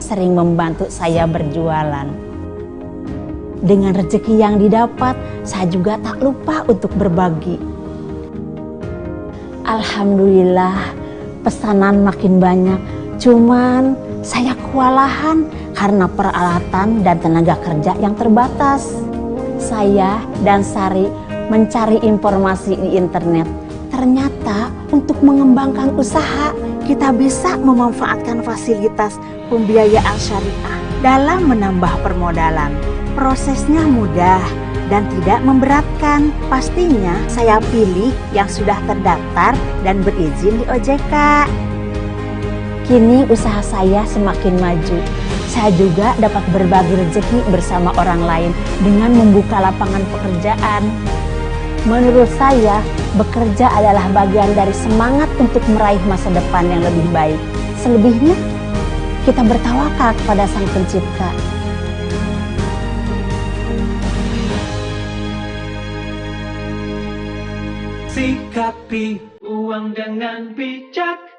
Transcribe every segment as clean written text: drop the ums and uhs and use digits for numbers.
sering membantu saya berjualan. Dengan rezeki yang didapat, saya juga tak lupa untuk berbagi. Alhamdulillah, pesanan makin banyak. Cuman saya kewalahan karena peralatan dan tenaga kerja yang terbatas. Saya dan Sari mencari informasi di internet. Ternyata untuk mengembangkan usaha, kita bisa memanfaatkan fasilitas pembiayaan syariah dalam menambah permodalan. Prosesnya mudah dan tidak memberatkan. Pastinya saya pilih yang sudah terdaftar dan berizin di OJK. Kini usaha saya semakin maju. Saya juga dapat berbagi rezeki bersama orang lain dengan membuka lapangan pekerjaan. Menurut saya, bekerja adalah bagian dari semangat untuk meraih masa depan yang lebih baik. Selebihnya, kita bertawakal kepada Sang Pencipta. Sikapi uang dengan bijak.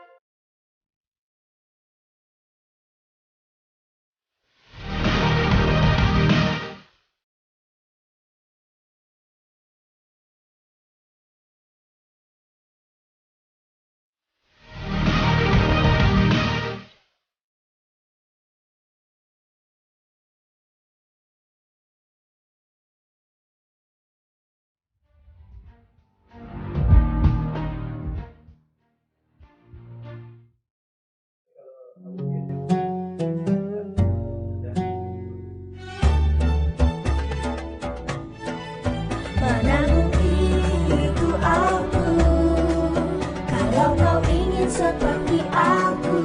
Seperti aku,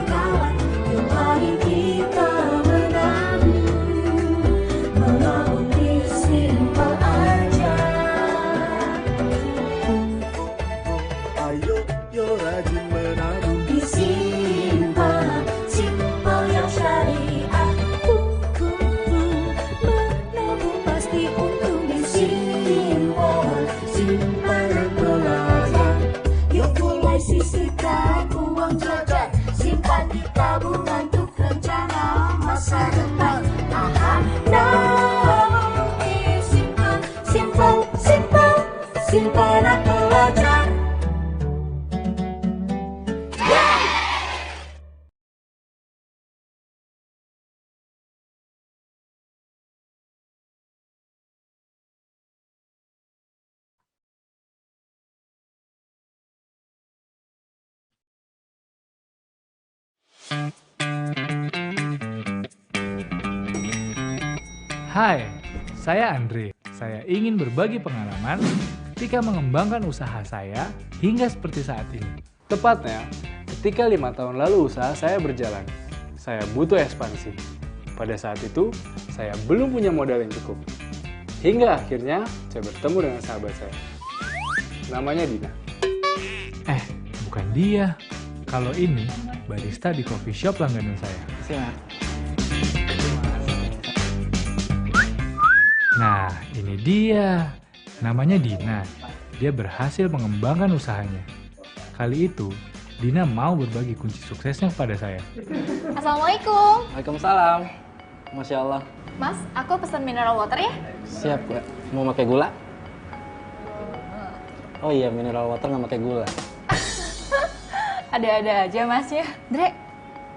kawan, yuk mari kita menabung. Menabung di simpel aja. Ayo, yo rajin menabung Di simpel, simpel yang syariah. Menabung pasti untung di simpel, simpel yang belajar. Yuk mulai sisihkan uang jajan, simpan di tabungan untuk rencana masa depan. Nabung di simpan, simpan, simpan, simpanan pelajar. Hai, saya Andre. Saya ingin berbagi pengalaman ketika mengembangkan usaha saya hingga seperti saat ini. Tepatnya, ketika 5 tahun lalu usaha saya berjalan, saya butuh ekspansi. Pada saat itu, saya belum punya modal yang cukup. Hingga akhirnya, saya bertemu dengan sahabat saya. Namanya Dina. Bukan dia. Kalau ini, barista di coffee shop langganan saya. Siap. Nah, ini dia. Namanya Dina. Dia berhasil mengembangkan usahanya. Kali itu, Dina mau berbagi kunci suksesnya kepada saya. Assalamualaikum. Waalaikumsalam. Masya Allah. Mas, aku pesan mineral water ya. Siap, Mbak. Mau pakai gula? Oh iya, mineral water nggak pakai gula. Ada-ada aja mas ya. Dre,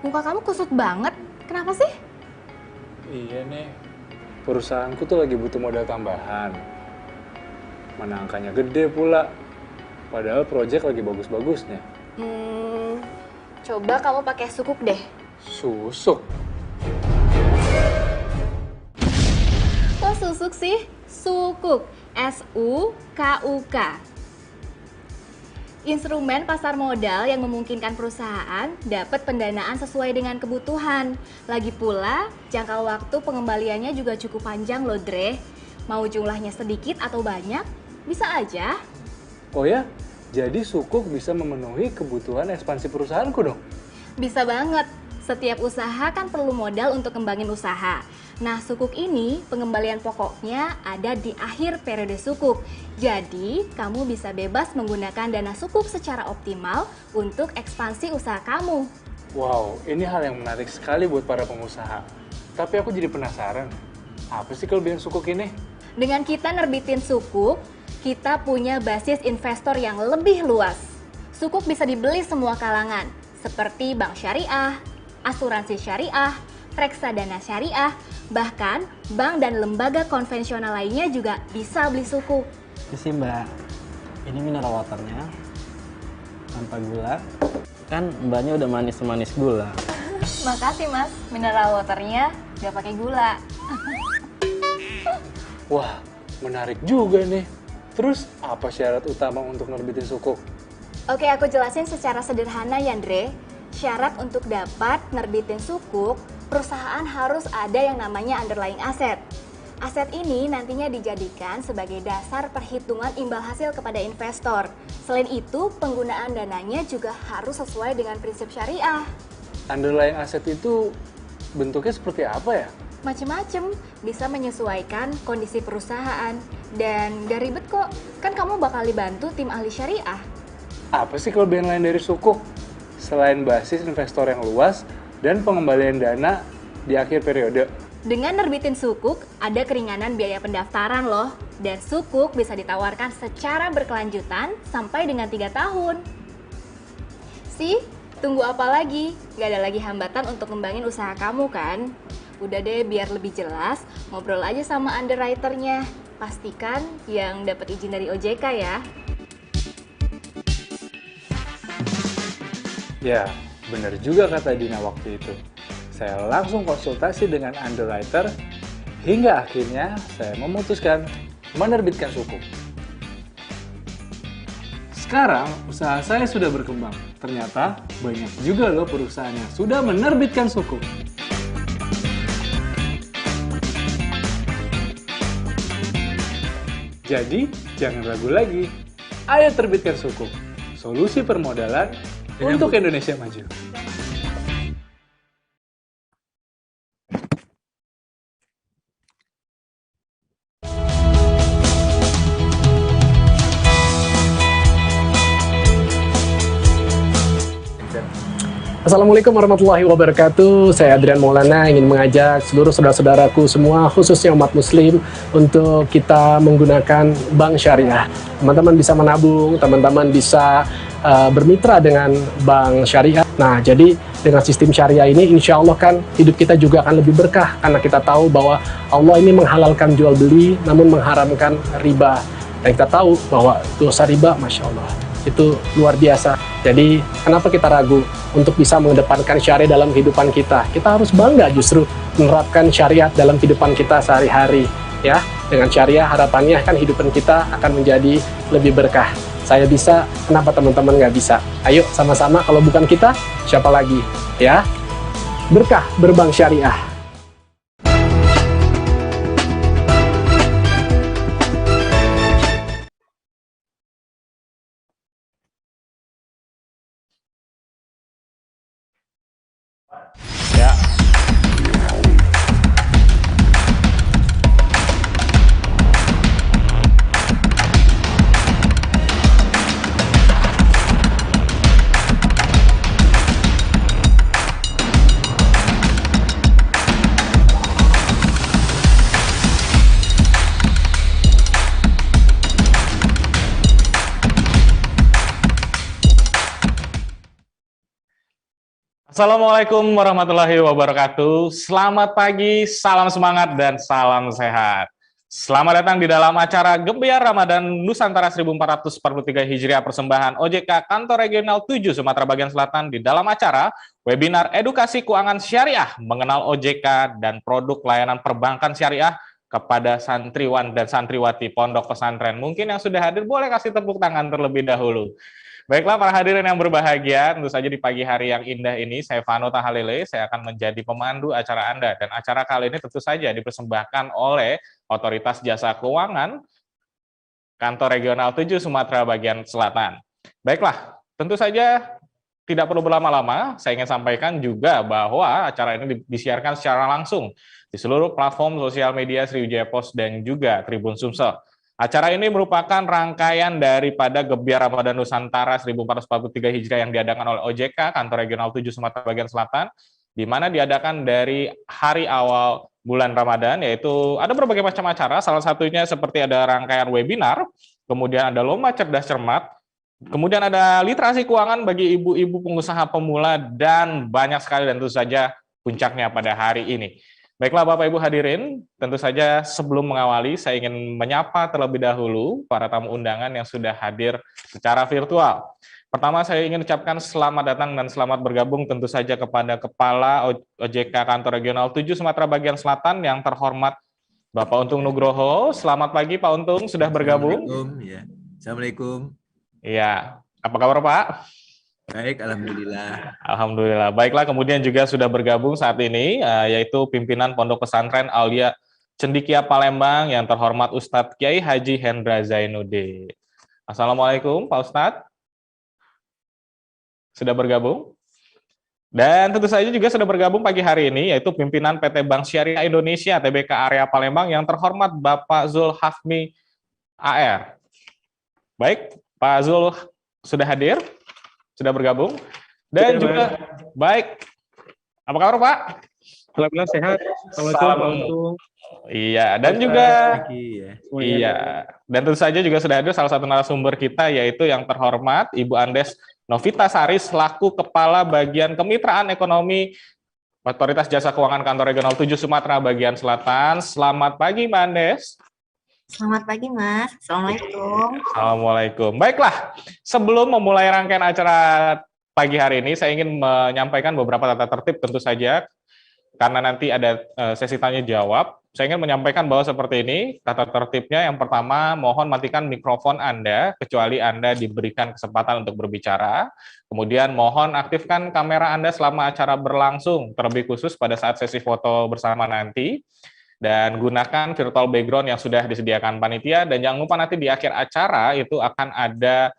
muka kamu kusut banget. Kenapa sih? Iya nih, perusahaanku tuh lagi butuh modal tambahan. Mana angkanya gede pula. Padahal proyek lagi bagus-bagusnya. Coba kamu pakai sukuk deh. Susuk? Kok susuk sih? Sukuk. S-U-K-U-K. Instrumen pasar modal yang memungkinkan perusahaan dapat pendanaan sesuai dengan kebutuhan. Lagi pula, jangka waktu pengembaliannya juga cukup panjang loh, Dre. Mau jumlahnya sedikit atau banyak, bisa aja. Oh ya? Jadi sukuk bisa memenuhi kebutuhan ekspansi perusahaanku dong? Bisa banget. Setiap usaha kan perlu modal untuk kembangin usaha. Nah, sukuk ini pengembalian pokoknya ada di akhir periode sukuk. Jadi, kamu bisa bebas menggunakan dana sukuk secara optimal untuk ekspansi usaha kamu. Wow, ini hal yang menarik sekali buat para pengusaha. Tapi aku jadi penasaran, apa sih kelebihan sukuk ini? Dengan kita nerbitin sukuk, kita punya basis investor yang lebih luas. Sukuk bisa dibeli semua kalangan, seperti bank syariah, asuransi syariah, reksadana syariah, bahkan bank dan lembaga konvensional lainnya juga bisa beli sukuk. Ini sih mbak, ini mineral waternya tanpa gula. Kan mbaknya udah manis-manis gula. Makasih mas, mineral waternya nggak pakai gula. Wah, menarik juga nih. Terus apa syarat utama untuk nerbitin sukuk? Oke, aku jelasin secara sederhana ya, Andre. Syarat untuk dapat nerbitin sukuk, perusahaan harus ada yang namanya underlying asset. Aset ini nantinya dijadikan sebagai dasar perhitungan imbal hasil kepada investor. Selain itu, penggunaan dananya juga harus sesuai dengan prinsip syariah. Underlying asset itu bentuknya seperti apa ya? Macem-macem, bisa menyesuaikan kondisi perusahaan. Dan gak ribet kok, kan kamu bakal dibantu tim ahli syariah. Apa sih kelebihan lain dari sukuk? Selain basis investor yang luas dan pengembalian dana di akhir periode. Dengan nerbitin sukuk, ada keringanan biaya pendaftaran loh. Dan sukuk bisa ditawarkan secara berkelanjutan sampai dengan 3 tahun. Sih, tunggu apa lagi? Gak ada lagi hambatan untuk ngembangin usaha kamu kan? Udah deh, biar lebih jelas, ngobrol aja sama underwriternya. Pastikan yang dapat izin dari OJK ya. Ya, benar juga kata Dina waktu itu. Saya langsung konsultasi dengan underwriter, hingga akhirnya saya memutuskan menerbitkan sukuk. Sekarang usaha saya sudah berkembang. Ternyata banyak juga loh perusahaan yang sudah menerbitkan sukuk. Jadi, jangan ragu lagi. Ayo terbitkan sukuk. Solusi permodalan untuk Indonesia maju. Assalamualaikum warahmatullahi wabarakatuh. Saya Adrian Maulana ingin mengajak seluruh saudara-saudaraku semua, khususnya umat muslim, untuk kita menggunakan bank syariah. Teman-teman bisa menabung, teman-teman bisa bermitra dengan bank syariah. Nah, jadi dengan sistem syariah ini, insya Allah kan hidup kita juga akan lebih berkah, karena kita tahu bahwa Allah ini menghalalkan jual beli, namun mengharamkan riba. Dan kita tahu bahwa dosa riba, Masya Allah, itu luar biasa. Jadi kenapa kita ragu untuk bisa mengedepankan syariah dalam kehidupan kita? Kita harus bangga justru menerapkan syariat dalam kehidupan kita sehari-hari, ya. Dengan syariah harapannya kan kehidupan kita akan menjadi lebih berkah. Saya bisa, kenapa teman-teman nggak bisa? Ayo sama-sama, kalau bukan kita siapa lagi, ya? Berkah berbank syariah. Ya. Assalamualaikum warahmatullahi wabarakatuh. Selamat pagi, salam semangat dan salam sehat. Selamat datang di dalam acara Gebiar Ramadan Nusantara 1443 Hijriah persembahan OJK Kantor Regional 7 Sumatera Bagian Selatan di dalam acara webinar edukasi keuangan syariah mengenal OJK dan produk layanan perbankan syariah kepada santriwan dan santriwati pondok pesantren. Mungkin yang sudah hadir boleh kasih tepuk tangan terlebih dahulu. Baiklah para hadirin yang berbahagia, tentu saja di pagi hari yang indah ini, saya Vano Tahalele, saya akan menjadi pemandu acara Anda. Dan acara kali ini tentu saja dipersembahkan oleh Otoritas Jasa Keuangan, Kantor Regional 7 Sumatera Bagian Selatan. Baiklah, tentu saja tidak perlu berlama-lama, saya ingin sampaikan juga bahwa acara ini disiarkan secara langsung di seluruh platform sosial media Sriwijaya Post dan juga Tribun Sumsel. Acara ini merupakan rangkaian daripada Gebiar Ramadan Nusantara 1443 Hijriah yang diadakan oleh OJK, Kantor Regional 7 Sumatera Bagian Selatan, di mana diadakan dari hari awal bulan Ramadan, yaitu ada berbagai macam acara, salah satunya seperti ada rangkaian webinar, kemudian ada lomba cerdas cermat, kemudian ada literasi keuangan bagi ibu-ibu pengusaha pemula, dan banyak sekali, dan tentu saja puncaknya pada hari ini. Baiklah Bapak Ibu hadirin, tentu saja sebelum mengawali saya ingin menyapa terlebih dahulu para tamu undangan yang sudah hadir secara virtual. Pertama saya ingin ucapkan selamat datang dan selamat bergabung tentu saja kepada Kepala OJK Kantor Regional 7 Sumatera Bagian Selatan yang terhormat Bapak Untung Nugroho. Selamat pagi Pak Untung, sudah bergabung. Assalamualaikum. Ya. Assalamualaikum. Iya, apa kabar Pak? Baik, alhamdulillah. Alhamdulillah. Baiklah, kemudian juga sudah bergabung saat ini yaitu pimpinan Pondok Pesantren Aulia Cendikia Palembang yang terhormat Ustadz Kiai Haji Hendra Zainuddin. Assalamualaikum Pak Ustadz. Sudah bergabung? Dan tentu saja juga sudah bergabung pagi hari ini yaitu pimpinan PT Bank Syariah Indonesia TBK Area Palembang yang terhormat Bapak Zul Hafmi AR. Baik, Pak Zul sudah hadir? Sudah bergabung, dan Sudah, juga baik. Apa kabar Pak? Alhamdulillah sehat. Assalamualaikum Pak Untung. Iya, dan juga Ya. iya, dan tentu saja juga sudah hadir salah satu narasumber kita yaitu yang terhormat Ibu Andes Novita Sari selaku Kepala Bagian Kemitraan Ekonomi Otoritas Jasa Keuangan Kantor Regional 7 Sumatera Bagian Selatan. Selamat pagi Mbak Andes. Selamat pagi, Mas. Assalamualaikum. Assalamualaikum. Baiklah, sebelum memulai rangkaian acara pagi hari ini, saya ingin menyampaikan beberapa tata tertib tentu saja, karena nanti ada sesi tanya jawab. Saya ingin menyampaikan bahwa seperti ini, tata tertibnya yang pertama, mohon matikan mikrofon Anda, kecuali Anda diberikan kesempatan untuk berbicara. Kemudian mohon aktifkan kamera Anda selama acara berlangsung, terlebih khusus pada saat sesi foto bersama nanti. Dan gunakan virtual background yang sudah disediakan panitia, dan jangan lupa nanti di akhir acara itu akan ada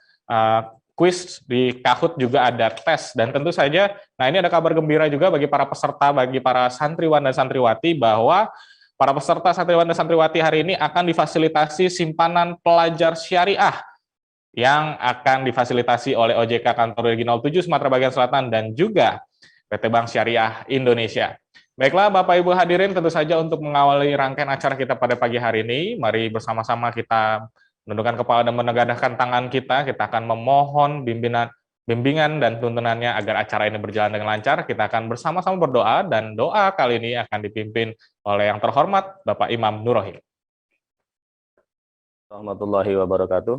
quiz, di Kahoot juga ada tes, dan tentu saja, nah ini ada kabar gembira juga bagi para peserta, bagi para santriwan dan santriwati, bahwa para peserta santriwan dan santriwati hari ini akan difasilitasi simpanan pelajar syariah yang akan difasilitasi oleh OJK Kantor Regional 7 Sumatera Bagian Selatan dan juga PT Bank Syariah Indonesia. Baiklah Bapak Ibu hadirin, tentu saja untuk mengawali rangkaian acara kita pada pagi hari ini, mari bersama-sama kita menundukkan kepala dan menengadahkan tangan kita akan memohon bimbingan dan tuntunannya agar acara ini berjalan dengan lancar. Kita akan bersama-sama berdoa, dan doa kali ini akan dipimpin oleh yang terhormat Bapak Imam Nurohim. Warahmatullahi wabarakatuh.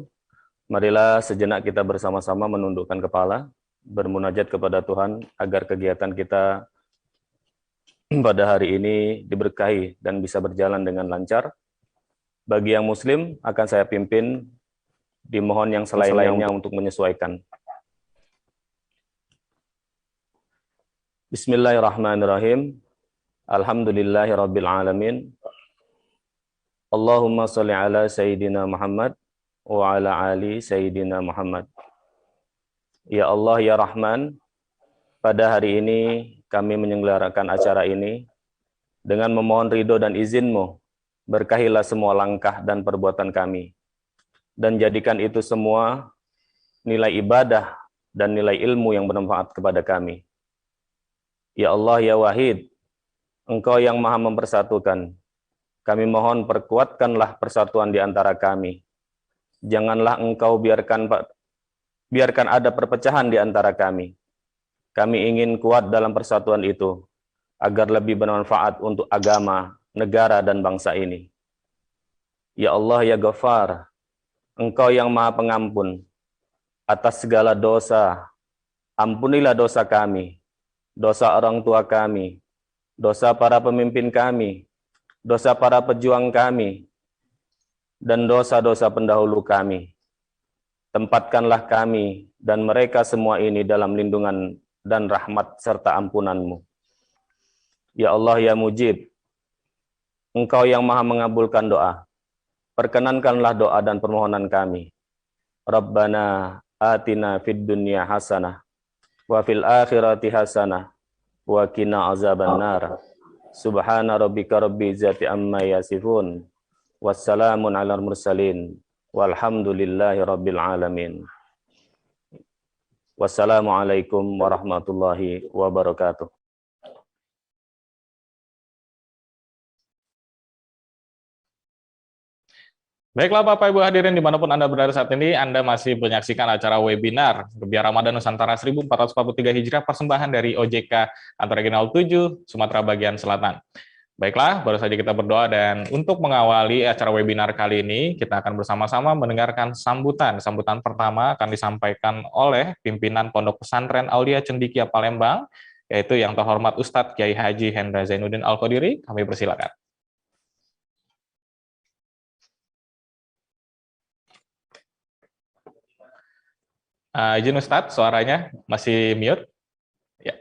Marilah sejenak kita bersama-sama menundukkan kepala, bermunajat kepada Tuhan agar kegiatan kita pada hari ini diberkahi dan bisa berjalan dengan lancar. Bagi yang muslim akan saya pimpin, dimohon yang selain-lainnya untuk menyesuaikan. Bismillahirrahmanirrahim. Alhamdulillahirabbil alamin. Allahumma shalli ala sayyidina Muhammad wa ala ali sayyidina Muhammad. Ya Allah ya Rahman, pada hari ini kami menyelenggarakan acara ini dengan memohon ridho dan izin-Mu. Berkahilah semua langkah dan perbuatan kami, dan jadikan itu semua nilai ibadah dan nilai ilmu yang bermanfaat kepada kami. Ya Allah ya Wahid, Engkau yang maha mempersatukan, kami mohon perkuatkanlah persatuan di antara kami. Janganlah Engkau biarkan ada perpecahan di antara kami. Kami ingin kuat dalam persatuan itu, agar lebih bermanfaat untuk agama, negara, dan bangsa ini. Ya Allah, ya Ghafar, Engkau yang maha pengampun, atas segala dosa, ampunilah dosa kami, dosa orang tua kami, dosa para pemimpin kami, dosa para pejuang kami, dan dosa-dosa pendahulu kami. Tempatkanlah kami dan mereka semua ini dalam lindungan dan rahmat serta ampunan-Mu. Ya Allah ya Mujib, Engkau yang maha mengabulkan doa, perkenankanlah doa dan permohonan kami. Rabbana atina fid dunya hasanah, wa fil akhirati hasanah, wa qina azabannar. Subhana rabbika rabbil izzati amma yasifun, Wassalamun ala mursalin. Walhamdulillahi rabbil alamin. Wassalamualaikum warahmatullahi wabarakatuh. Baiklah Bapak Ibu hadirin dimanapun Anda berada saat ini, Anda masih menyaksikan acara webinar Gebiar Ramadan Nusantara 1443 Hijriah persembahan dari OJK Kantor Regional 7 Sumatera Bagian Selatan. Baiklah, baru saja kita berdoa dan untuk mengawali acara webinar kali ini, kita akan bersama-sama mendengarkan sambutan. Sambutan pertama akan disampaikan oleh pimpinan Pondok Pesantren Aulia Cendikia Palembang, yaitu yang terhormat Ustadz Kiai Haji Hendra Zainuddin Al-Qadiri. Kami persilakan. Izin Ustadz, suaranya masih mute. Ya.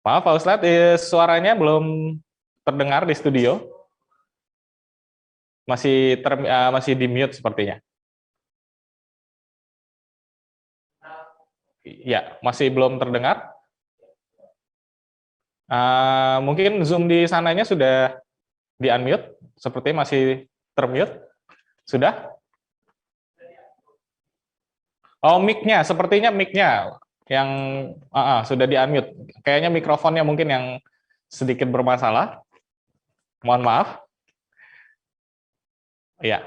Maaf Pak Ustadz, suaranya belum terdengar di studio. Masih di mute sepertinya. Ya, masih belum terdengar. Mungkin Zoom di sananya sudah di unmute, sepertinya masih termute. Sudah? Oh, mic-nya, sepertinya mic-nya yang sudah di-unmute. Kayaknya mikrofonnya mungkin yang sedikit bermasalah. Mohon maaf. Iya.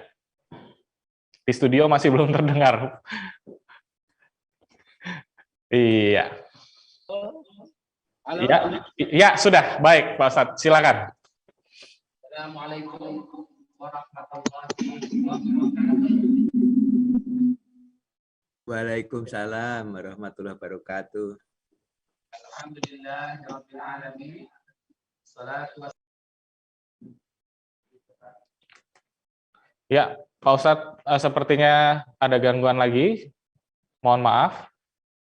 Di studio masih belum terdengar. Iya. Iya, sudah. Baik, Pak Ustadz. Silakan. Assalamualaikum warahmatullahi wabarakatuh. Waalaikumsalam warahmatullahi wabarakatuh. Alhamdulillahirabbil alamin. Salatu Ya, Pak Ustadz, sepertinya ada gangguan lagi. Mohon maaf,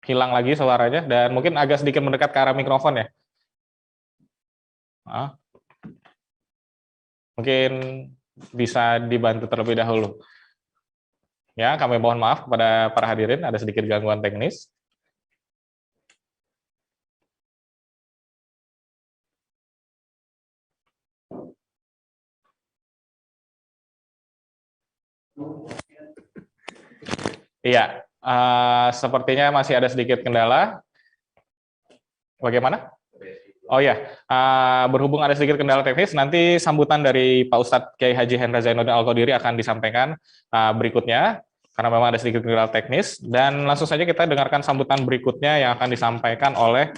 hilang lagi suaranya dan mungkin agak sedikit mendekat ke arah mikrofon ya. Mungkin bisa dibantu terlebih dahulu. Ya, kami mohon maaf kepada para hadirin, ada sedikit gangguan teknis. Iya, sepertinya masih ada sedikit kendala. Bagaimana? Oh ya, berhubung ada sedikit kendala teknis, nanti sambutan dari Pak Ustadz Kiai Haji Hendra Zainuddin Al-Qadiri akan disampaikan berikutnya, karena memang ada sedikit kendala teknis, dan langsung saja kita dengarkan sambutan berikutnya yang akan disampaikan oleh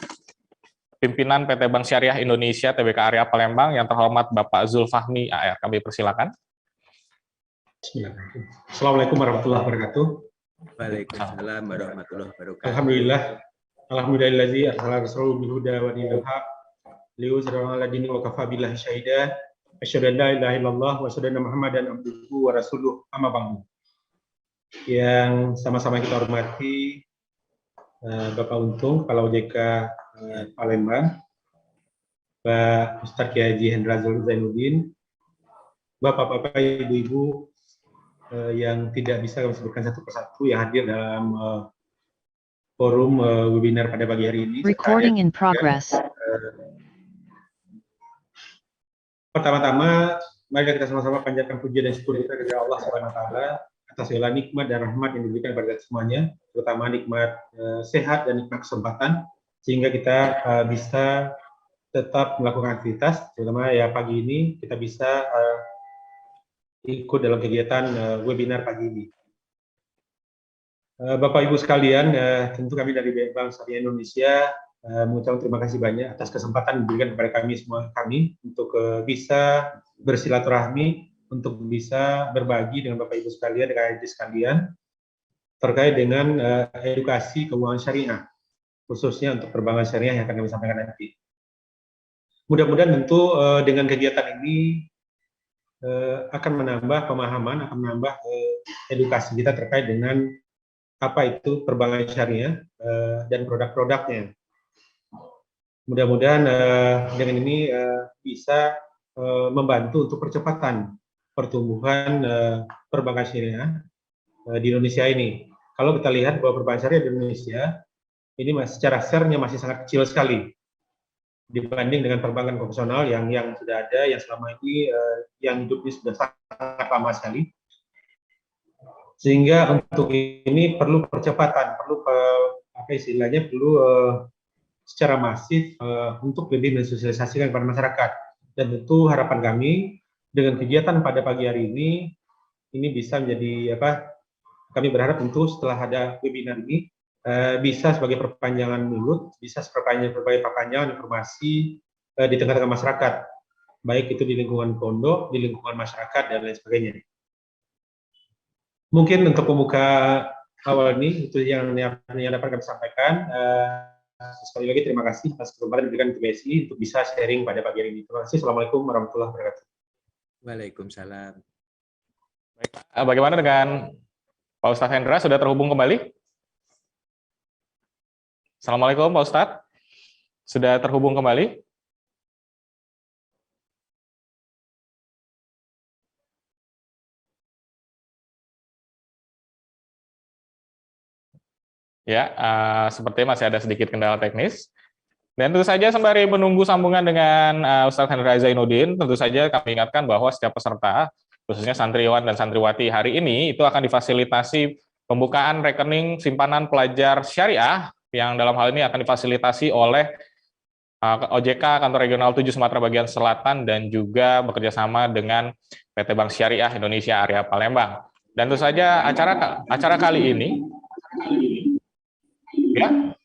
pimpinan PT Bank Syariah Indonesia Tbk Area Palembang yang terhormat Bapak Zulfahmi AR. Kami persilakan. Bismillahirrahmanirrahim. Assalamualaikum warahmatullahi wabarakatuh. Waalaikumsalam warahmatullahi wabarakatuh. Alhamdulillah. Alhamdulillazi arsala rasulahu bil huda wa dinil haq liyuzhirahu 'ala dini wa kafa billahi syahida. Asyhadu an la ilaha illallah wa asyhadu anna Muhammadan abduhu wa rasuluh. Amma ba'du. Yang sama-sama kita hormati Bapak Untung, Kepala OJK Palembang, Pak Ustadz Kiai Haji Hendra Zainuddin, Bapak-bapak, ibu-ibu yang tidak bisa kami sebutkan satu persatu yang hadir dalam forum webinar pada pagi hari ini. Recording in progress. Pertama-tama, mari kita sama-sama panjatkan puji dan syukur kita kepada Allah Subhanahu wa taala atas segala nikmat dan rahmat yang diberikan kepada kita semuanya, terutama nikmat sehat dan nikmat kesempatan, sehingga kita bisa tetap melakukan aktivitas, terutama ya pagi ini kita bisa ikut dalam kegiatan webinar pagi ini. Bapak Ibu sekalian, tentu kami dari Bank Syariah Indonesia mengucapkan terima kasih banyak atas kesempatan yang diberikan kepada kami untuk bisa bersilaturahmi, untuk bisa berbagi dengan Bapak Ibu sekalian, dengan adik sekalian terkait dengan edukasi keuangan syariah, khususnya untuk perbankan syariah yang akan kami sampaikan nanti. Mudah-mudahan tentu dengan kegiatan ini akan menambah pemahaman, akan menambah edukasi kita terkait dengan apa itu perbankan syariah dan produk-produknya. Mudah-mudahan dengan ini bisa membantu untuk percepatan pertumbuhan perbankan syariah di Indonesia ini. Kalau kita lihat bahwa perbankan syariah di Indonesia ini secara share-nya masih sangat kecil sekali. dibanding dengan perbankan konvensional yang sudah ada, yang selama ini yang hidupnya sudah sangat lama sekali. Sehingga untuk ini perlu percepatan, perlu perlu secara masif untuk lebih mensosialisasikan kepada masyarakat. Dan tentu harapan kami dengan kegiatan pada pagi hari ini bisa menjadi kami berharap tentu setelah ada webinar ini bisa sebagai perpanjangan mulut, bisa sebagai perpanjangan informasi di tengah-tengah masyarakat, baik itu di lingkungan pondok, di lingkungan masyarakat dan lain sebagainya. Mungkin untuk pembuka awal ini itu yang dapat kami sampaikan. Sekali lagi terima kasih atas kesempatan diberikan ke BSI untuk bisa sharing pada pagi hari ini. Terima kasih. Assalamualaikum warahmatullahi wabarakatuh. Waalaikumsalam. Baik, bagaimana dengan Pak Ustadz Hendra, sudah terhubung kembali? Assalamualaikum Pak Ustadz, sudah terhubung kembali? Ya, sepertinya masih ada sedikit kendala teknis. Dan tentu saja sembari menunggu sambungan dengan Ustadz Hendra Zainuddin, tentu saja kami ingatkan bahwa setiap peserta, khususnya santriwan dan santriwati hari ini, itu akan difasilitasi pembukaan rekening simpanan pelajar syariah, yang dalam hal ini akan difasilitasi oleh OJK Kantor Regional 7 Sumatera Bagian Selatan dan juga bekerjasama dengan PT Bank Syariah Indonesia Area Palembang. Dan tentu saja acara kali ini, ya,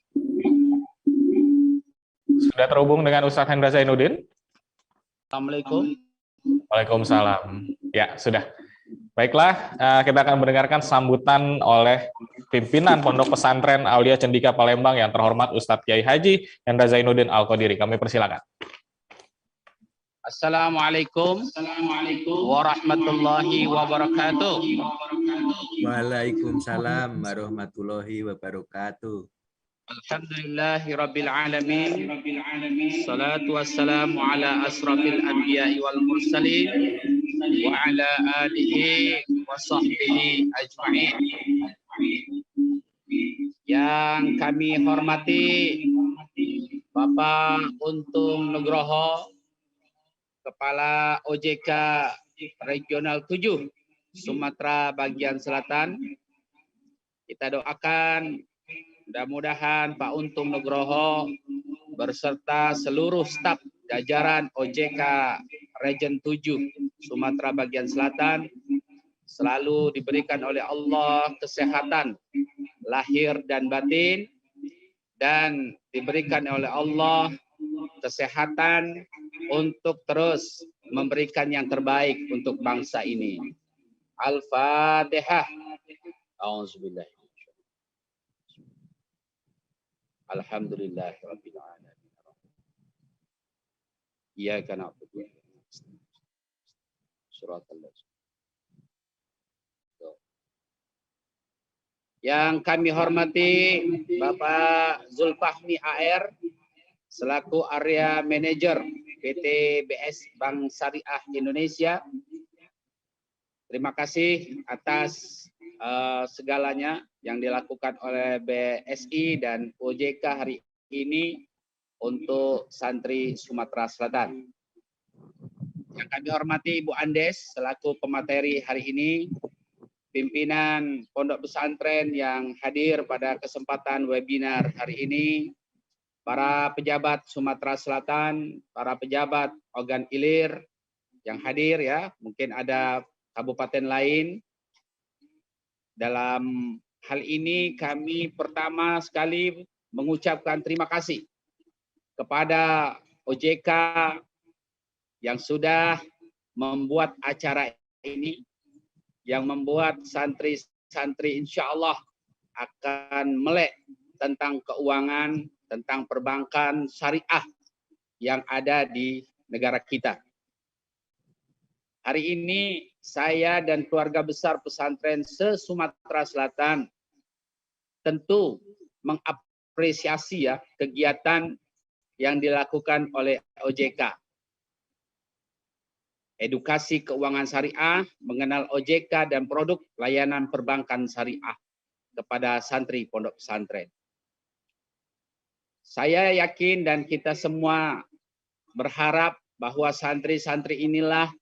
sudah terhubung dengan Ustadz Hendra Zainuddin. Assalamualaikum. Waalaikumsalam. Ya, sudah. Baiklah, kita akan mendengarkan sambutan oleh pimpinan Pondok Pesantren Aulia Cendika Palembang yang terhormat Ustadz Kiai Haji Hendra Zainuddin Al-Qadiri. Kami persilakan. Assalamualaikum warahmatullahi wabarakatuh. Waalaikumsalam warahmatullahi wabarakatuh. Alhamdulillahi alamin. Salatu wassalamu ala asrafil anbiya'i wal mursalin wa ala alihi wa sahbihi ajma'in. Yang kami hormati Bapak Untung Nugroho, Kepala OJK Regional 7 Sumatera Bagian Selatan. Kita doakan mudah-mudahan Pak Untung Nugroho berserta seluruh staf jajaran OJK Region 7 Sumatera Bagian Selatan selalu diberikan oleh Allah kesehatan lahir dan batin, dan diberikan oleh Allah kesehatan untuk terus memberikan yang terbaik untuk bangsa ini. Al-Fatihah. A'udzubillah. Alhamdulillahirabbil alamin. Iyyaka na'budu wa iyyaka nasta'in. Shiratal ladzina. Yang kami hormati Bapak Zulfahmi AR selaku Area Manager PT BS Bank Syariah Indonesia. Terima kasih atas segalanya yang dilakukan oleh BSI dan OJK hari ini untuk santri Sumatera Selatan. Yang kami hormati Ibu Andes selaku pemateri hari ini, pimpinan pondok pesantren yang hadir pada kesempatan webinar hari ini, para pejabat Sumatera Selatan, para pejabat organ hilir yang hadir ya, mungkin ada kabupaten lain. Dalam hal ini kami pertama sekali mengucapkan terima kasih kepada OJK yang sudah membuat acara ini, yang membuat santri-santri insya Allah akan melek tentang keuangan, tentang perbankan syariah yang ada di negara kita. Hari ini saya dan keluarga besar pesantren se-Sumatera Selatan tentu mengapresiasi ya kegiatan yang dilakukan oleh OJK. Edukasi keuangan syariah, mengenal OJK dan produk layanan perbankan syariah kepada santri pondok pesantren. Saya yakin dan kita semua berharap bahwa santri-santri inilah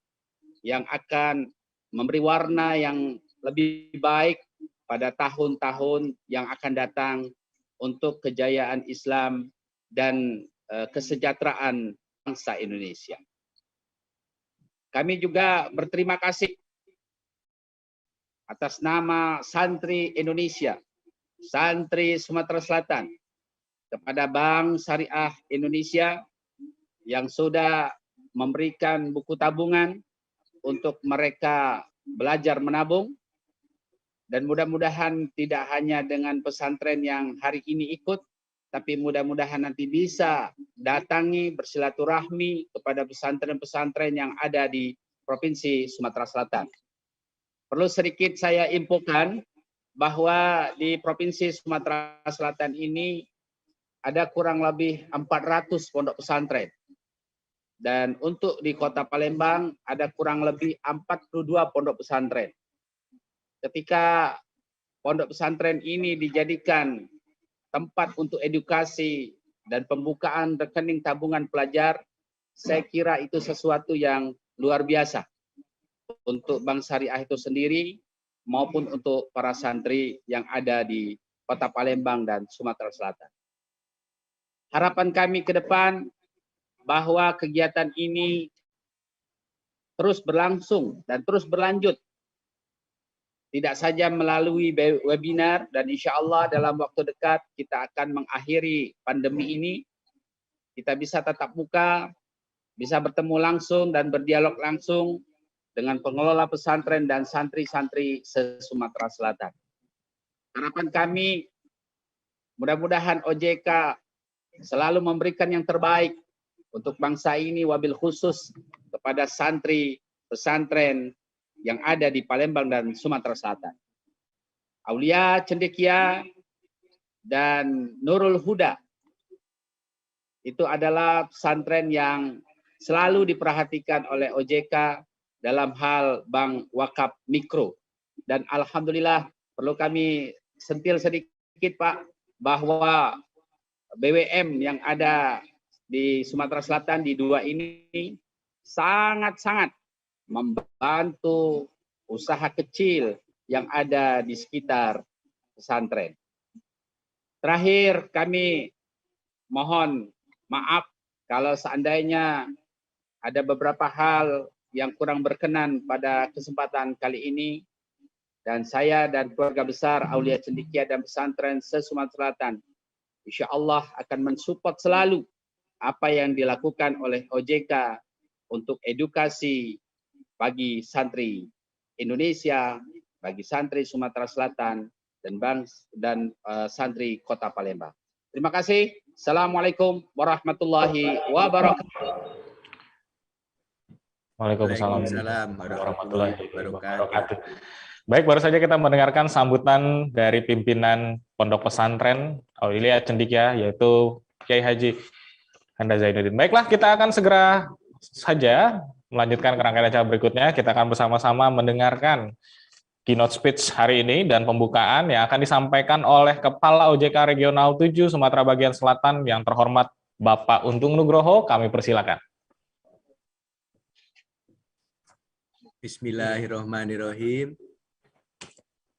yang akan memberi warna yang lebih baik pada tahun-tahun yang akan datang untuk kejayaan Islam dan kesejahteraan bangsa Indonesia. Kami juga berterima kasih atas nama santri Indonesia, santri Sumatera Selatan, kepada Bank Syariah Indonesia yang sudah memberikan buku tabungan untuk mereka belajar menabung, dan mudah-mudahan tidak hanya dengan pesantren yang hari ini ikut, tapi mudah-mudahan nanti bisa datangi bersilaturahmi kepada pesantren-pesantren yang ada di Provinsi Sumatera Selatan. Perlu sedikit saya infokan bahwa di Provinsi Sumatera Selatan ini ada kurang lebih 400 pondok pesantren. Dan untuk di Kota Palembang ada kurang lebih 42 pondok pesantren. Ketika pondok pesantren ini dijadikan tempat untuk edukasi dan pembukaan rekening tabungan pelajar, saya kira itu sesuatu yang luar biasa untuk Bank Syariah itu sendiri maupun untuk para santri yang ada di Kota Palembang dan Sumatera Selatan. Harapan kami ke depan bahwa kegiatan ini terus berlangsung dan terus berlanjut. Tidak saja melalui webinar, dan insya Allah dalam waktu dekat kita akan mengakhiri pandemi ini. Kita bisa tatap muka, bisa bertemu langsung dan berdialog langsung dengan pengelola pesantren dan santri-santri se-Sumatera Selatan. Harapan kami, mudah-mudahan OJK selalu memberikan yang terbaik untuk bangsa ini, wabil khusus kepada santri pesantren yang ada di Palembang dan Sumatera Selatan. Aulia Cendekia dan Nurul Huda itu adalah pesantren yang selalu diperhatikan oleh OJK dalam hal bank wakaf mikro. Dan alhamdulillah, perlu kami sentil sedikit Pak, bahwa BWM yang ada di Sumatera Selatan di dua ini sangat-sangat membantu usaha kecil yang ada di sekitar pesantren. Terakhir, kami mohon maaf kalau seandainya ada beberapa hal yang kurang berkenan pada kesempatan kali ini, dan saya dan keluarga besar Aulia Cendekia dan pesantren se-Sumatera Selatan insya Allah akan mensupport selalu apa yang dilakukan oleh OJK untuk edukasi bagi santri Indonesia, bagi santri Sumatera Selatan, dan santri Kota Palembang. Terima kasih. Assalamualaikum warahmatullahi wabarakatuh. Waalaikumsalam warahmatullahi wabarakatuh. Baik, baru saja kita mendengarkan sambutan dari pimpinan Pondok Pesantren Aulia Cendekia, yaitu Kiai Haji Handa Zainuddin. Baiklah, kita akan segera saja melanjutkan ke rangkaian acara berikutnya. Kita akan bersama-sama mendengarkan keynote speech hari ini dan pembukaan yang akan disampaikan oleh Kepala OJK Regional 7 Sumatera Bagian Selatan yang terhormat Bapak Untung Nugroho. Kami persilakan. Bismillahirrahmanirrahim.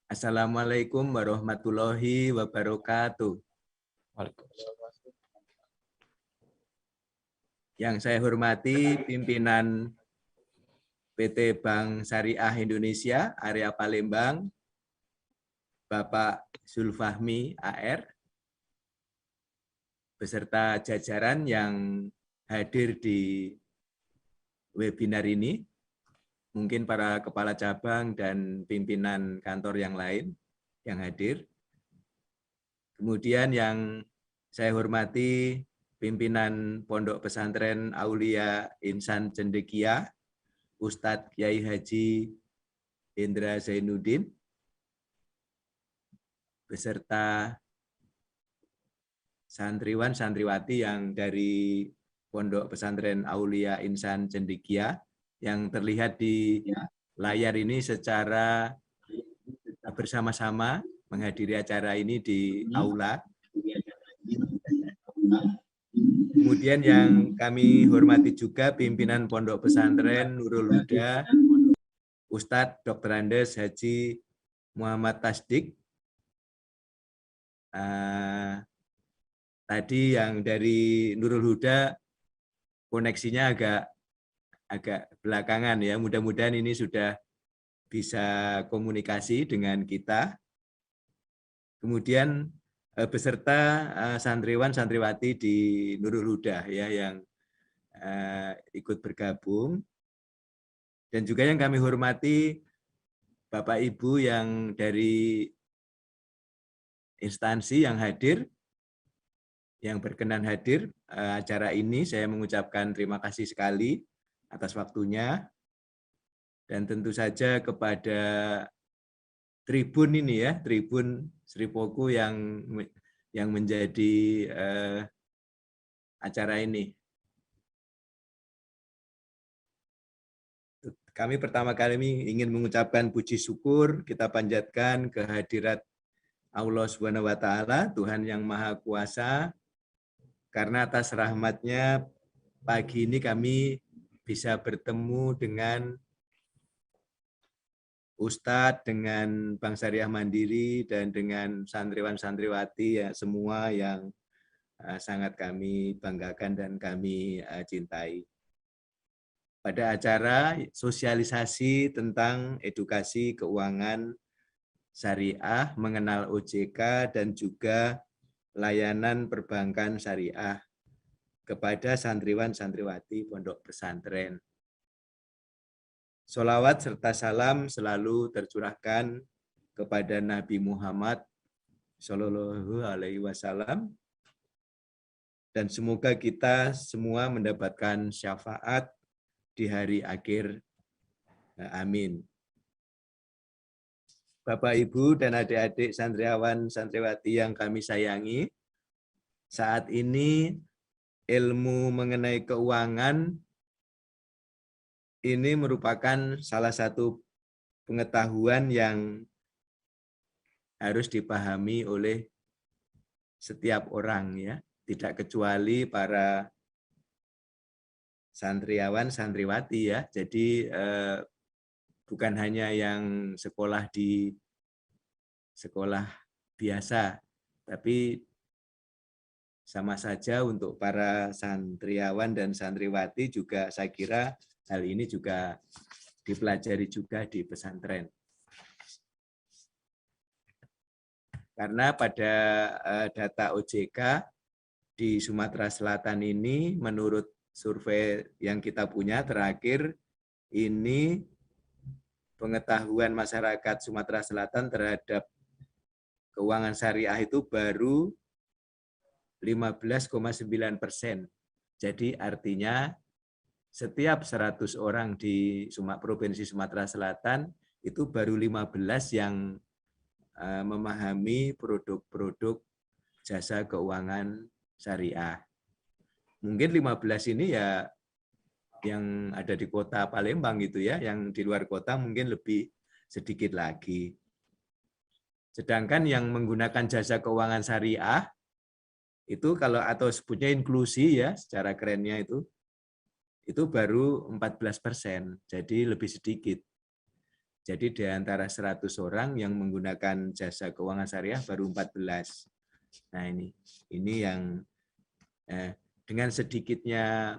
Assalamualaikum warahmatullahi wabarakatuh. Waalaikumsalam. Yang saya hormati pimpinan PT Bank Syariah Indonesia area Palembang, Bapak Zulfahmi AR, beserta jajaran yang hadir di webinar ini, mungkin para kepala cabang dan pimpinan kantor yang lain yang hadir. Kemudian yang saya hormati pimpinan Pondok Pesantren Aulia Insan Cendekia, Ustadz Kiai Haji Hendra Zainuddin, beserta santriwan santriwati yang dari Pondok Pesantren Aulia Insan Cendekia yang terlihat di layar ini secara bersama-sama menghadiri acara ini di aula. Kemudian yang kami hormati juga pimpinan Pondok Pesantren Nurul Huda, Ustadz Dr. Andes Haji Muhammad Tasdik. Tadi yang dari Nurul Huda koneksinya agak belakangan ya. Mudah-mudahan ini sudah bisa komunikasi dengan kita. Kemudian beserta santriwan santriwati di Nurul Huda ya yang ikut bergabung, dan juga yang kami hormati Bapak Ibu yang dari instansi yang hadir, yang berkenan hadir acara ini. Saya mengucapkan terima kasih sekali atas waktunya, dan tentu saja kepada Tribun ini ya, Tribun Sri Poku yang menjadi acara ini. Kami pertama kali ingin mengucapkan puji syukur, kita panjatkan kehadirat Allah Subhanahu wa Ta'ala, Tuhan yang Maha Kuasa, karena atas rahmat-Nya pagi ini kami bisa bertemu dengan Ustadz, dengan Bank Syariah Mandiri, dan dengan santriwan-santriwati ya, semua yang sangat kami banggakan dan kami cintai. Pada acara sosialisasi tentang edukasi keuangan syariah, mengenal OJK, dan juga layanan perbankan syariah kepada santriwan-santriwati Pondok Pesantren. Sholawat serta salam selalu tercurahkan kepada Nabi Muhammad Shallallahu Alaihi Wasallam, dan semoga kita semua mendapatkan syafaat di hari akhir. Amin. Bapak, Ibu, dan adik-adik santriawan santriwati yang kami sayangi, saat ini ilmu mengenai keuangan ini merupakan salah satu pengetahuan yang harus dipahami oleh setiap orang ya, tidak kecuali para santriawan santriwati ya. Jadi bukan hanya yang sekolah di sekolah biasa, tapi sama saja untuk para santriawan dan santriwati juga saya kira hal ini juga dipelajari juga di pesantren. Karena pada data OJK di Sumatera Selatan ini, menurut survei yang kita punya terakhir, ini pengetahuan masyarakat Sumatera Selatan terhadap keuangan syariah itu baru 15,9%. Jadi artinya setiap 100 orang di Provinsi Sumatera Selatan itu baru 15 yang memahami produk-produk jasa keuangan syariah. Mungkin 15 ini ya yang ada di kota Palembang gitu ya, yang di luar kota mungkin lebih sedikit lagi. Sedangkan yang menggunakan jasa keuangan syariah itu kalau atau sebutnya inklusi ya, secara kerennya itu baru 14%, jadi lebih sedikit. Jadi di antara 100 orang yang menggunakan jasa keuangan syariah baru 14. Nah ini yang dengan sedikitnya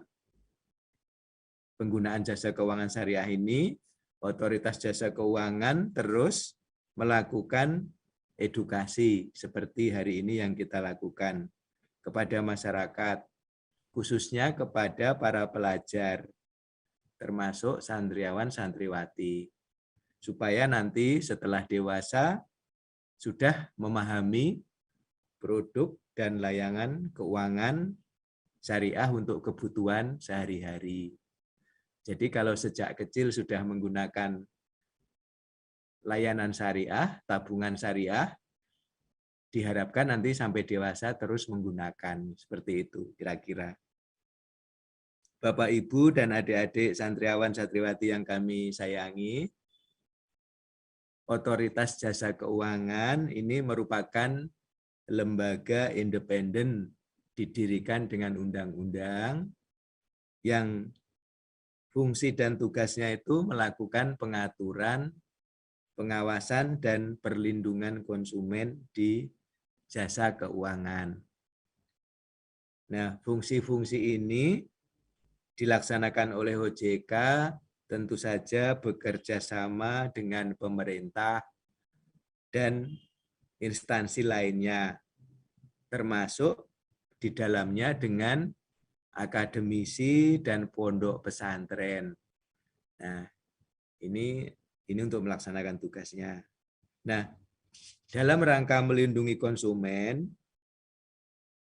penggunaan jasa keuangan syariah ini, otoritas jasa keuangan terus melakukan edukasi seperti hari ini yang kita lakukan kepada masyarakat, khususnya kepada para pelajar, termasuk santriawan santriwati, supaya nanti setelah dewasa sudah memahami produk dan layanan keuangan syariah untuk kebutuhan sehari-hari. Jadi kalau sejak kecil sudah menggunakan layanan syariah, tabungan syariah, diharapkan nanti sampai dewasa terus menggunakan, seperti itu kira-kira. Bapak, Ibu, dan adik-adik santriawan santriwati yang kami sayangi, Otoritas Jasa Keuangan ini merupakan lembaga independen didirikan dengan undang-undang yang fungsi dan tugasnya itu melakukan pengaturan, pengawasan, dan perlindungan konsumen di jasa keuangan. Nah, fungsi-fungsi ini dilaksanakan oleh OJK tentu saja bekerja sama dengan pemerintah dan instansi lainnya, termasuk di dalamnya dengan akademisi dan pondok pesantren. Nah, ini untuk melaksanakan tugasnya. Nah, dalam rangka melindungi konsumen,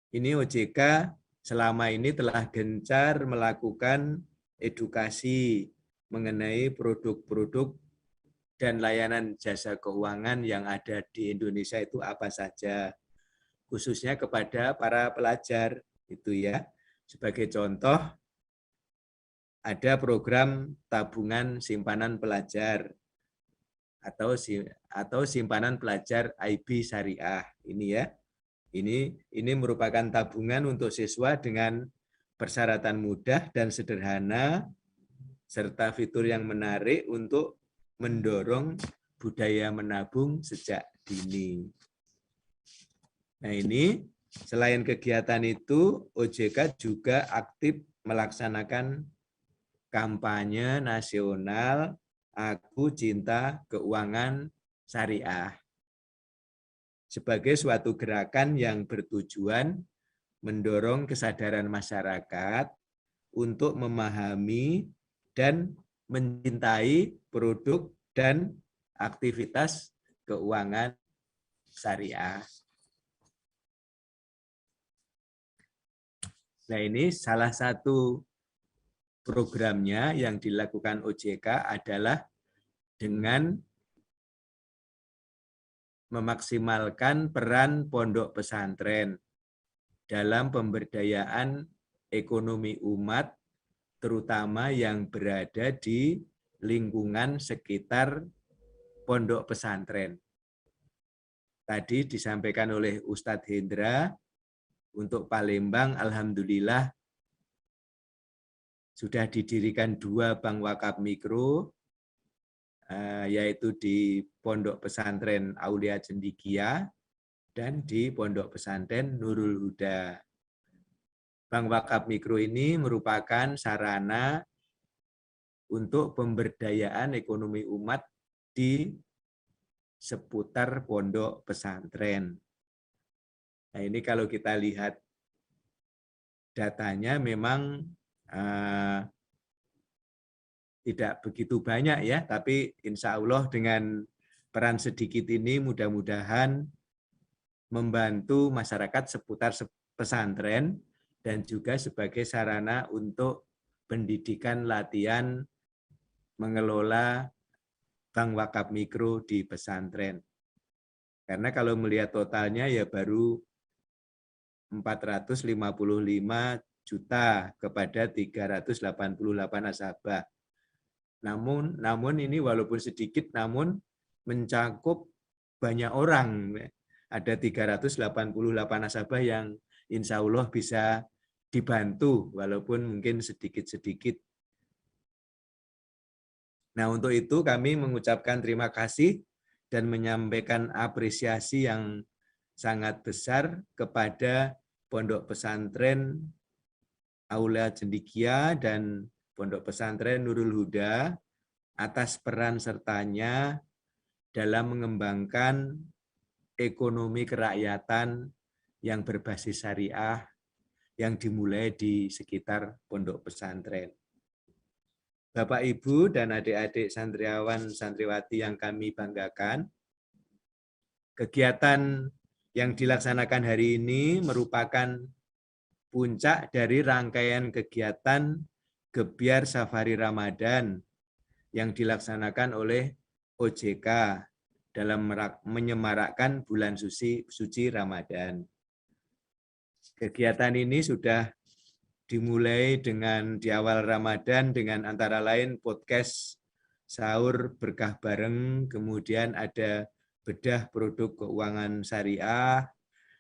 ini OJK selama ini telah gencar melakukan edukasi mengenai produk-produk dan layanan jasa keuangan yang ada di Indonesia itu apa saja, khususnya kepada para pelajar itu ya. Sebagai contoh, ada program tabungan simpanan pelajar atau simpanan pelajar IB Syariah ini ya. Ini merupakan tabungan untuk siswa dengan persyaratan mudah dan sederhana serta fitur yang menarik untuk mendorong budaya menabung sejak dini. Nah, ini selain kegiatan itu, OJK juga aktif melaksanakan kampanye nasional Aku Cinta Keuangan Syariah sebagai suatu gerakan yang bertujuan mendorong kesadaran masyarakat untuk memahami dan mencintai produk dan aktivitas keuangan syariah. Nah, ini salah satu programnya yang dilakukan OJK adalah dengan memaksimalkan peran pondok pesantren dalam pemberdayaan ekonomi umat, terutama yang berada di lingkungan sekitar pondok pesantren. Tadi disampaikan oleh Ustadz Hendra, untuk Palembang, alhamdulillah sudah didirikan 2 bank wakaf mikro, yaitu di Pondok Pesantren Aulia Cendikia dan di Pondok Pesantren Nurul Huda. Bank wakaf mikro ini merupakan sarana untuk pemberdayaan ekonomi umat di seputar pondok pesantren. Nah, ini kalau kita lihat datanya memang tidak begitu banyak ya, tapi insya Allah dengan peran sedikit ini mudah-mudahan membantu masyarakat seputar pesantren dan juga sebagai sarana untuk pendidikan latihan mengelola bank wakaf mikro di pesantren. Karena kalau melihat totalnya ya baru 455 juta kepada 388 nasabah. Namun ini walaupun sedikit, namun mencakup banyak orang. Ada 388 nasabah yang insya Allah bisa dibantu, walaupun mungkin sedikit-sedikit. Nah, untuk itu kami mengucapkan terima kasih dan menyampaikan apresiasi yang sangat besar kepada Pondok Pesantren Aulia Cendikia dan Pondok Pesantren Nurul Huda atas peran sertanya dalam mengembangkan ekonomi kerakyatan yang berbasis syariah yang dimulai di sekitar pondok pesantren. Bapak, Ibu, dan adik-adik santriawan santriwati yang kami banggakan, kegiatan yang dilaksanakan hari ini merupakan puncak dari rangkaian kegiatan Gebyar Safari Ramadan yang dilaksanakan oleh OJK dalam menyemarakkan bulan suci Ramadan. Kegiatan ini sudah dimulai di awal Ramadan dengan antara lain podcast Sahur Berkah Bareng, kemudian ada bedah produk keuangan syariah,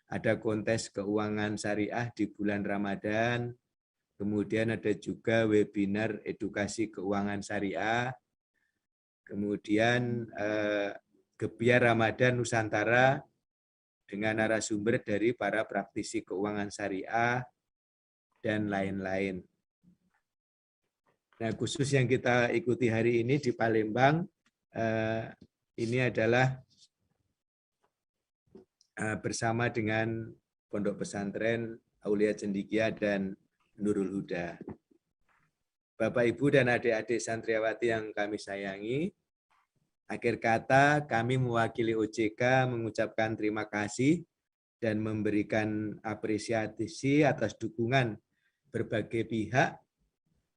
ada kontes keuangan syariah di bulan Ramadan, kemudian ada juga webinar edukasi keuangan syariah, kemudian Gebiar Ramadan Nusantara dengan narasumber dari para praktisi keuangan syariah, dan lain-lain. Nah, khusus yang kita ikuti hari ini di Palembang, ini adalah bersama dengan Pondok Pesantren Aulia Cendikia dan Nurul Huda. Bapak, Ibu, dan adik-adik santriawati yang kami sayangi, akhir kata kami mewakili OJK mengucapkan terima kasih dan memberikan apresiasi atas dukungan berbagai pihak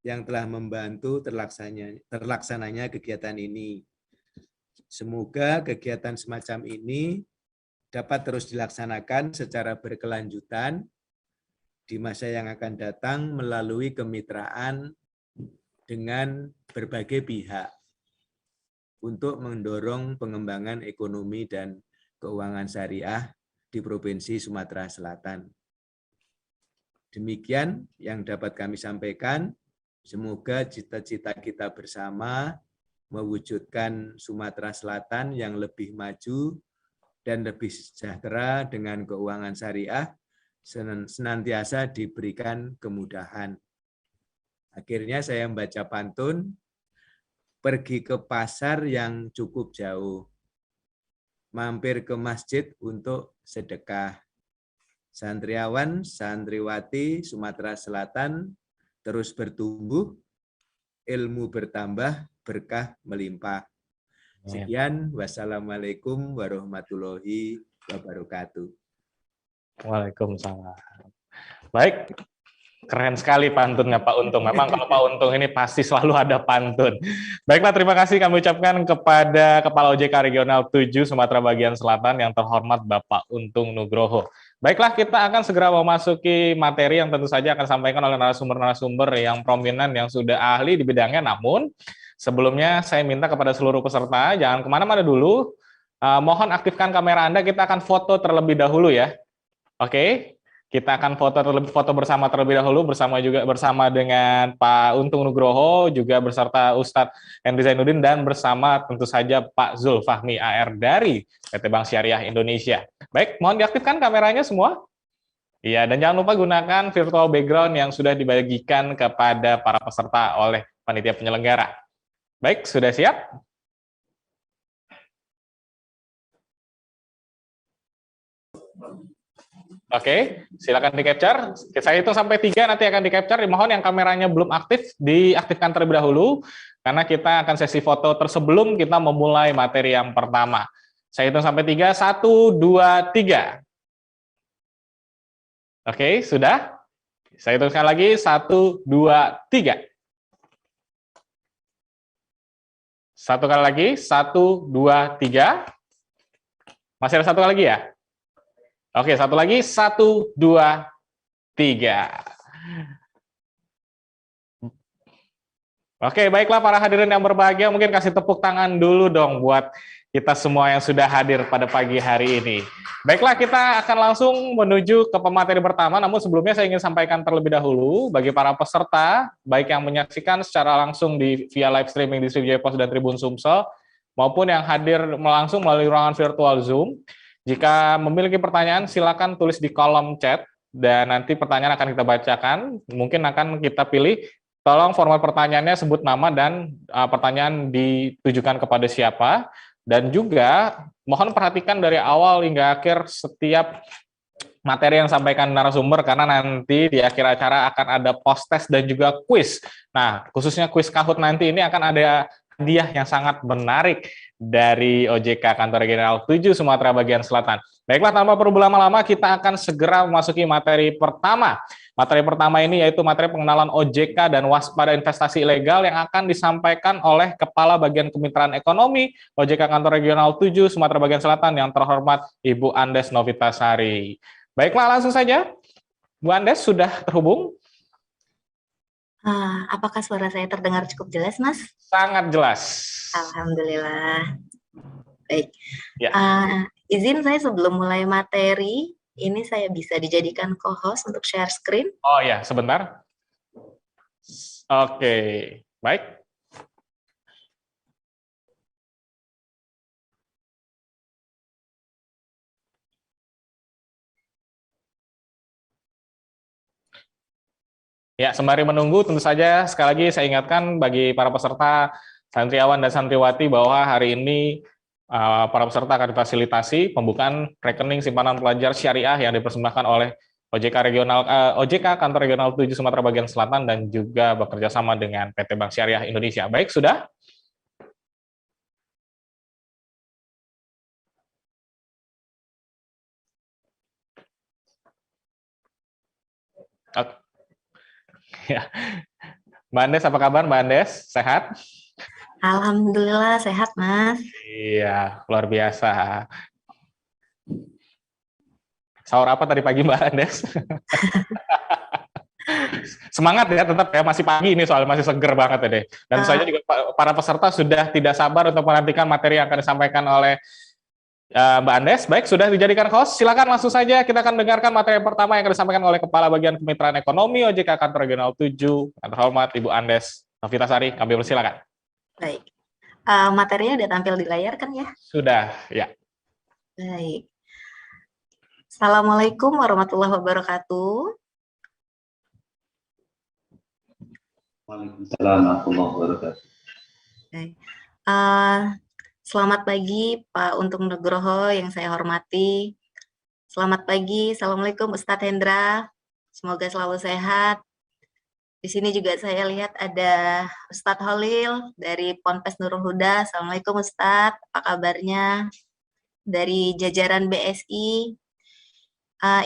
yang telah membantu terlaksananya kegiatan ini. Semoga kegiatan semacam ini dapat terus dilaksanakan secara berkelanjutan di masa yang akan datang melalui kemitraan dengan berbagai pihak untuk mendorong pengembangan ekonomi dan keuangan syariah di Provinsi Sumatera Selatan. Demikian yang dapat kami sampaikan. Semoga cita-cita kita bersama mewujudkan Sumatera Selatan yang lebih maju dan lebih sejahtera dengan keuangan syariah senantiasa diberikan kemudahan. Akhirnya saya membaca pantun, pergi ke pasar yang cukup jauh, mampir ke masjid untuk sedekah. Santriawan, santriwati Sumatera Selatan terus bertumbuh, ilmu bertambah, berkah melimpah. Sekian, wassalamualaikum warahmatullahi wabarakatuh. Waalaikumsalam. Baik, keren sekali pantunnya Pak Untung. Memang kalau Pak Untung ini pasti selalu ada pantun. Baiklah, terima kasih kami ucapkan kepada Kepala OJK Regional 7 Sumatera Bagian Selatan yang terhormat Bapak Untung Nugroho. Baiklah, kita akan segera memasuki materi yang tentu saja akan disampaikan oleh narasumber-narasumber yang prominent, yang sudah ahli di bidangnya. Namun, sebelumnya saya minta kepada seluruh peserta, jangan kemana-mana dulu. Mohon aktifkan kamera Anda, kita akan foto terlebih dahulu ya. Oke, kita akan foto bersama terlebih dahulu, bersama dengan Pak Untung Nugroho, juga beserta Ustadz Henry Zainuddin, dan bersama tentu saja Pak Zulfahmi AR dari PT Bank Syariah Indonesia. Baik, mohon diaktifkan kameranya semua. Iya, dan jangan lupa gunakan virtual background yang sudah dibagikan kepada para peserta oleh panitia penyelenggara. Baik, sudah siap? Oke, silakan di-capture. Saya hitung sampai 3, nanti akan di-capture. Mohon yang kameranya belum aktif, diaktifkan terlebih dahulu, karena kita akan sesi foto tersebelum kita memulai materi yang pertama. Saya hitung sampai 3, 1, 2, 3. Oke, sudah? Saya hitungkan lagi, 1, 2, 3. Satu kali lagi, 1, 2, 3. Masih ada satu kali lagi ya? Oke, satu lagi, 1, 2, 3. Oke, baiklah para hadirin yang berbahagia, mungkin kasih tepuk tangan dulu dong buat kita semua yang sudah hadir pada pagi hari ini. Baiklah, kita akan langsung menuju ke pemateri pertama, namun sebelumnya saya ingin sampaikan terlebih dahulu bagi para peserta, baik yang menyaksikan secara langsung via live streaming di Sriwijaya Pos dan Tribun Sumsel, maupun yang hadir langsung melalui ruangan virtual Zoom. Jika memiliki pertanyaan, silakan tulis di kolom chat, dan nanti pertanyaan akan kita bacakan. Mungkin akan kita pilih, tolong format pertanyaannya sebut nama dan pertanyaan ditujukan kepada siapa. Dan juga mohon perhatikan dari awal hingga akhir setiap materi yang disampaikan narasumber, karena nanti di akhir acara akan ada post-test dan juga kuis. Nah, khususnya kuis Kahoot nanti ini akan ada hadiah yang sangat menarik dari OJK Kantor Regional 7 Sumatera Bagian Selatan. Baiklah, tanpa perlu berlama-lama, kita akan segera memasuki materi pertama. Materi pertama ini yaitu materi pengenalan OJK dan waspada investasi ilegal yang akan disampaikan oleh Kepala Bagian Kemitraan Ekonomi OJK Kantor Regional 7 Sumatera Bagian Selatan yang terhormat Ibu Andes Novitasari. Baiklah, langsung saja. Bu Andes sudah terhubung? Apakah suara saya terdengar cukup jelas, Mas? Sangat jelas. Alhamdulillah. Baik. Ya. Izin saya sebelum mulai materi, Ini saya bisa dijadikan co-host untuk share screen? Oh ya, sebentar. Oke, baik. Ya, sembari menunggu, tentu saja sekali lagi saya ingatkan bagi para peserta santriawan dan santriwati bahwa hari ini para peserta akan difasilitasi pembukaan rekening simpanan pelajar syariah yang dipersembahkan oleh OJK Kantor Regional 7 Sumatera Bagian Selatan dan juga bekerja sama dengan PT Bank Syariah Indonesia. Baik, sudah? Oke. Ya. Mbak Andes, apa kabar Mbak Andes? Sehat? Alhamdulillah sehat, Mas. Iya, luar biasa. Sahur apa tadi pagi Mbak Andes? Semangat ya, tetap ya, masih pagi ini soalnya masih seger banget ya deh. Dan saya juga para peserta sudah tidak sabar untuk menantikan materi yang akan disampaikan oleh Mbak Andes. Baik, sudah dijadikan host, silakan langsung saja kita akan dengarkan materi yang pertama yang akan disampaikan oleh Kepala Bagian Kemitraan Ekonomi OJK Kantor Regional 7, yang terhormat Ibu Andes Novitasari. Kami persilakan. Baik. Materinya udah tampil di layar kan ya? Sudah, ya. Baik. Assalamualaikum warahmatullahi wabarakatuh. Waalaikumsalam warahmatullahi wabarakatuh. Baik. Selamat pagi Pak Untung Nugroho yang saya hormati. Selamat pagi, Assalamualaikum Ustadz Hendra. Semoga selalu sehat. Di sini juga saya lihat ada Ustadz Holil dari Ponpes Nurul Huda. Assalamualaikum Ustadz, apa kabarnya? Dari jajaran BSI.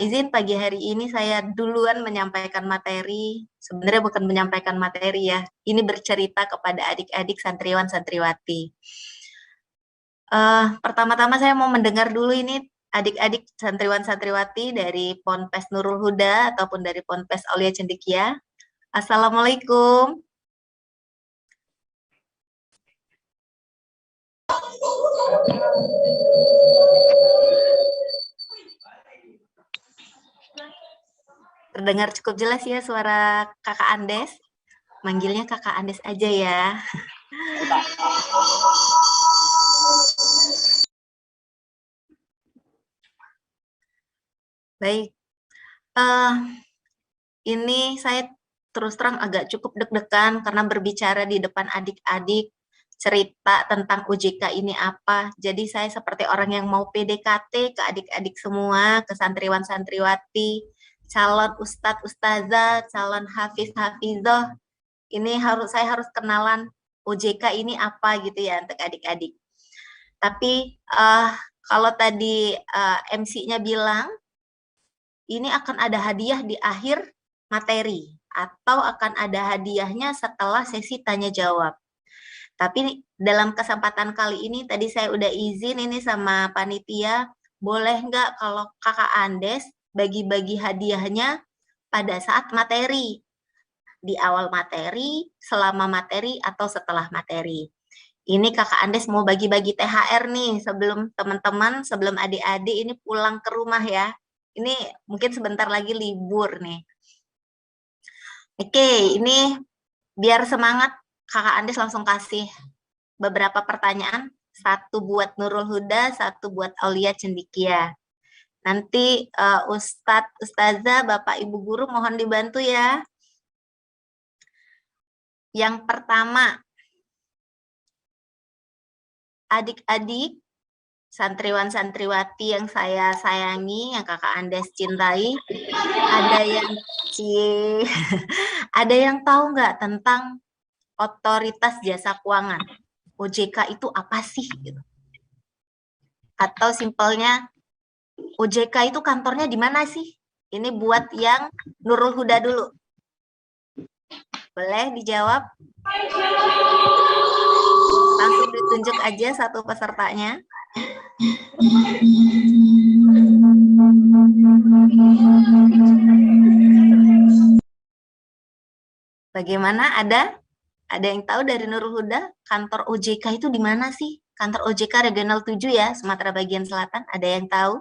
Izin pagi hari ini saya duluan menyampaikan materi. Sebenarnya bukan menyampaikan materi ya. Ini bercerita kepada adik-adik santriwan santriwati. Pertama-tama saya mau mendengar dulu ini adik-adik santriwan santriwati dari Ponpes Nurul Huda ataupun dari Ponpes Aulia Cendekia. Assalamualaikum. Terdengar cukup jelas ya suara Kakak Andes. Manggilnya Kakak Andes aja ya. Baik. Ini saya terus terang agak cukup deg-degan karena berbicara di depan adik-adik, cerita tentang OJK ini apa. Jadi saya seperti orang yang mau PDKT ke adik-adik semua, ke santriwan-santriwati, calon ustadz ustazah, calon hafiz hafizah. Ini saya harus kenalan OJK ini apa gitu ya untuk adik-adik. Tapi kalau tadi MC-nya bilang ini akan ada hadiah di akhir materi atau akan ada hadiahnya setelah sesi tanya jawab. Tapi dalam kesempatan kali ini tadi saya udah izin ini sama panitia, boleh nggak kalau Kakak Andes bagi-bagi hadiahnya pada saat materi, di awal materi, selama materi, atau setelah materi. Ini Kakak Andes mau bagi-bagi THR nih sebelum teman-teman, sebelum adik-adik ini pulang ke rumah ya. Ini mungkin sebentar lagi libur nih. Oke, ini biar semangat Kakak Andes langsung kasih beberapa pertanyaan. Satu buat Nurul Huda, satu buat Aulia Cendekia. Nanti Ustadz, Ustazah, Bapak Ibu Guru mohon dibantu ya. Yang pertama, adik-adik, santriwan-santriwati yang saya sayangi, yang Kakak Andes cintai, ada yang tahu nggak tentang Otoritas Jasa Keuangan? OJK itu apa sih? Gitu. Atau simpelnya, OJK itu kantornya di mana sih? Ini buat yang Nurul Huda dulu. Boleh dijawab? Langsung ditunjuk aja satu pesertanya. Bagaimana? Ada yang tahu dari Nurul Huda kantor OJK itu di mana sih? Kantor OJK Regional 7 ya, Sumatera Bagian Selatan. Ada yang tahu?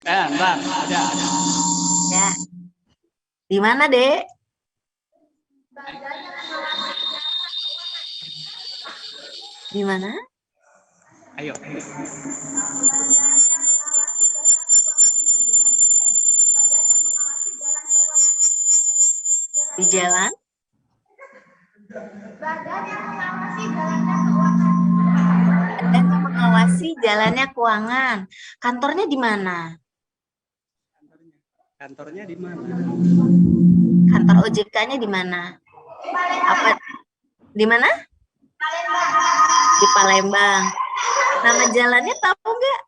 Mbak, ada. Ya. Di mana, Dek? Di mana? Ayo. Di jalan? Badan yang mengawasi jalannya keuangan. Kantornya di mana? Kantornya di mana? Kantor OJK-nya di mana? Apa? Di mana? Di Palembang. Nama jalannya tahu nggak?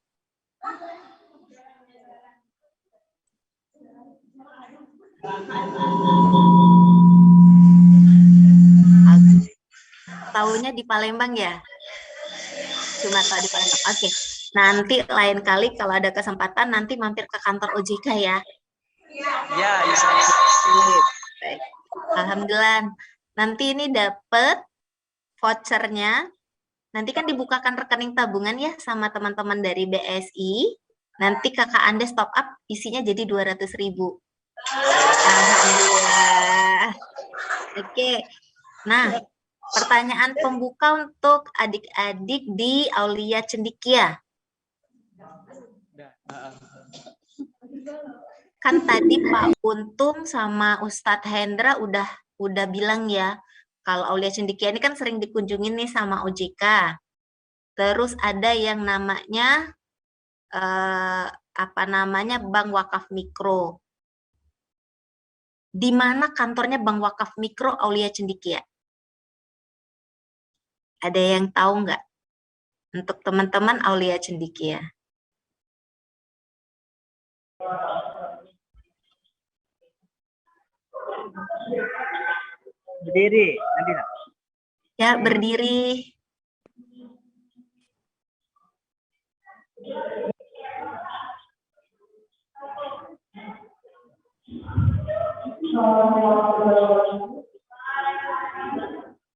Tahunya di Palembang ya? Cuma tahu di Palembang. Oke. Nanti lain kali kalau ada kesempatan nanti mampir ke kantor OJK ya. Ya, insya Allah. Baik. Alhamdulillah. Nanti ini dapat vouchernya. Nanti kan dibukakan rekening tabungan ya sama teman-teman dari BSI. Nanti kakak Andes top up isinya jadi 200.000. Alhamdulillah. Oke. Nah, pertanyaan pembuka untuk adik-adik di Aulia Cendikia. Kan tadi Pak Untung sama Ustadz Hendra udah bilang ya, kalau Aulia Cendikia ini kan sering dikunjungi nih sama OJK. Terus ada yang namanya Bank Wakaf Mikro. Di mana kantornya Bank Wakaf Mikro Aulia Cendikia? Ada yang tahu nggak? Untuk teman-teman Aulia Cendikia. Berdiri, Nadira. Ya, berdiri.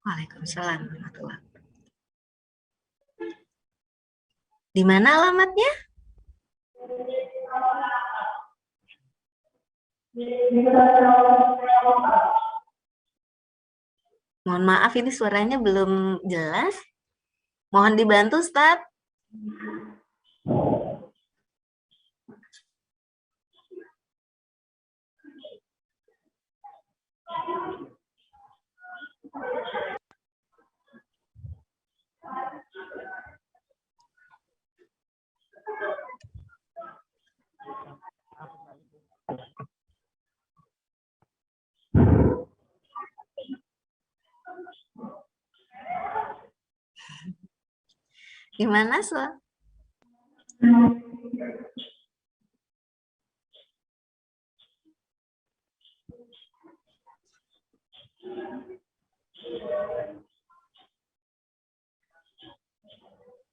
Waalaikumsalam warahmatullahi wabarakatuh. Di mana alamatnya? Mohon maaf ini suaranya belum jelas. Mohon dibantu, Ustadz. Gimana, Soal?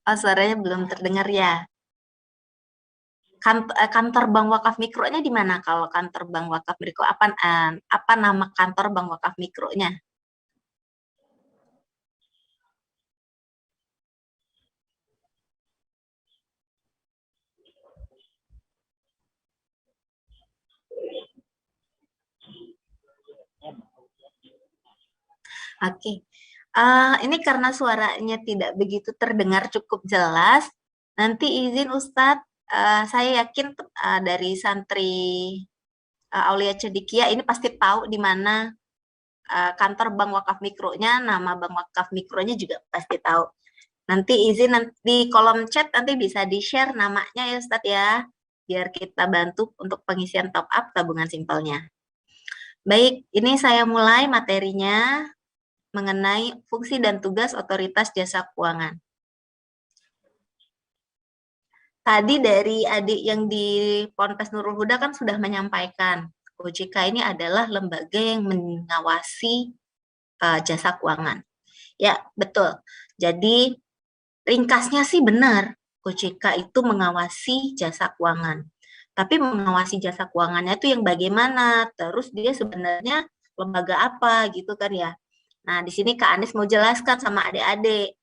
Oh, suaranya belum terdengar ya. Kantor Bank Wakaf Mikronya di mana? Kalau kantor Bank Wakaf Mikro, apa nama kantor Bank Wakaf Mikronya? Oke. Ini karena suaranya tidak begitu terdengar cukup jelas, nanti izin Ustadz, saya yakin dari santri Aulia Cendikia ini pasti tahu di mana kantor Bank Wakaf Mikronya, nama Bank Wakaf Mikronya juga pasti tahu. Nanti izin di kolom chat nanti bisa di-share namanya ya Ustadz ya, biar kita bantu untuk pengisian top up tabungan simpelnya. Baik, ini saya mulai materinya mengenai fungsi dan tugas Otoritas Jasa Keuangan. Tadi dari adik yang di Ponpes Nurul Huda kan sudah menyampaikan, OJK ini adalah lembaga yang mengawasi jasa keuangan. Ya, betul. Jadi, ringkasnya sih benar, OJK itu mengawasi jasa keuangan. Tapi mengawasi jasa keuangannya itu yang bagaimana, terus dia sebenarnya lembaga apa gitu kan ya. Nah, di sini Kak Anies mau jelaskan sama adik-adik.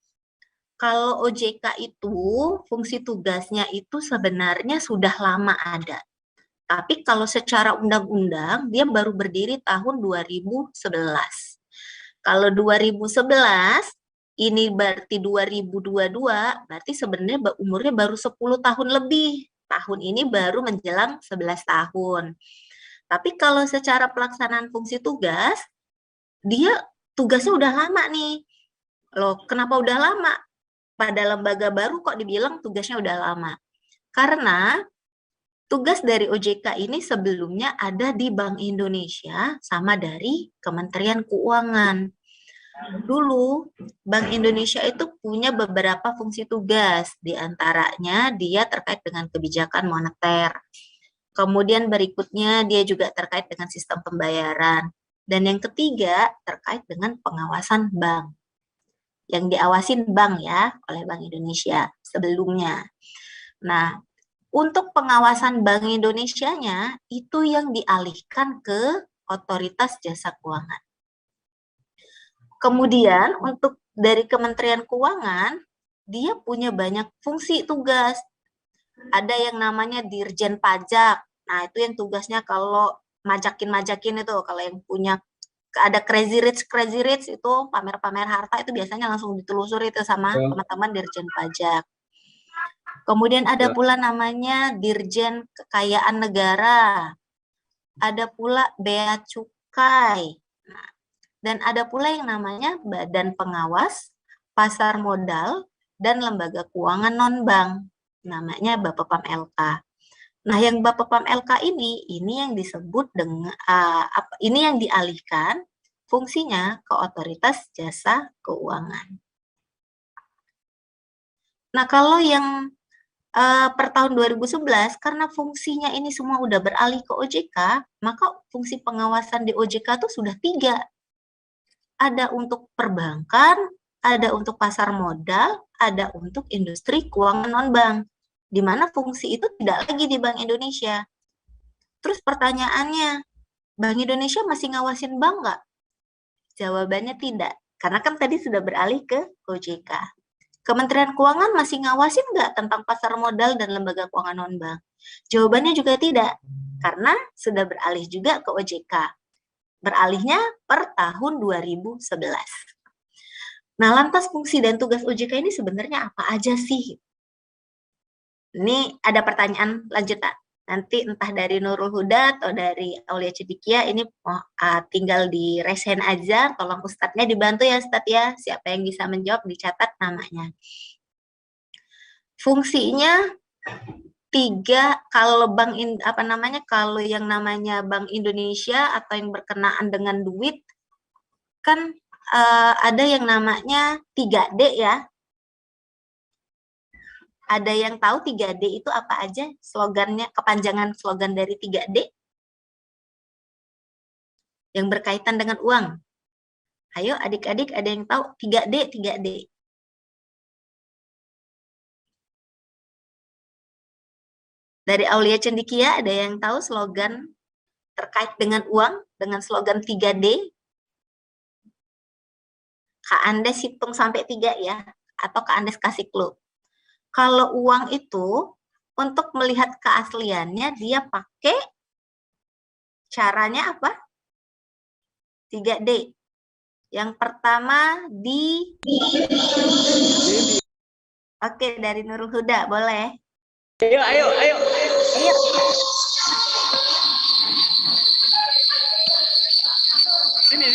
Kalau OJK itu fungsi tugasnya itu sebenarnya sudah lama ada. Tapi kalau secara undang-undang dia baru berdiri tahun 2011. Kalau 2011 ini berarti 2022, berarti sebenarnya umurnya baru 10 tahun lebih. Tahun ini baru menjelang 11 tahun. Tapi kalau secara pelaksanaan fungsi tugas, dia tugasnya udah lama nih. Loh, kenapa udah lama? Pada lembaga baru kok dibilang tugasnya udah lama. Karena tugas dari OJK ini sebelumnya ada di Bank Indonesia sama dari Kementerian Keuangan. Dulu Bank Indonesia itu punya beberapa fungsi tugas, di antaranya dia terkait dengan kebijakan moneter. Kemudian berikutnya dia juga terkait dengan sistem pembayaran. Dan yang ketiga terkait dengan pengawasan bank. Yang diawasin bank ya oleh Bank Indonesia sebelumnya. Nah, untuk pengawasan Bank Indonesianya itu yang dialihkan ke Otoritas Jasa Keuangan. Kemudian untuk dari Kementerian Keuangan, dia punya banyak fungsi tugas. Ada yang namanya Dirjen Pajak. Nah, itu yang tugasnya kalau majakin-majakin itu, kalau yang punya ada crazy rich itu pamer-pamer harta itu biasanya langsung ditelusuri itu sama teman-teman Dirjen Pajak. Kemudian ada pula namanya Dirjen Kekayaan Negara. Ada pula Bea Cukai. Nah, dan ada pula yang namanya Badan Pengawas Pasar Modal dan Lembaga Keuangan Non-Bank. Namanya Bapepam LK. Nah, yang Bapepam LK ini yang disebut dengan ini yang dialihkan fungsinya ke Otoritas Jasa Keuangan. Nah, kalau yang per tahun 2011 karena fungsinya ini semua udah beralih ke OJK, maka fungsi pengawasan di OJK itu sudah 3. Ada untuk perbankan, ada untuk pasar modal, ada untuk industri keuangan non-bank. Di mana fungsi itu tidak lagi di Bank Indonesia. Terus pertanyaannya, Bank Indonesia masih ngawasin bank nggak? Jawabannya tidak, karena kan tadi sudah beralih ke OJK. Kementerian Keuangan masih ngawasin nggak tentang pasar modal dan lembaga keuangan non-bank? Jawabannya juga tidak, karena sudah beralih juga ke OJK. Beralihnya per tahun 2011. Nah, lantas fungsi dan tugas OJK ini sebenarnya apa aja sih? Ini ada pertanyaan lanjutan. Nanti entah dari Nurul Huda atau dari Aulia Cidikia, ini tinggal di raise hand aja. Tolong Ustadznya dibantu ya Ustadz ya. Siapa yang bisa menjawab dicatat namanya. Fungsinya 3. Kalau kalau yang namanya Bank Indonesia atau yang berkenaan dengan duit kan ada yang namanya 3D ya. Ada yang tahu 3D itu apa aja? Slogannya, kepanjangan slogan dari 3D? Yang berkaitan dengan uang. Ayo adik-adik ada yang tahu 3D, 3D. Dari Aulia Cendikia ada yang tahu slogan terkait dengan uang, dengan slogan 3D? Kak Andes hitung sampai 3 ya, atau Kak Andes kasih clue. Kalau uang itu, untuk melihat keasliannya, dia pakai caranya apa? 3D. Yang pertama Oke, dari Nurul Huda, boleh? Ayo. Sini.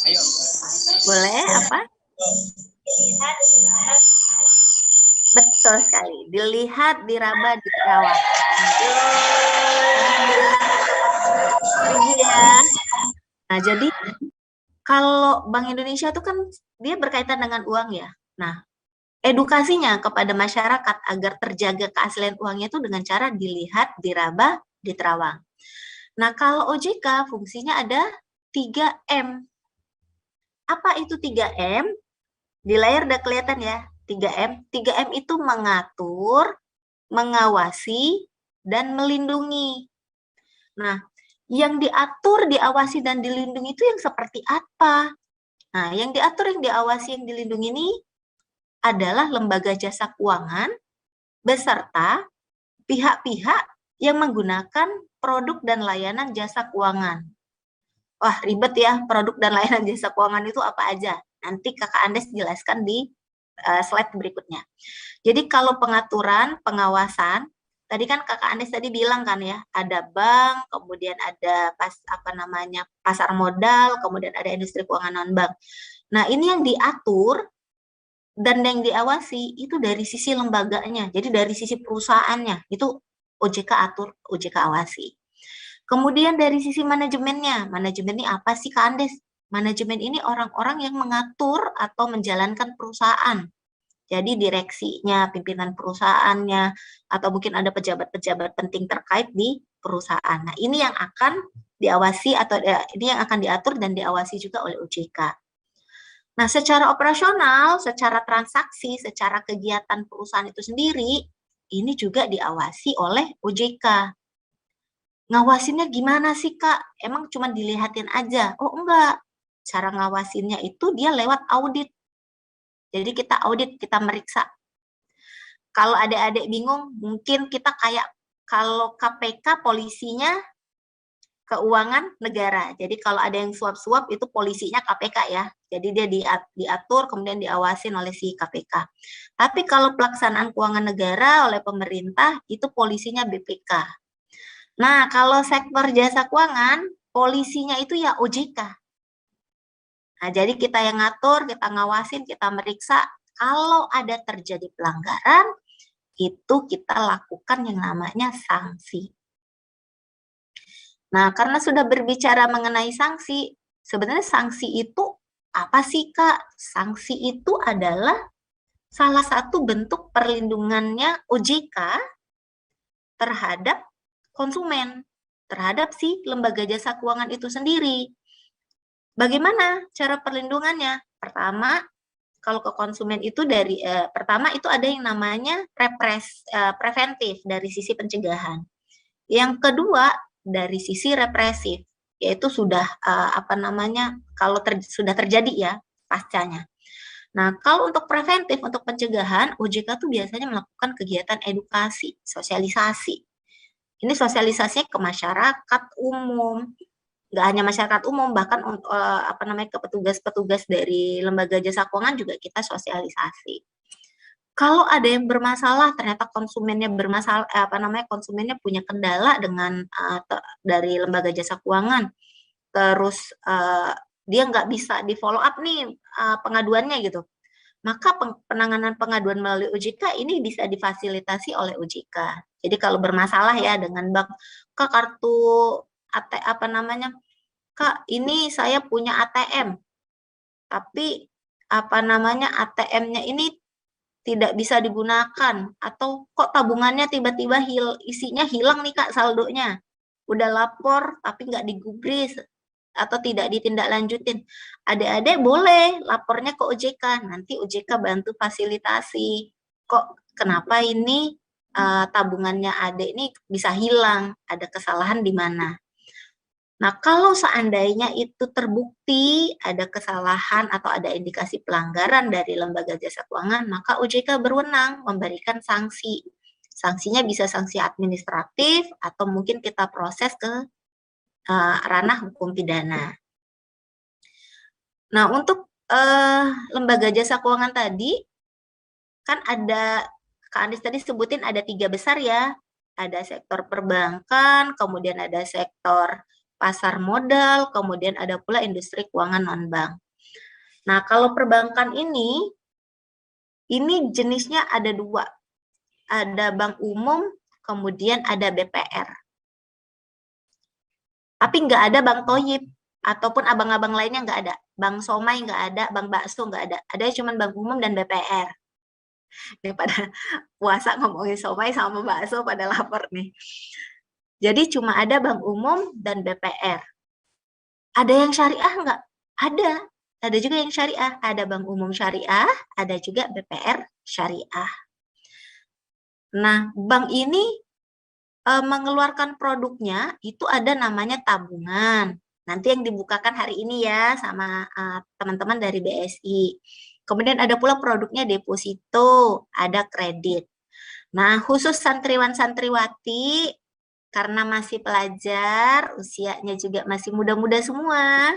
Ayo. Boleh, apa? Betul sekali. Dilihat, diraba, diterawang. Ya. Nah, jadi kalau Bank Indonesia itu kan dia berkaitan dengan uang ya. Nah, edukasinya kepada masyarakat agar terjaga keaslian uangnya itu dengan cara dilihat, diraba, diterawang. Nah, kalau OJK fungsinya ada 3M. Apa itu 3M? Di layar udah kelihatan ya. 3M. 3M itu mengatur, mengawasi, dan melindungi. Nah, yang diatur, diawasi, dan dilindungi itu yang seperti apa? Nah, yang diatur, yang diawasi, yang dilindungi ini adalah lembaga jasa keuangan beserta pihak-pihak yang menggunakan produk dan layanan jasa keuangan. Wah, ribet ya, produk dan layanan jasa keuangan itu apa aja? Nanti Kakak Andes jelaskan di slide berikutnya. Jadi kalau pengaturan, pengawasan, tadi kan Kakak Andes tadi bilang kan ya, ada bank, kemudian ada pasar modal, kemudian ada industri keuangan non-bank. Nah, ini yang diatur dan yang diawasi itu dari sisi lembaganya, jadi dari sisi perusahaannya, itu OJK atur, OJK awasi. Kemudian dari sisi manajemennya, manajemen ini apa sih Kak Andes? Manajemen ini orang-orang yang mengatur atau menjalankan perusahaan. Jadi direksinya, pimpinan perusahaannya, atau mungkin ada pejabat-pejabat penting terkait di perusahaan. Nah, ini yang akan diawasi atau ini yang akan diatur dan diawasi juga oleh OJK. Nah, secara operasional, secara transaksi, secara kegiatan perusahaan itu sendiri, ini juga diawasi oleh OJK. Ngawasinnya gimana sih, Kak? Emang cuma dilihatin aja? Oh, enggak. Cara ngawasinnya itu dia lewat audit. Jadi kita audit, kita meriksa. Kalau adik-adik bingung, mungkin kita kayak kalau KPK polisinya keuangan negara. Jadi kalau ada yang suap-suap itu polisinya KPK ya. Jadi dia diatur kemudian diawasin oleh si KPK. Tapi kalau pelaksanaan keuangan negara oleh pemerintah itu polisinya BPK. Nah, kalau sektor jasa keuangan, polisinya itu ya OJK. Nah, jadi kita yang ngatur, kita ngawasin, kita meriksa. Kalau ada terjadi pelanggaran, itu kita lakukan yang namanya sanksi. Nah, karena sudah berbicara mengenai sanksi, sebenarnya sanksi itu apa sih, Kak? Sanksi itu adalah salah satu bentuk perlindungannya OJK terhadap konsumen, terhadap si lembaga jasa keuangan itu sendiri. Bagaimana cara perlindungannya? Pertama, kalau ke konsumen itu pertama itu ada yang namanya preventif dari sisi pencegahan. Yang kedua dari sisi represif, yaitu sudah kalau sudah terjadi ya pascanya. Nah, kalau untuk preventif, untuk pencegahan, OJK tuh biasanya melakukan kegiatan edukasi, sosialisasi. Ini sosialisasinya ke masyarakat umum, nggak hanya masyarakat umum, bahkan ke petugas-petugas dari lembaga jasa keuangan juga kita sosialisasi. Kalau ada yang bermasalah, ternyata konsumennya bermasalah, konsumennya punya kendala dengan dari lembaga jasa keuangan, terus dia nggak bisa di follow up nih pengaduannya gitu, maka penanganan pengaduan melalui OJK ini bisa difasilitasi oleh OJK. Jadi kalau bermasalah ya dengan bank, Kak kartu Kak ini saya punya ATM, tapi ATM-nya ini tidak bisa digunakan, atau kok tabungannya tiba-tiba isinya hilang nih Kak saldonya, udah lapor tapi nggak digubris atau tidak ditindaklanjutin. Adik-adik boleh lapornya ke OJK, nanti OJK bantu fasilitasi. Kok kenapa ini tabungannya adik ini bisa hilang, ada kesalahan di mana. Nah, kalau seandainya itu terbukti ada kesalahan atau ada indikasi pelanggaran dari lembaga jasa keuangan, maka OJK berwenang memberikan sanksi. Sanksinya bisa sanksi administratif atau mungkin kita proses ke ranah hukum pidana. Nah, untuk lembaga jasa keuangan tadi, kan ada, Kak Andis tadi sebutin ada 3 besar ya. Ada sektor perbankan, kemudian ada sektor pasar modal, kemudian ada pula industri keuangan non-bank. Nah, kalau perbankan ini jenisnya ada 2. Ada bank umum, kemudian ada BPR. Tapi nggak ada bank toyib, ataupun abang-abang lainnya nggak ada. Bank somai nggak ada, bank bakso nggak ada. Ada cuma bank umum dan BPR. Daripada puasa ngomongin somai sama bakso pada lapar nih. Jadi cuma ada bank umum dan BPR. Ada yang syariah nggak? Ada. Ada juga yang syariah. Ada bank umum syariah, ada juga BPR syariah. Nah, bank ini mengeluarkan produknya itu ada namanya tabungan. Nanti yang dibukakan hari ini ya sama teman-teman dari BSI. Kemudian ada pula produknya deposito, ada kredit. Nah, khusus santriwan-santriwati karena masih pelajar, usianya juga masih muda-muda semua,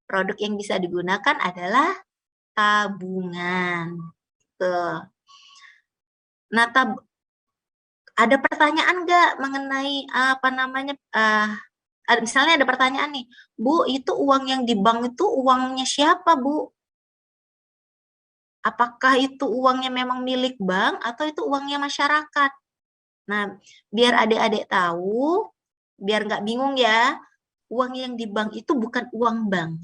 produk yang bisa digunakan adalah tabungan. Tuh. Nah, ada pertanyaan nggak mengenai misalnya ada pertanyaan nih, Bu, itu uang yang di bank itu uangnya siapa, Bu? Apakah itu uangnya memang milik bank atau itu uangnya masyarakat? Nah, biar adik-adik tahu, biar nggak bingung ya, uang yang di bank itu bukan uang bank.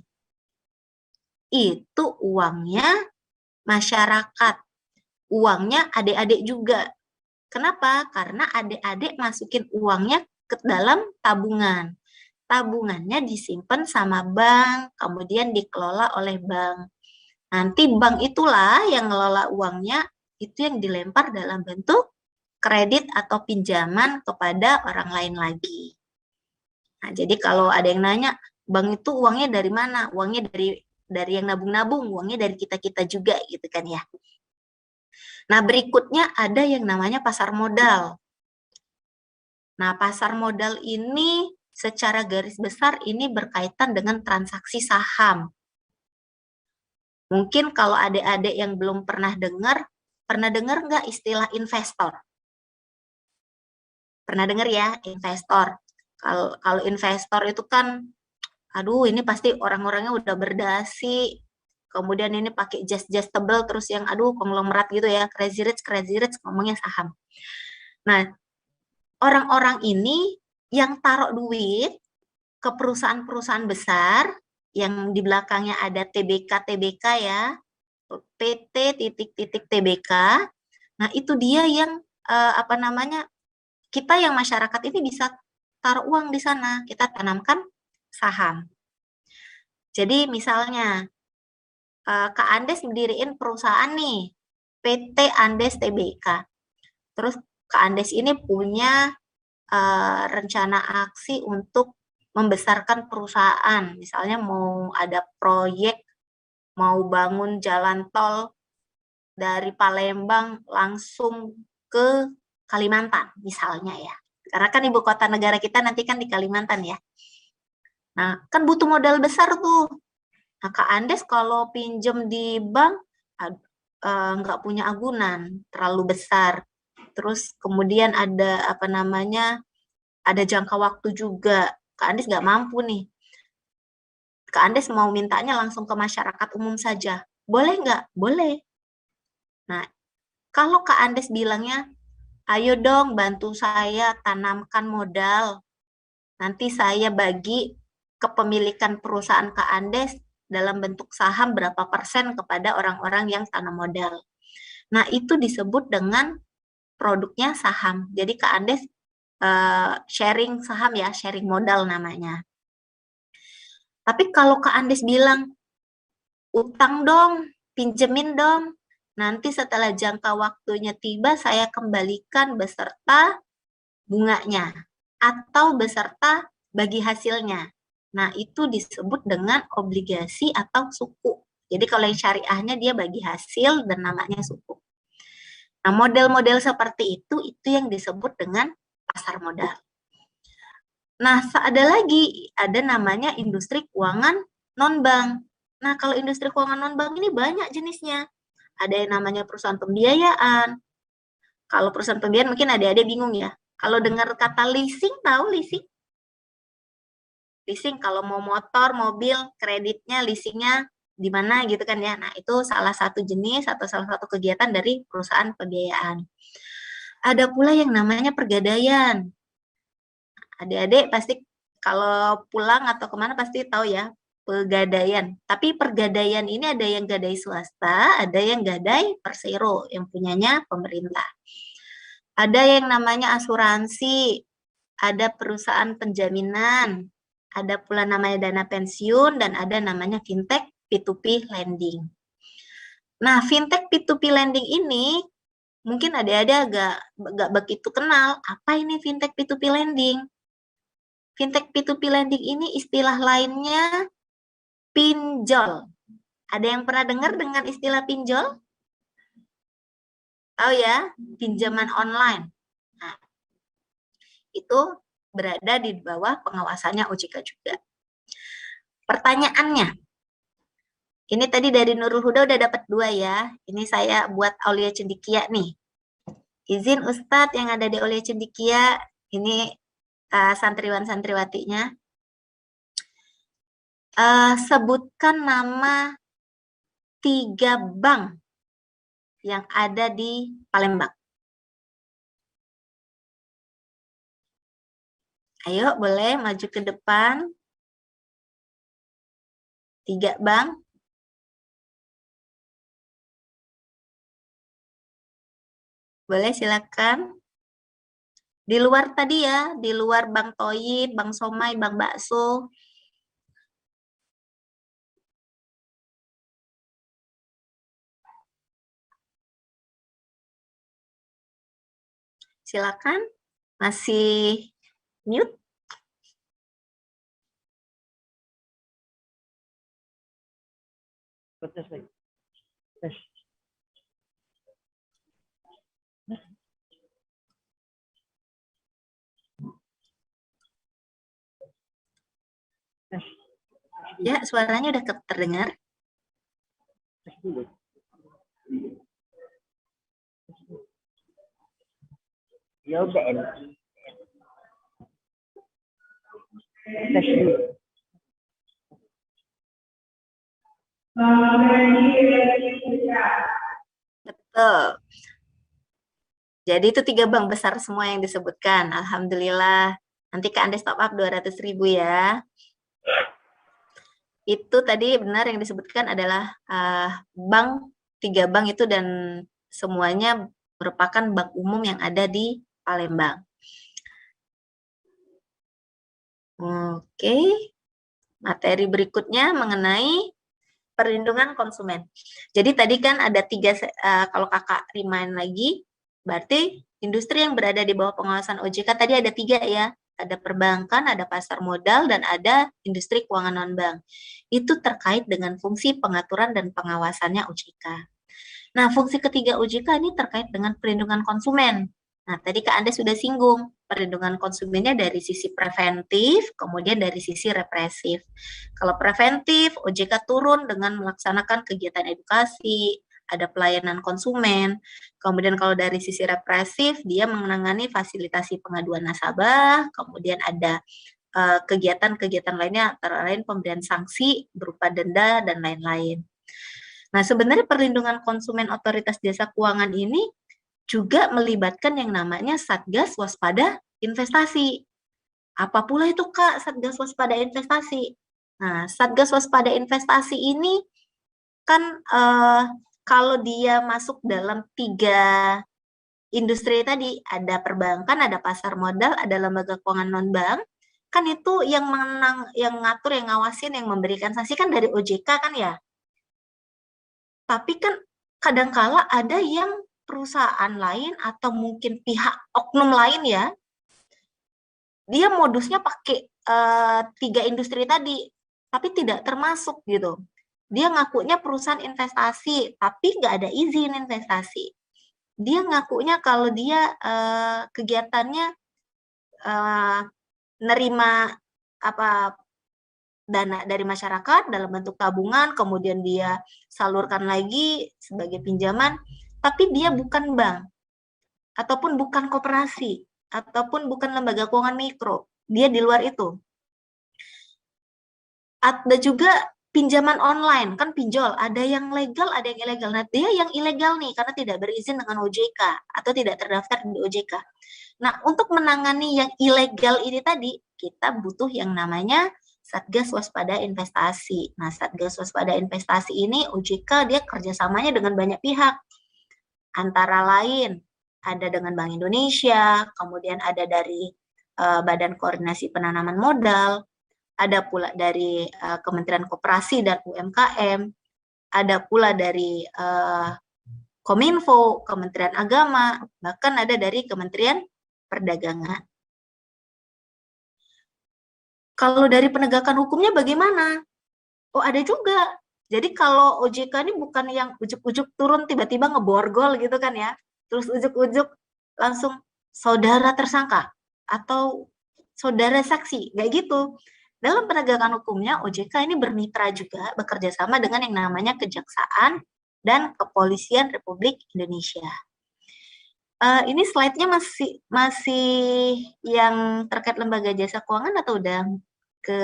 Itu uangnya masyarakat. Uangnya adik-adik juga. Kenapa? Karena adik-adik masukin uangnya ke dalam tabungan. Tabungannya disimpan sama bank, kemudian dikelola oleh bank. Nanti bank itulah yang ngelola uangnya, itu yang dilempar dalam bentuk kredit atau pinjaman kepada orang lain lagi. Nah, jadi kalau ada yang nanya, bank itu uangnya dari mana? Uangnya dari yang nabung-nabung, uangnya dari kita-kita juga gitu kan ya. Nah, berikutnya ada yang namanya pasar modal. Nah, pasar modal ini secara garis besar ini berkaitan dengan transaksi saham. Mungkin kalau adik-adik yang belum pernah dengar nggak istilah investor? Pernah dengar ya, investor. Kalau investor itu kan, aduh ini pasti orang-orangnya udah berdasi, kemudian ini pakai jas-jas tebal, terus yang aduh konglomerat gitu ya, crazy rich ngomongnya saham. Nah, orang-orang ini yang taruh duit ke perusahaan-perusahaan besar, yang di belakangnya ada TBK ya, PT titik-titik TBK, nah itu dia yang kita yang masyarakat ini bisa taruh uang di sana, kita tanamkan saham. Jadi misalnya, Kak Andes mendiriin perusahaan nih, PT Andes TBK. Terus Kak Andes ini punya rencana aksi untuk membesarkan perusahaan. Misalnya mau ada proyek, mau bangun jalan tol dari Palembang langsung ke Kalimantan misalnya ya. Karena kan ibu kota negara kita nanti kan di Kalimantan ya. Nah, kan butuh modal besar tuh. Nah, Kak Andes kalau pinjem di bank nggak punya agunan terlalu besar. Terus kemudian ada ada jangka waktu juga. Kak Andes nggak mampu nih. Kak Andes mau mintanya langsung ke masyarakat umum saja. Boleh nggak? Boleh. Nah, kalau Kak Andes bilangnya, ayo dong bantu saya tanamkan modal. Nanti saya bagi kepemilikan perusahaan Kak Andes dalam bentuk saham berapa persen kepada orang-orang yang tanam modal. Nah, itu disebut dengan produknya saham. Jadi Kak Andes sharing saham ya, sharing modal namanya. Tapi kalau Kak Andes bilang, utang dong, pinjemin dong, nanti setelah jangka waktunya tiba saya kembalikan beserta bunganya atau beserta bagi hasilnya. Nah, itu disebut dengan obligasi atau suku. Jadi kalau yang syariahnya dia bagi hasil dan namanya suku. Nah, model-model seperti itu yang disebut dengan pasar modal. Nah, ada lagi, ada namanya industri keuangan non-bank. Nah, kalau industri keuangan non-bank ini banyak jenisnya. Ada yang namanya perusahaan pembiayaan. Kalau perusahaan pembiayaan mungkin adik-adik bingung ya. Kalau dengar kata leasing, tahu leasing? Leasing kalau mau motor, mobil, kreditnya, leasingnya di mana gitu kan ya. Nah, itu salah satu jenis atau salah satu kegiatan dari perusahaan pembiayaan. Ada pula yang namanya pergadaian. Adik-adik pasti kalau pulang atau kemana pasti tahu ya, pegadaian. Tapi pergadaian ini ada yang gadai swasta, ada yang gadai persero, yang punyanya pemerintah. Ada yang namanya asuransi, ada perusahaan penjaminan, ada pula namanya dana pensiun, dan ada namanya fintech P2P lending. Nah, fintech P2P lending ini mungkin ada agak begitu kenal. Apa ini fintech P2P lending? Fintech P2P lending ini istilah lainnya pinjol. Ada yang pernah dengar dengan istilah pinjol? Tahu ya, pinjaman online. Nah, itu berada di bawah pengawasannya OJK juga. Pertanyaannya, ini tadi dari Nurul Huda udah dapat 2 ya. Ini saya buat Aulia Cendikia nih. Izin Ustadz yang ada di Aulia Cendikia, ini santriwan-santriwatinya. Sebutkan nama 3 bank yang ada di Palembang. Ayo, boleh maju ke depan. 3 bank. Boleh, silakan. Di luar tadi ya, di luar Bank Toyib, Bank Somai, Bank Bakso. Silakan, masih mute. Ya, suaranya udah terdengar. Ya udah enak. Betul. Jadi itu 3 bank besar semua yang disebutkan. Alhamdulillah. Nanti Kak Andes top up 200.000 ya. Itu tadi benar yang disebutkan adalah bank, 3 bank itu dan semuanya merupakan bank umum yang ada di Palembang. Oke, materi berikutnya mengenai perlindungan konsumen. Jadi tadi kan ada 3, kalau kakak remind lagi, berarti industri yang berada di bawah pengawasan OJK tadi ada 3 ya. Ada perbankan, ada pasar modal, dan ada industri keuangan non-bank. Itu terkait dengan fungsi pengaturan dan pengawasannya OJK. Nah, fungsi ketiga OJK ini terkait dengan perlindungan konsumen. Nah, tadi Kak Anda sudah singgung, perlindungan konsumennya dari sisi preventif, kemudian dari sisi represif. Kalau preventif, OJK turun dengan melaksanakan kegiatan edukasi, ada pelayanan konsumen. Kemudian kalau dari sisi represif, dia menangani fasilitasi pengaduan nasabah, kemudian ada kegiatan-kegiatan lainnya, antara lain pemberian sanksi berupa denda dan lain-lain. Nah, sebenarnya perlindungan konsumen otoritas jasa keuangan ini juga melibatkan yang namanya Satgas Waspada Investasi. Apa pula itu Kak, Satgas Waspada Investasi? Nah, Satgas Waspada Investasi ini kan kalau dia masuk dalam 3 industri tadi, ada perbankan, ada pasar modal, ada lembaga keuangan non-bank, kan itu yang ngatur, yang ngawasin, yang memberikan sanksi kan dari OJK kan ya. Tapi kan kadangkala ada yang perusahaan lain atau mungkin pihak oknum lain ya, dia modusnya pakai 3 industri tadi, tapi tidak termasuk gitu. Dia ngakunya perusahaan investasi, tapi nggak ada izin investasi. Dia ngakunya kalau dia kegiatannya nerima dana dari masyarakat dalam bentuk tabungan, kemudian dia salurkan lagi sebagai pinjaman, tapi dia bukan bank, ataupun bukan koperasi, ataupun bukan lembaga keuangan mikro. Dia di luar itu. Ada juga pinjaman online, kan pinjol, ada yang legal, ada yang ilegal. Nah, dia yang ilegal nih, karena tidak berizin dengan OJK, atau tidak terdaftar di OJK. Nah, untuk menangani yang ilegal ini tadi, kita butuh yang namanya Satgas Waspada Investasi. Nah, Satgas Waspada Investasi ini, OJK, dia kerjasamanya dengan banyak pihak. Antara lain, ada dengan Bank Indonesia, kemudian ada dari Badan Koordinasi Penanaman Modal, ada pula dari Kementerian Koperasi dan UMKM, ada pula dari Kominfo, Kementerian Agama, bahkan ada dari Kementerian Perdagangan. Kalau dari penegakan hukumnya bagaimana? Oh, ada juga. Jadi kalau OJK ini bukan yang ujuk-ujuk turun tiba-tiba ngeborgol gitu kan ya. Terus ujuk-ujuk langsung saudara tersangka atau saudara saksi, kayak gitu. Dalam penegakan hukumnya OJK ini bermitra juga, bekerja sama dengan yang namanya Kejaksaan dan Kepolisian Republik Indonesia. Ini slide-nya masih yang terkait lembaga jasa keuangan atau udah ke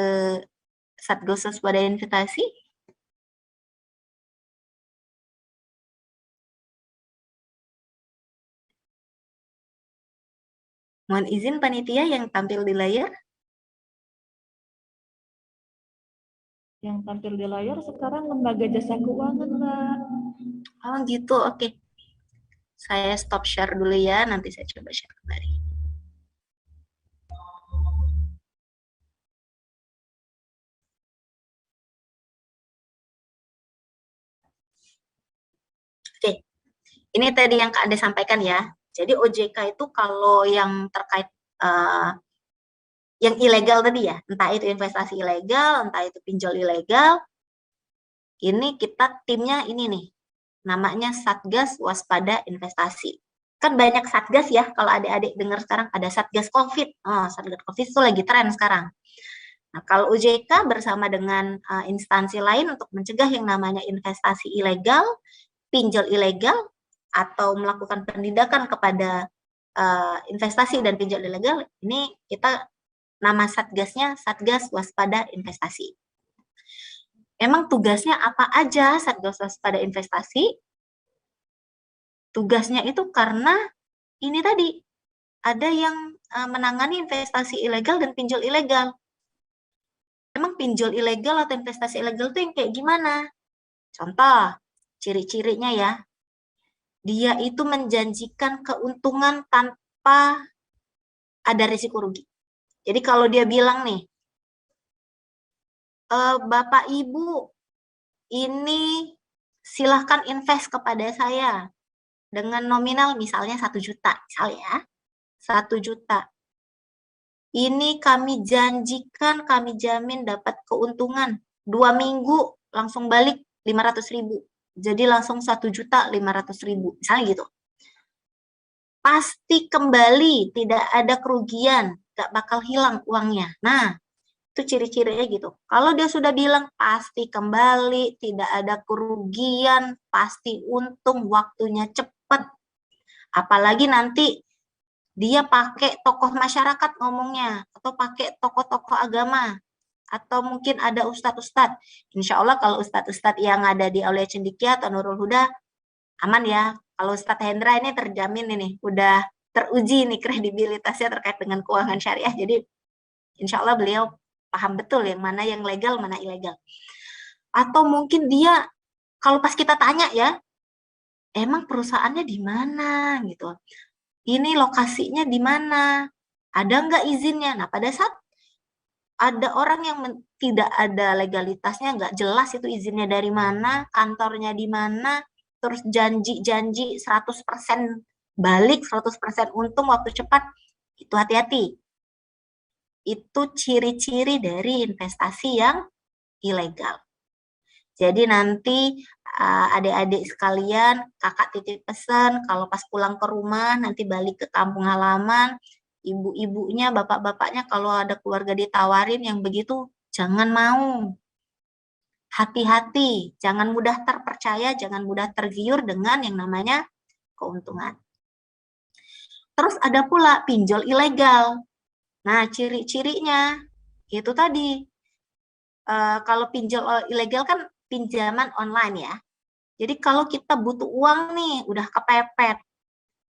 Satgas Waspada Investasi? Mohon izin panitia yang tampil di layar. Yang tampil di layar sekarang lembaga jasa keuangan, Mbak. Oh gitu, oke. Saya stop share dulu ya, nanti saya coba share kembali. Oke, ini tadi yang Kak Ade sampaikan ya. Jadi OJK itu kalau yang terkait yang ilegal tadi ya, entah itu investasi ilegal, entah itu pinjol ilegal, ini kita timnya ini nih, namanya Satgas Waspada Investasi. Kan banyak Satgas ya, kalau adik-adik dengar sekarang ada Satgas COVID. Oh, Satgas COVID itu lagi tren sekarang. Nah, kalau OJK bersama dengan instansi lain untuk mencegah yang namanya investasi ilegal, pinjol ilegal, atau melakukan penindakan kepada investasi dan pinjol ilegal, ini kita nama Satgasnya Satgas Waspada Investasi. Emang tugasnya apa aja Satgas Waspada Investasi? Tugasnya itu karena ini tadi, ada yang menangani investasi ilegal dan pinjol ilegal. Emang pinjol ilegal atau investasi ilegal itu yang kayak gimana? Contoh, ciri-cirinya ya. Dia itu menjanjikan keuntungan tanpa ada risiko rugi. Jadi kalau dia bilang nih, Bapak Ibu, ini silahkan invest kepada saya dengan nominal misalnya 1 juta, misalnya 1 juta. Ini kami janjikan, kami jamin dapat keuntungan 2 minggu langsung balik 500.000. Jadi langsung 1.500.000, misalnya gitu. Pasti kembali, tidak ada kerugian, gak bakal hilang uangnya. Nah, itu ciri-cirinya gitu. Kalau dia sudah bilang pasti kembali, tidak ada kerugian, pasti untung, waktunya cepat. Apalagi nanti dia pakai tokoh masyarakat ngomongnya, atau pakai tokoh-tokoh agama, atau mungkin ada ustadz-ustadz. Insya Allah kalau ustadz-ustadz yang ada di Aulia Cendekia atau Nurul Huda, aman ya. Kalau Ustadz Hendra ini terjamin ini, udah teruji nih kredibilitasnya terkait dengan keuangan syariah. Jadi insya Allah beliau paham betul yang mana yang legal, mana ilegal. Atau mungkin dia, kalau pas kita tanya ya, emang perusahaannya di mana gitu. Ini lokasinya di mana? Ada nggak izinnya? Nah, pada saat ada orang yang tidak ada legalitasnya, nggak jelas itu izinnya dari mana, kantornya di mana, terus janji-janji 100% balik, 100% untung waktu cepat, itu hati-hati. Itu ciri-ciri dari investasi yang ilegal. Jadi nanti adik-adik sekalian, kakak titip pesan, kalau pas pulang ke rumah, nanti balik ke kampung halaman, ibu-ibunya, bapak-bapaknya, kalau ada keluarga ditawarin yang begitu, jangan mau. Hati-hati, jangan mudah terpercaya, jangan mudah tergiur dengan yang namanya keuntungan. Terus ada pula pinjol ilegal. Nah, ciri-cirinya itu tadi. Kalau pinjol ilegal kan pinjaman online ya. Jadi kalau kita butuh uang nih, udah kepepet.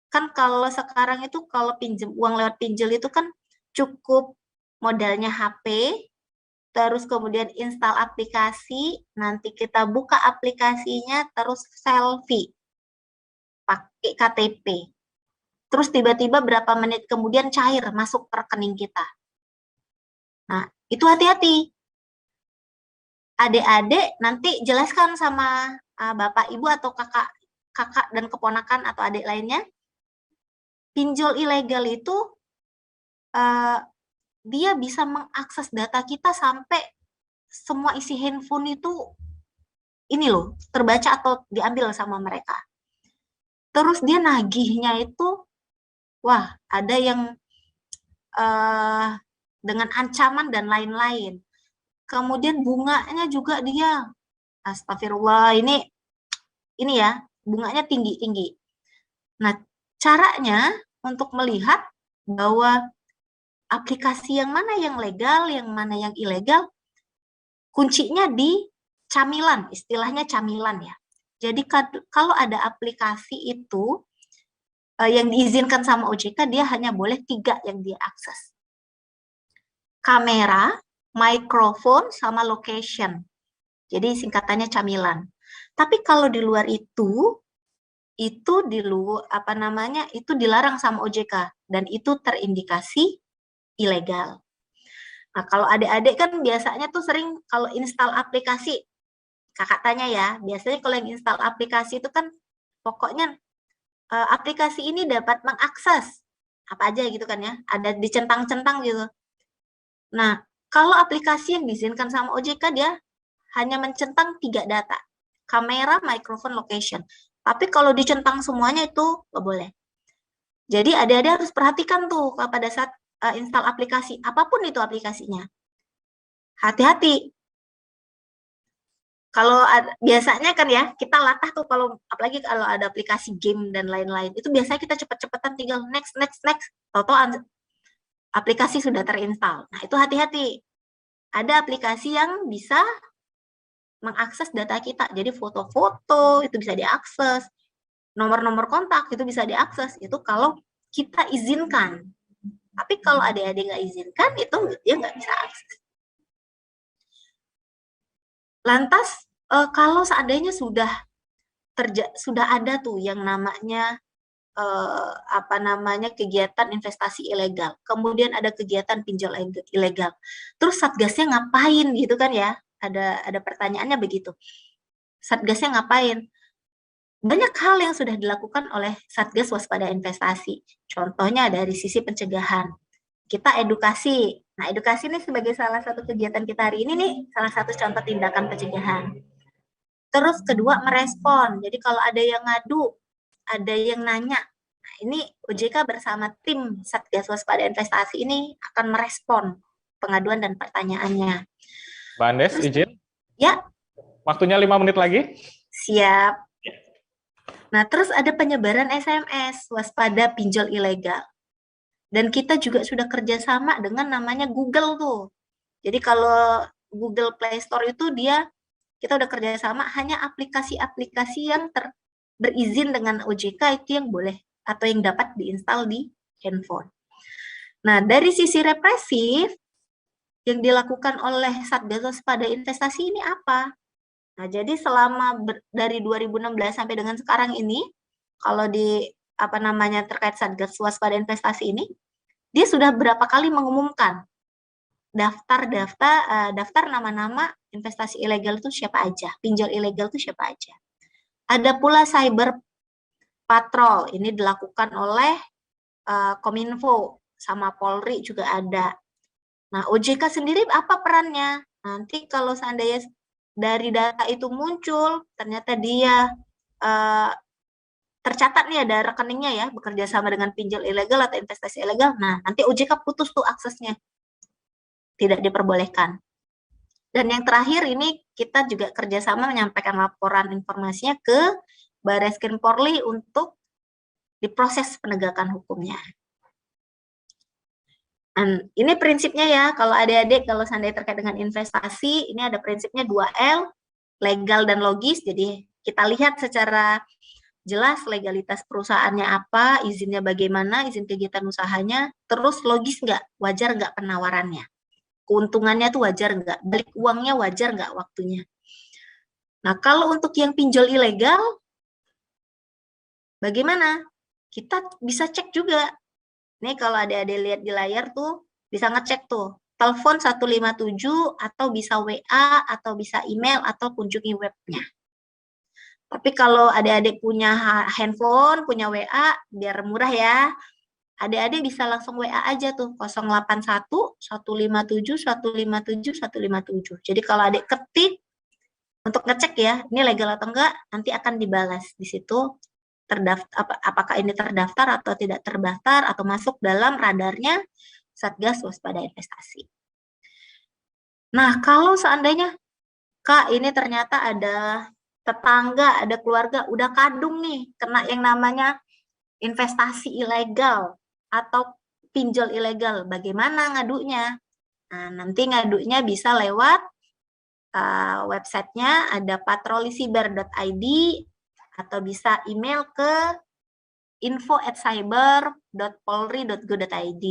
Kan kalau sekarang itu kalau pinjam uang lewat pinjol itu kan cukup modalnya HP, terus kemudian install aplikasi, nanti kita buka aplikasinya, terus selfie, pakai KTP. Terus tiba-tiba berapa menit kemudian cair, masuk ke rekening kita. Nah, itu hati-hati. adik-adik nanti jelaskan sama bapak ibu atau kakak dan keponakan atau adik lainnya. Pinjol ilegal itu dia bisa mengakses data kita sampai semua isi handphone itu ini loh terbaca atau diambil sama mereka. Terus dia nagihnya itu, wah ada yang dengan ancaman dan lain-lain. Kemudian bunganya juga dia, astagfirullah, ini ya, bunganya tinggi-tinggi. Nah, caranya untuk melihat bahwa aplikasi yang mana yang legal, yang mana yang ilegal, kuncinya di camilan, istilahnya camilan ya. Jadi kalau ada aplikasi itu yang diizinkan sama OJK, dia hanya boleh 3 yang dia akses. Kamera, mikrofon, sama location. Jadi singkatannya camilan. Tapi kalau di luar itu itu dilarang sama OJK dan itu terindikasi ilegal. Nah, kalau adik-adik kan biasanya tuh sering kalau install aplikasi, kakak tanya ya, biasanya kalau yang install aplikasi itu kan pokoknya aplikasi ini dapat mengakses apa aja gitu kan ya, ada dicentang-centang gitu. Nah, kalau aplikasi yang diizinkan sama OJK dia hanya mencentang 3 data, kamera, mikrofon, location. Tapi kalau dicentang semuanya itu nggak boleh. Jadi adik-adik harus perhatikan tuh pada saat install aplikasi, apapun itu aplikasinya. Hati-hati. Kalau biasanya kan ya, kita latah tuh kalau apalagi kalau ada aplikasi game dan lain-lain, itu biasanya kita cepet-cepetan tinggal next. Tahu-tahu aplikasi sudah terinstall. Nah, itu hati-hati. Ada aplikasi yang bisa mengakses data kita. Jadi foto-foto itu bisa diakses, nomor-nomor kontak itu bisa diakses. Itu kalau kita izinkan. Tapi kalau adik-adik nggak izinkan, itu dia nggak bisa akses. Lantas, kalau seandainya sudah ada tuh yang namanya kegiatan investasi ilegal, kemudian ada kegiatan pinjol ilegal, terus satgasnya ngapain gitu kan ya? Ada pertanyaannya begitu. Satgasnya ngapain? Banyak hal yang sudah dilakukan oleh Satgas Waspada Investasi. Contohnya dari sisi pencegahan, kita edukasi. Nah, edukasi ini sebagai salah satu kegiatan kita hari ini nih, salah satu contoh tindakan pencegahan. Terus kedua, merespon. Jadi kalau ada yang ngadu, ada yang nanya, nah ini OJK bersama tim Satgas Waspada Investasi ini akan merespon pengaduan dan pertanyaannya. Mbak Andes, izin? Ya. Waktunya 5 menit lagi. Siap. Nah, terus ada penyebaran SMS waspada pinjol ilegal. Dan kita juga sudah kerjasama dengan namanya Google tuh. Jadi kalau Google Play Store itu kita udah kerjasama hanya aplikasi-aplikasi yang berizin dengan OJK itu yang boleh atau yang dapat diinstal di handphone. Nah, dari sisi represif yang dilakukan oleh Satgas Waspada Investasi ini apa? Nah, jadi selama dari 2016 sampai dengan sekarang ini, kalau terkait Satgas Waspada Investasi ini, dia sudah berapa kali mengumumkan daftar nama-nama investasi ilegal itu siapa aja, pinjol ilegal itu siapa aja. Ada pula cyber patrol, ini dilakukan oleh Kominfo sama Polri juga ada. Nah, OJK sendiri apa perannya? Nanti kalau seandainya dari data itu muncul, ternyata dia tercatat nih ada rekeningnya ya, bekerja sama dengan pinjol ilegal atau investasi ilegal, nah nanti OJK putus tuh aksesnya. Tidak diperbolehkan. Dan yang terakhir ini kita juga kerjasama menyampaikan laporan informasinya ke Barreskrim Polri untuk diproses penegakan hukumnya. Dan ini prinsipnya ya, kalau adik-adik, kalau seandainya terkait dengan investasi, ini ada prinsipnya 2L, legal dan logis, jadi kita lihat secara jelas legalitas perusahaannya apa, izinnya bagaimana, izin kegiatan usahanya, terus logis nggak, wajar nggak penawarannya, keuntungannya tuh wajar nggak, balik uangnya wajar nggak waktunya. Nah, kalau untuk yang pinjol ilegal, bagaimana? Kita bisa cek juga. Nih kalau adik-adik lihat di layar tuh, bisa ngecek tuh. telepon 157 atau bisa WA atau bisa email atau kunjungi webnya. Tapi kalau adik-adik punya handphone, punya WA, biar murah ya, adik-adik bisa langsung WA aja tuh 081 157 157 157. Jadi kalau adik ketik untuk ngecek ya, ini legal atau enggak, nanti akan dibalas di situ terdaftar apakah ini terdaftar atau tidak terdaftar atau masuk dalam radarnya Satgas Waspada Investasi. Nah, kalau seandainya, Kak, ini ternyata ada tetangga, ada keluarga, udah kadung nih, kena yang namanya investasi ilegal atau pinjol ilegal, bagaimana ngadunya? Nah, nanti ngadunya bisa lewat websitenya, ada patrolisiber.id, atau bisa email ke info@cyber.polri.go.id.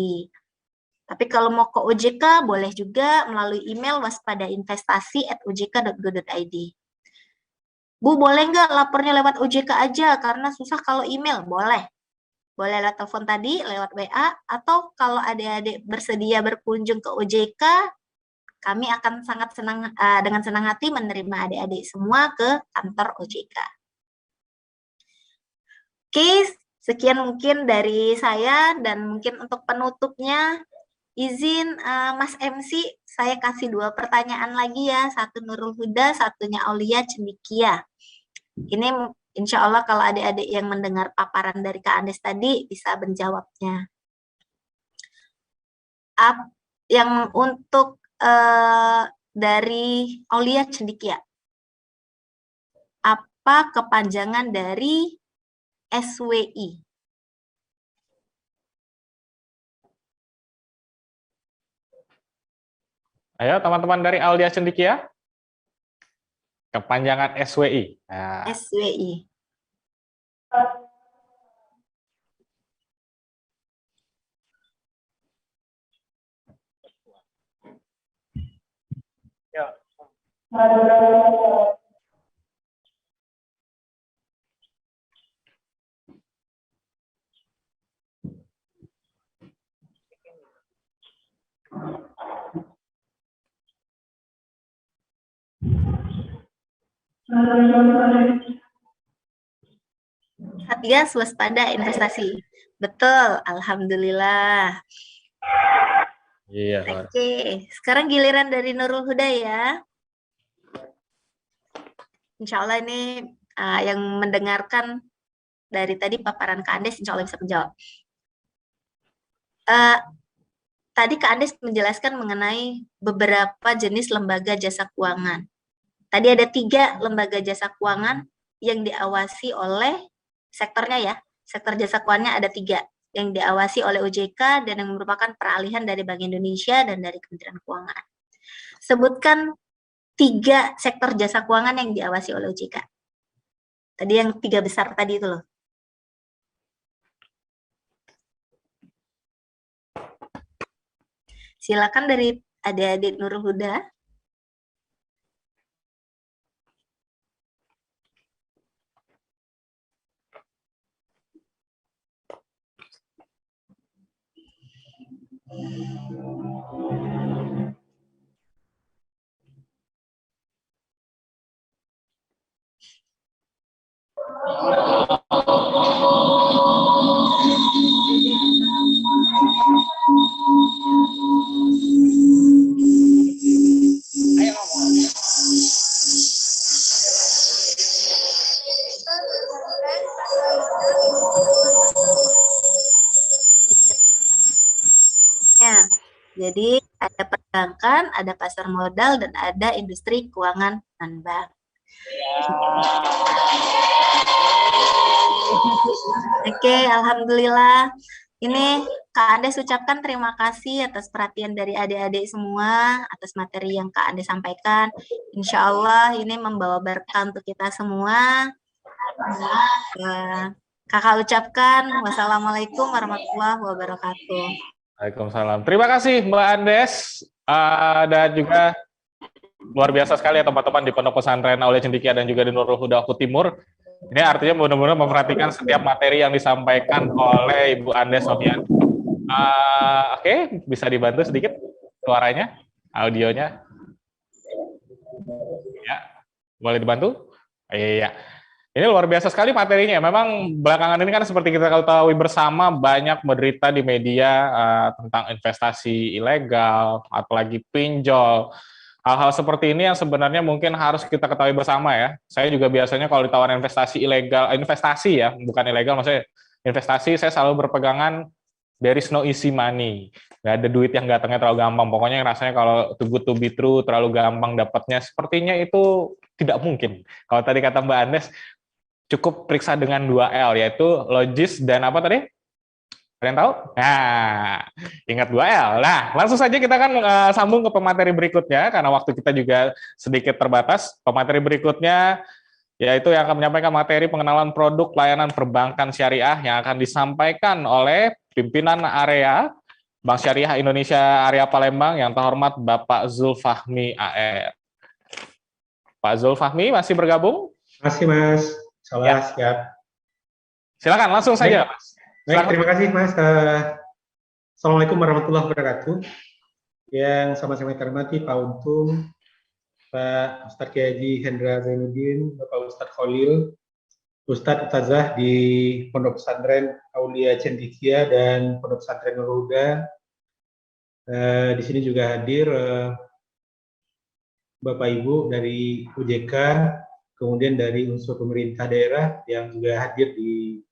Tapi kalau mau ke OJK, boleh juga melalui email waspadainvestasi@ojk.go.id. Bu, boleh nggak lapornya lewat OJK aja, karena susah kalau email? Boleh. Boleh lewat telepon tadi, lewat WA, atau kalau adik-adik bersedia berkunjung ke OJK, kami akan sangat senang dengan senang hati menerima adik-adik semua ke kantor OJK. Oke, sekian mungkin dari saya, dan mungkin untuk penutupnya, izin Mas MC, saya kasih 2 pertanyaan lagi ya, satu Nurul Huda, satunya Aulia Cendikia. Ini insya Allah kalau adik-adik yang mendengar paparan dari Kak Andes tadi bisa menjawabnya. Yang untuk dari Aulia Cendikia, apa kepanjangan dari SWI? Ayo teman-teman dari Aulia Cendikia. Kepanjangan SWI. Nah. SWI. Ya. Satgas Waspada Investasi. Betul, alhamdulillah. Iya. Oke, sekarang giliran dari Nurul Huda ya. Insya Allah ini yang mendengarkan dari tadi paparan Kak Andes, insya Allah bisa menjawab. Tadi Kak Andes menjelaskan mengenai beberapa jenis lembaga jasa keuangan. Tadi ada 3 lembaga jasa keuangan yang diawasi oleh sektornya ya. Sektor jasa keuangannya ada 3 yang diawasi oleh OJK dan yang merupakan peralihan dari Bank Indonesia dan dari Kementerian Keuangan. Sebutkan 3 sektor jasa keuangan yang diawasi oleh OJK. Tadi yang 3 besar tadi itu loh. Silakan dari adik-adik Nurul Huda. Ya, jadi ada perbankan, ada pasar modal, dan ada industri keuangan non-bank. Oke, alhamdulillah. Ini Kak Andes ucapkan terima kasih atas perhatian dari adik-adik semua, atas materi yang Kak Andes sampaikan. Insya Allah ini membawa berkah untuk kita semua. Kakak ucapkan wassalamualaikum warahmatullahi wabarakatuh. Waalaikumsalam. Terima kasih Mbak Andes, dan juga luar biasa sekali ya teman-teman di Pondok Pesantren Aulia Cendikia dan juga di Nurul Huda Oku Timur. Ini artinya benar-benar memperhatikan setiap materi yang disampaikan oleh Ibu Andes Sofian. Oke, bisa dibantu sedikit? suaranya, audionya. Ya, boleh dibantu? Iya. Ini luar biasa sekali materinya. Memang belakangan ini kan seperti kita ketahui bersama banyak berita di media tentang investasi ilegal, apalagi pinjol. Hal-hal seperti ini yang sebenarnya mungkin harus kita ketahui bersama ya. Saya juga biasanya kalau ditawarin investasi ilegal, investasi ya, bukan ilegal maksudnya investasi, saya selalu berpegangan there is no easy money. Nggak ada duit yang datangnya terlalu gampang. Pokoknya rasanya kalau too good to be true, terlalu gampang dapatnya, sepertinya itu tidak mungkin. Kalau tadi kata Mbak Andes, cukup periksa dengan 2L, yaitu logis dan apa tadi? Ada yang tahu? Nah, ingat 2L. Nah, langsung saja kita kan sambung ke pemateri berikutnya, karena waktu kita juga sedikit terbatas. Pemateri berikutnya yaitu yang akan menyampaikan materi pengenalan produk layanan perbankan syariah yang akan disampaikan oleh pimpinan area Bank Syariah Indonesia area Palembang yang terhormat Bapak Zulfahmi AR. Pak Zulfahmi masih bergabung? Masih, Mas. Salah, siap. Silakan langsung saja, Mas. Baik, terima kasih, Mas. Assalamualaikum warahmatullahi wabarakatuh. Yang sama-sama hormati Pak Untung, Pak Ustadz Kiai Haji Hendra Zainuddin, Bapak Ustadz Khalil, Ustadz Ustazah di Pondok Pesantren Aulia Cendikia dan Pondok Pesantren Nurul Huda. Di sini juga hadir Bapak Ibu dari OJK, kemudian dari unsur pemerintah daerah yang juga hadir di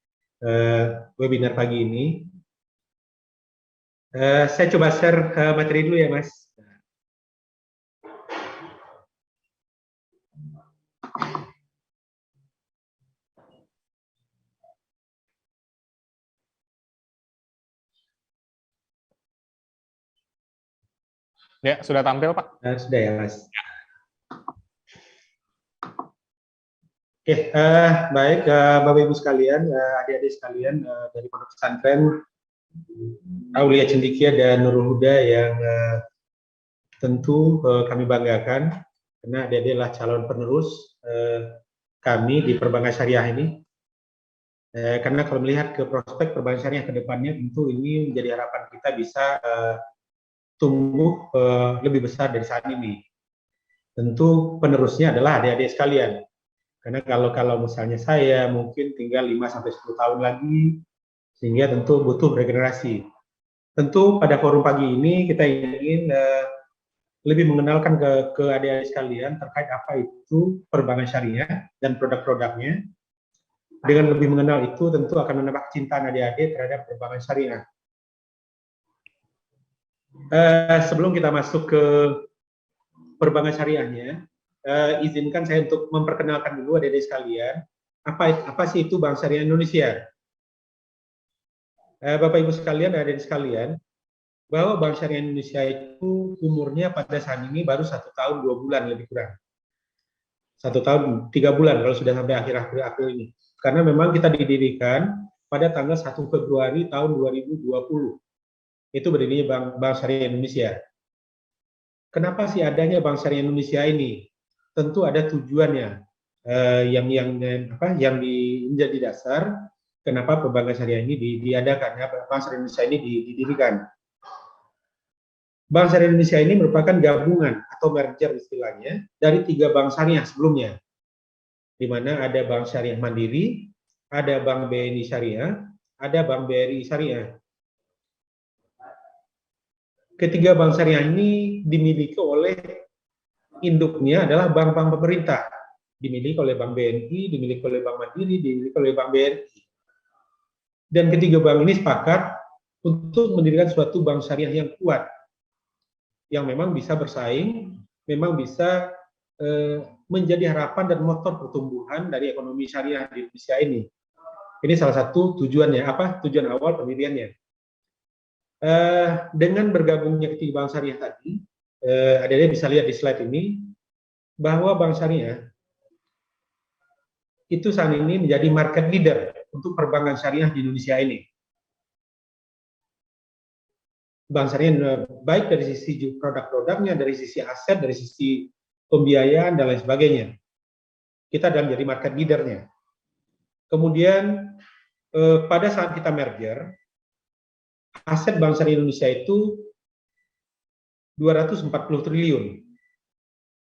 webinar pagi ini. Saya coba share materi dulu ya, Mas. Ya, sudah tampil, Pak? Sudah ya, Mas. Oke, baik, Bapak Ibu sekalian, adik-adik sekalian dari Pondok Pesantren Aulia Cendikia dan Nurul Huda yang tentu kami banggakan karena adik-adik adalah calon penerus kami di perbankan syariah ini. Karena kalau melihat ke prospek perbankan syariah ke depannya, tentu ini menjadi harapan kita bisa tumbuh lebih besar dari saat ini. Tentu penerusnya adalah adik-adik sekalian. Karena kalau misalnya saya mungkin tinggal 5-10 tahun lagi, sehingga tentu butuh regenerasi. Tentu pada forum pagi ini kita ingin lebih mengenalkan ke adik-adik sekalian terkait apa itu perbankan syariah dan produk-produknya. Dengan lebih mengenal itu tentu akan menambah kecintaan adik-adik terhadap perbankan syariah. Sebelum kita masuk ke perbankan syariahnya, izinkan saya untuk memperkenalkan dulu adik-adik sekalian, apa sih itu Bank Syariah Indonesia? Bapak Ibu sekalian, adik-adik sekalian, bahwa Bank Syariah Indonesia itu umurnya pada saat ini baru 1 tahun 2 bulan lebih kurang. 1 tahun 3 bulan kalau sudah sampai akhir April ini. Karena memang kita didirikan pada tanggal 1 Februari tahun 2020. Itu berdirinya Bank Syariah Indonesia. Kenapa sih adanya Bank Syariah Indonesia ini? Tentu ada tujuannya yang menjadi dasar kenapa perbankan syariah ini diadakan, Bank Syariah Indonesia ini didirikan. Bank Syariah Indonesia ini merupakan gabungan atau merger istilahnya dari 3 bank syariah sebelumnya, di mana ada Bank Syariah Mandiri, ada Bank BNI Syariah, ada Bank BRI Syariah. Ketiga bank syariah ini dimiliki oleh induknya adalah bank-bank pemerintah, dimiliki oleh Bank BNI, dimiliki oleh Bank Mandiri, dimiliki oleh Bank BRI. Dan ketiga bank ini sepakat untuk mendirikan suatu bank syariah yang kuat, yang memang bisa bersaing, memang bisa menjadi harapan dan motor pertumbuhan dari ekonomi syariah di Indonesia ini. Ini salah satu tujuannya, tujuan awal pendiriannya. Dengan bergabungnya ketiga bank syariah tadi, adik-adik bisa lihat di slide ini, bahwa bank syariah itu saat ini menjadi market leader untuk perbankan syariah di Indonesia ini. Bank syariah baik dari sisi produk-produknya, dari sisi aset, dari sisi pembiayaan, dan lain sebagainya. Kita adalah menjadi market leadernya. Kemudian pada saat kita merger, aset Bank Syariah Indonesia itu 240 triliun.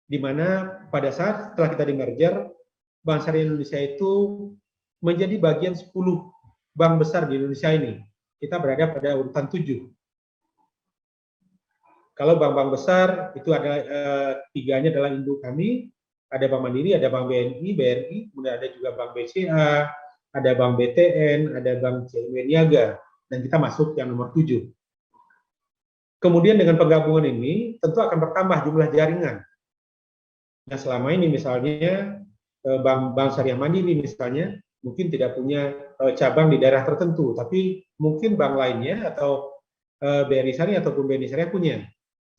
Di mana pada saat setelah kita di-merger, Bank Syariah Indonesia itu menjadi bagian 10 bank besar di Indonesia ini. Kita berada pada urutan 7. Kalau bank-bank besar itu ada tiganya adalah induk kami, ada Bank Mandiri, ada Bank BNI, BRI, kemudian ada juga Bank BCA, ada Bank BTN, ada Bank CIMB Niaga, dan kita masuk yang nomor 7. Kemudian dengan penggabungan ini tentu akan bertambah jumlah jaringan. Nah, selama ini misalnya Bank Syariah Mandiri misalnya mungkin tidak punya cabang di daerah tertentu, tapi mungkin bank lainnya atau BRI Syariah ataupun BNI Syariah punya.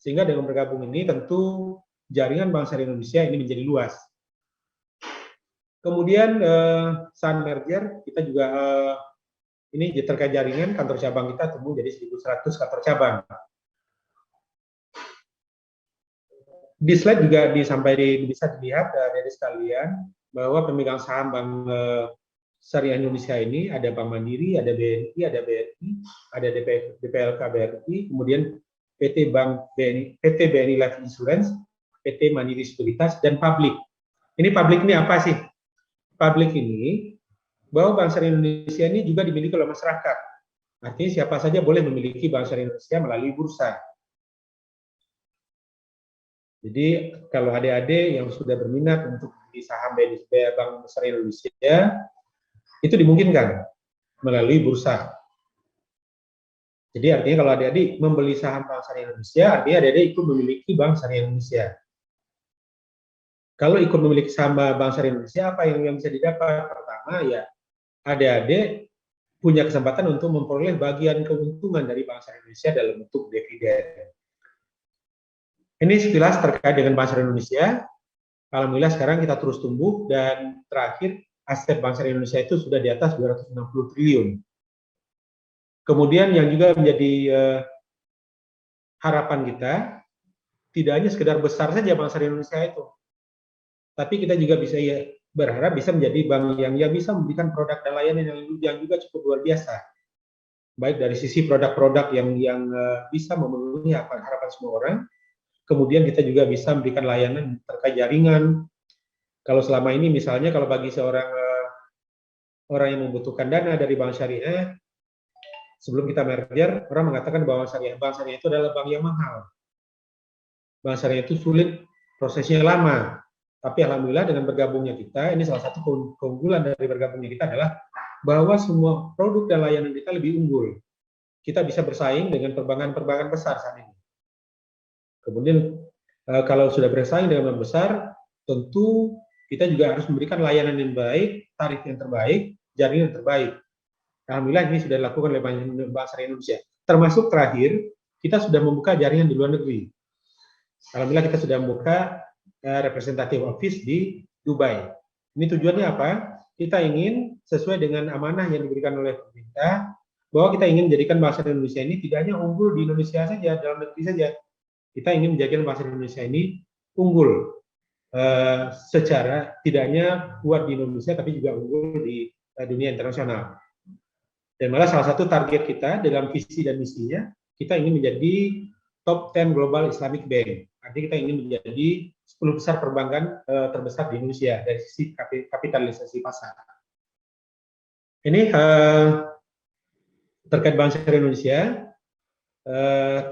Sehingga dengan bergabung ini tentu jaringan Bank Syariah Indonesia ini menjadi luas. Kemudian saat merger kita juga ini terkait jaringan kantor cabang kita tumbuh jadi 1.100 kantor cabang. Di slide juga bisa dilihat dari sekalian bahwa pemegang saham Bank Syariah Indonesia ini ada Bank Mandiri, ada BNI, ada BRI, ada DPLK BRI, kemudian PT BNI Life Insurance, PT Mandiri Sekuritas, dan Publik. Ini Publik ini apa sih? Publik ini bahwa Bank Syariah Indonesia ini juga dimiliki oleh masyarakat. Artinya siapa saja boleh memiliki Bank Syariah Indonesia melalui bursa. Jadi kalau adik-adik yang sudah berminat untuk beli saham Bank Syariah Indonesia, itu dimungkinkan melalui bursa. Jadi artinya kalau adik-adik membeli saham Bank Syariah Indonesia, artinya adik-adik ikut memiliki Bank Syariah Indonesia. Kalau ikut memiliki saham Bank Syariah Indonesia, apa yang bisa didapat? Pertama ya, adik-adik punya kesempatan untuk memperoleh bagian keuntungan dari Bank Syariah Indonesia dalam bentuk dividen. Ini sekilas terkait dengan Bank Syariah Indonesia. Alhamdulillah sekarang kita terus tumbuh dan terakhir aset Bank Syariah Indonesia itu sudah di atas 260 triliun. Kemudian yang juga menjadi harapan kita, tidak hanya sekedar besar saja Bank Syariah Indonesia itu, tapi kita juga bisa berharap bisa menjadi bank yang bisa memberikan produk dan layanan yang juga cukup luar biasa. Baik dari sisi produk-produk yang bisa memenuhi harapan semua orang, kemudian kita juga bisa memberikan layanan terkait jaringan. Kalau selama ini misalnya kalau bagi seorang orang yang membutuhkan dana dari Bank Syariah, sebelum kita merger, orang mengatakan bahwa Bank Syariah itu adalah bank yang mahal. Bank Syariah itu sulit, prosesnya lama. Tapi alhamdulillah dengan bergabungnya kita, ini salah satu keunggulan dari bergabungnya kita adalah bahwa semua produk dan layanan kita lebih unggul. Kita bisa bersaing dengan perbankan-perbankan besar saat ini. Kemudian kalau sudah bersaing dengan bank besar, tentu kita juga harus memberikan layanan yang baik, tarif yang terbaik, jaringan yang terbaik. Alhamdulillah ini sudah dilakukan oleh Bank Syariah Indonesia. Termasuk terakhir, kita sudah membuka jaringan di luar negeri. Alhamdulillah kita sudah membuka representative office di Dubai. Ini tujuannya apa? Kita ingin sesuai dengan amanah yang diberikan oleh pemerintah, bahwa kita ingin menjadikan Bank Syariah Indonesia ini tidak hanya unggul di Indonesia saja, dalam negeri saja. Kita ingin menjadikan Bank Syariah Indonesia ini unggul secara tidak hanya kuat di Indonesia, tapi juga unggul di dunia internasional. Dan malah salah satu target kita dalam visi dan misinya, kita ingin menjadi top 10 Global Islamic Bank. Artinya kita ingin menjadi 10 besar perbankan terbesar di Indonesia dari sisi kapitalisasi pasar. Ini terkait Bank Syariah Indonesia.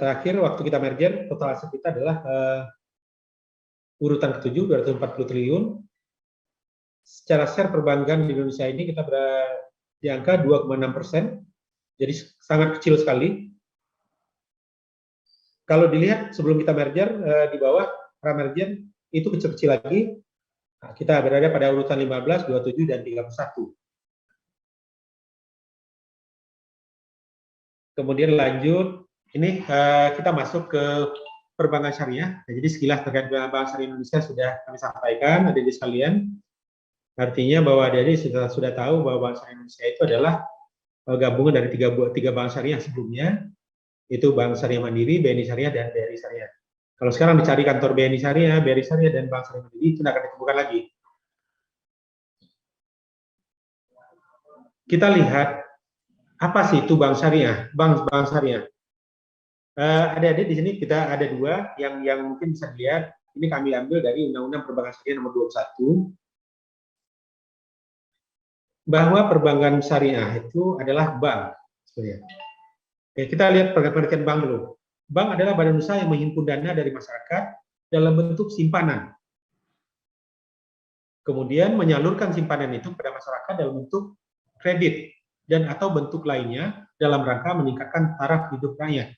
Terakhir waktu kita merger, total aset kita adalah urutan ke-7, 240 triliun. Secara share perbankan di Indonesia ini kita berada di angka 2,6%, jadi sangat kecil sekali. Kalau dilihat sebelum kita merger, di bawah pra-merger itu kecil-kecil lagi. Nah, kita berada pada urutan 15, 27, dan 31. Kemudian lanjut, ini kita masuk ke perbankan syariah. Nah, jadi sekilas terkait Bank Syariah Indonesia sudah kami sampaikan, adik-adik sekalian. Artinya bahwa adik-adik sudah tahu bahwa Bank Syariah Indonesia itu adalah gabungan dari tiga bank syariah sebelumnya, itu Bank Syariah Mandiri, BNI Syariah, dan BRI Syariah. Kalau sekarang dicari kantor BNI Syariah, BRI Syariah, dan Bank Syariah Mandiri, itu tidak akan ditemukan lagi. Kita lihat apa sih itu Bank Syariah, Bank Syariah. Adik-adik di sini kita ada dua yang mungkin bisa dilihat. Ini kami ambil dari Undang-Undang Perbankan Syariah Nomor 21, bahwa perbankan syariah itu adalah bank. Sebenarnya. Oke, kita lihat pengertian bank dulu. Bank adalah badan usaha yang menghimpun dana dari masyarakat dalam bentuk simpanan. Kemudian menyalurkan simpanan itu kepada masyarakat dalam bentuk kredit dan atau bentuk lainnya dalam rangka meningkatkan taraf hidup rakyat.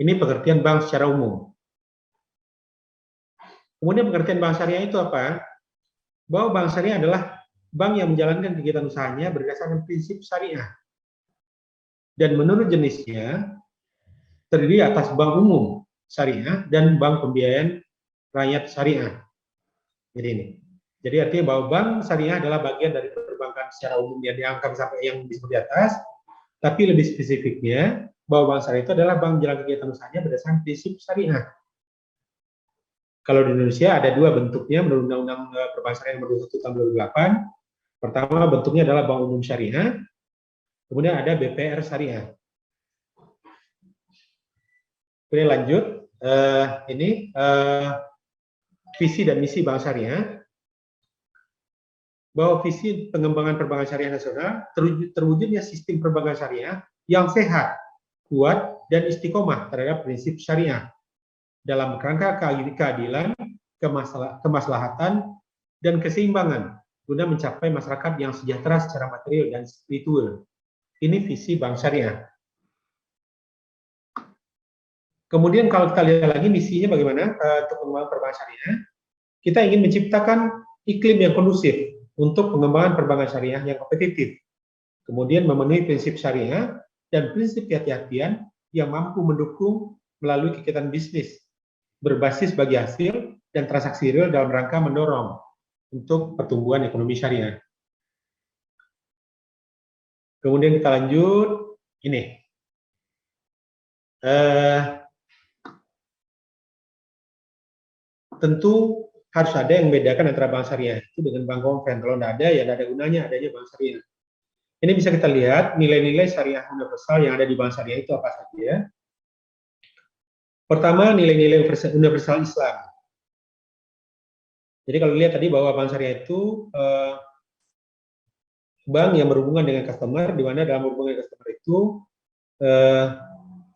Ini pengertian bank secara umum. Kemudian pengertian bank syariah itu apa? Bahwa bank syariah adalah bank yang menjalankan kegiatan usahanya berdasarkan prinsip syariah. Dan menurut jenisnya, terdiri atas bank umum syariah dan bank pembiayaan rakyat syariah. Jadi ini. Jadi artinya bahwa bank syariah adalah bagian dari perbankan secara umum yang diangkat sampai yang disebut di atas, tapi lebih spesifiknya, bahwa bank syariah itu adalah bank menjalankan kegiatan usahanya berdasarkan prinsip syariah. Kalau di Indonesia ada dua bentuknya menurut Undang-Undang Perbankan Syariah Nomor 21 Tahun 2008. Pertama bentuknya adalah bank umum syariah, kemudian ada BPR syariah. Kemudian lanjut, visi dan misi bank syariah, bahwa visi pengembangan perbankan syariah nasional terwujudnya sistem perbankan syariah yang sehat, kuat, dan istiqomah terhadap prinsip syariah dalam kerangka keadilan, kemaslahatan, dan keseimbangan guna mencapai masyarakat yang sejahtera secara material dan spiritual. Ini visi bank syariah. Kemudian kalau kita lihat lagi misinya bagaimana untuk pengembangan perbankan syariah, kita ingin menciptakan iklim yang kondusif untuk pengembangan perbankan syariah yang kompetitif. Kemudian memenuhi prinsip syariah dan prinsip kehati-hatian yang mampu mendukung melalui kegiatan bisnis berbasis bagi hasil dan transaksi real dalam rangka mendorong untuk pertumbuhan ekonomi syariah. Kemudian kita lanjut, ini. Tentu harus ada yang membedakan antara bank syariah itu dengan bank konven. Kalau tidak ada, ya tidak ada gunanya adanya bank syariah. Ini bisa kita lihat nilai-nilai syariah universal yang ada di bank syariah itu apa saja. Pertama, nilai-nilai universal Islam. Jadi kalau lihat tadi bahwa bank syariah itu bank yang berhubungan dengan customer, di mana dalam hubungan dengan customer itu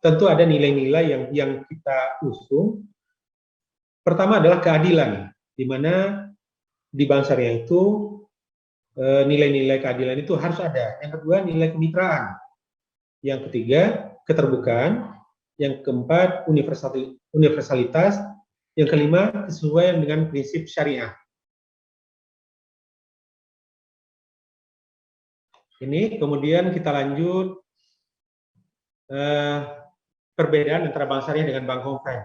tentu ada nilai-nilai yang kita usung. Pertama adalah keadilan, di mana di bank syariah itu nilai-nilai keadilan itu harus ada. Yang kedua, nilai kemitraan. Yang ketiga, keterbukaan. Yang keempat, universalitas. Yang kelima, kesesuaian dengan prinsip syariah. Ini kemudian kita lanjut perbedaan antara bank syariah dengan bank konven.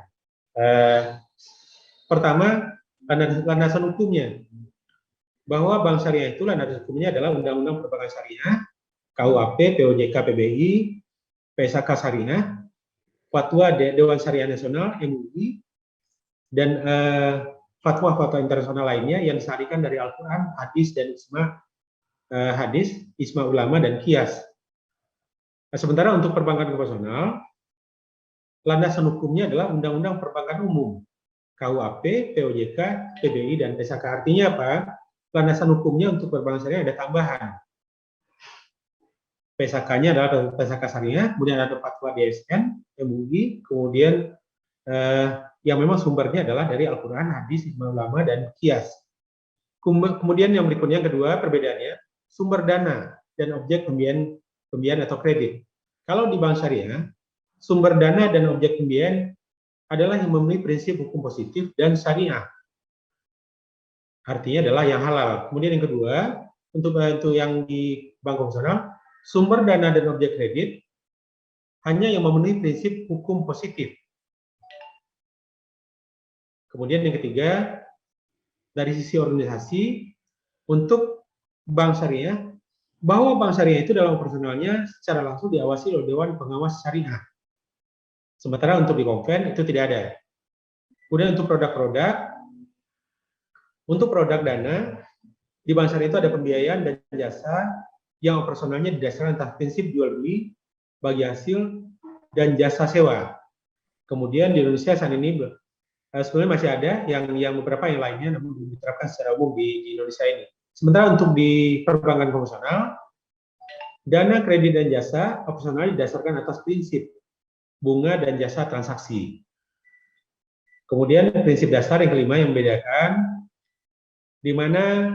Pertama, landasan hukumnya. Bahwa bank syariah itu landasan hukumnya adalah Undang-Undang Perbankan Syariah, KUHP, POJK, PBI, PSK Syariah, Fatwa Dewan Syariah Nasional (MUI), dan fatwa-fatwa internasional lainnya yang disahkan dari Al-Quran, hadis, dan ijma ulama, dan qiyas. Nah, sementara untuk perbankan konvensional, landasan hukumnya adalah Undang-Undang Perbankan Umum, KUHP, POJK, PBI, dan PSK. Artinya apa? Landasan hukumnya untuk perbankan syariah ada tambahan. PSK-nya adalah PSK syariah, kemudian ada fatwa DSN, MUI, kemudian yang memang sumbernya adalah dari Al-Quran, hadis, ijma ulama, dan qiyas. Kemudian yang berikutnya, kedua perbedaannya, sumber dana dan objek pembiayaan atau kredit. Kalau di bank syariah, sumber dana dan objek pembiayaan adalah yang memenuhi prinsip hukum positif dan syariah. Artinya adalah yang halal. Kemudian yang kedua, untuk yang di bank konvensional, sumber dana dan objek kredit hanya yang memenuhi prinsip hukum positif. Kemudian yang ketiga, dari sisi organisasi, untuk bank syariah, bahwa bank syariah itu dalam operasionalnya secara langsung diawasi oleh Dewan Pengawas Syariah. Sementara untuk di konven itu tidak ada. Kemudian untuk produk-produk, untuk produk dana, di bank syariah itu ada pembiayaan dan jasa yang operasionalnya didasarkan atas prinsip jual beli, bagi hasil, dan jasa sewa. Kemudian di Indonesia saat ini sebenarnya masih ada yang beberapa yang lainnya, namun belum diterapkan secara umum di Indonesia ini. Sementara untuk di perbankan konvensional, dana kredit dan jasa opsional didasarkan atas prinsip bunga dan jasa transaksi. Kemudian prinsip dasar yang kelima yang membedakan, di mana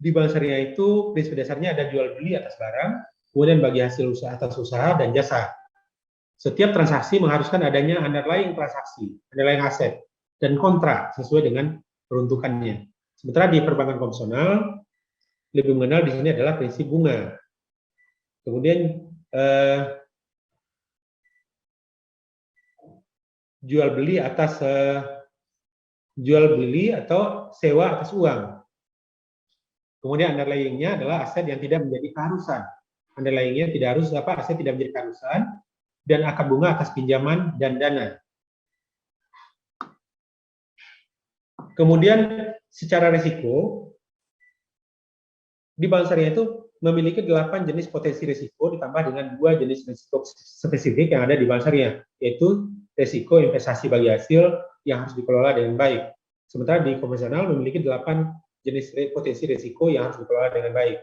di bank syariah itu prinsip dasarnya ada jual beli atas barang, kemudian bagi hasil usaha atas usaha dan jasa. Setiap transaksi mengharuskan adanya underlying transaksi, underlying aset, dan kontrak sesuai dengan peruntukannya. Sementara di perbankan konvensional, lebih mengenal di sini adalah prinsip bunga. Kemudian jual beli atau sewa atas uang. Kemudian underlying-nya adalah aset yang tidak menjadi keharusan. Underlying-nya tidak harus aset tidak menjadi keharusan, dan akad bunga atas pinjaman dan dana. Kemudian secara risiko, di bank syariah itu memiliki 8 jenis potensi risiko ditambah dengan 2 jenis risiko spesifik yang ada di bank syariah, yaitu risiko investasi bagi hasil yang harus dikelola dengan baik. Sementara di konvensional memiliki 8 jenis potensi risiko yang harus dikelola dengan baik.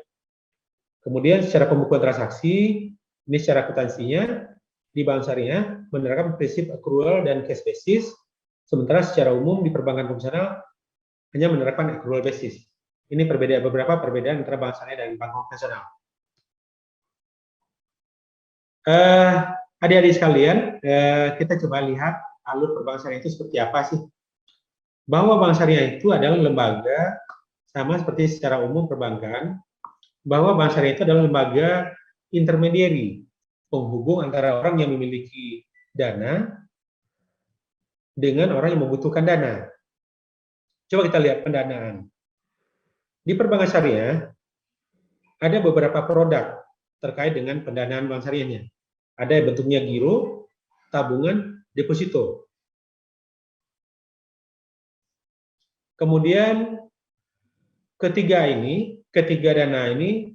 Kemudian secara pembukuan transaksi, ini secara akuntansinya, di bank syariah menerapkan prinsip accrual dan cash basis, sementara secara umum di perbankan konvensional hanya menerapkan accrual basis. Ini beberapa perbedaan antara bank syariah dan bank konvensional. Adik-adik sekalian, kita coba lihat alur perbankan syariah itu seperti apa sih. Bahwa bank syariah itu adalah lembaga, sama seperti secara umum perbankan, bahwa bank syariah itu adalah lembaga intermediary, penghubung antara orang yang memiliki dana dengan orang yang membutuhkan dana. Coba kita lihat pendanaan. Di perbankan syariah, ada beberapa produk terkait dengan pendanaan bank syariahnya. Ada yang bentuknya giro, tabungan, deposito. Kemudian ketiga dana ini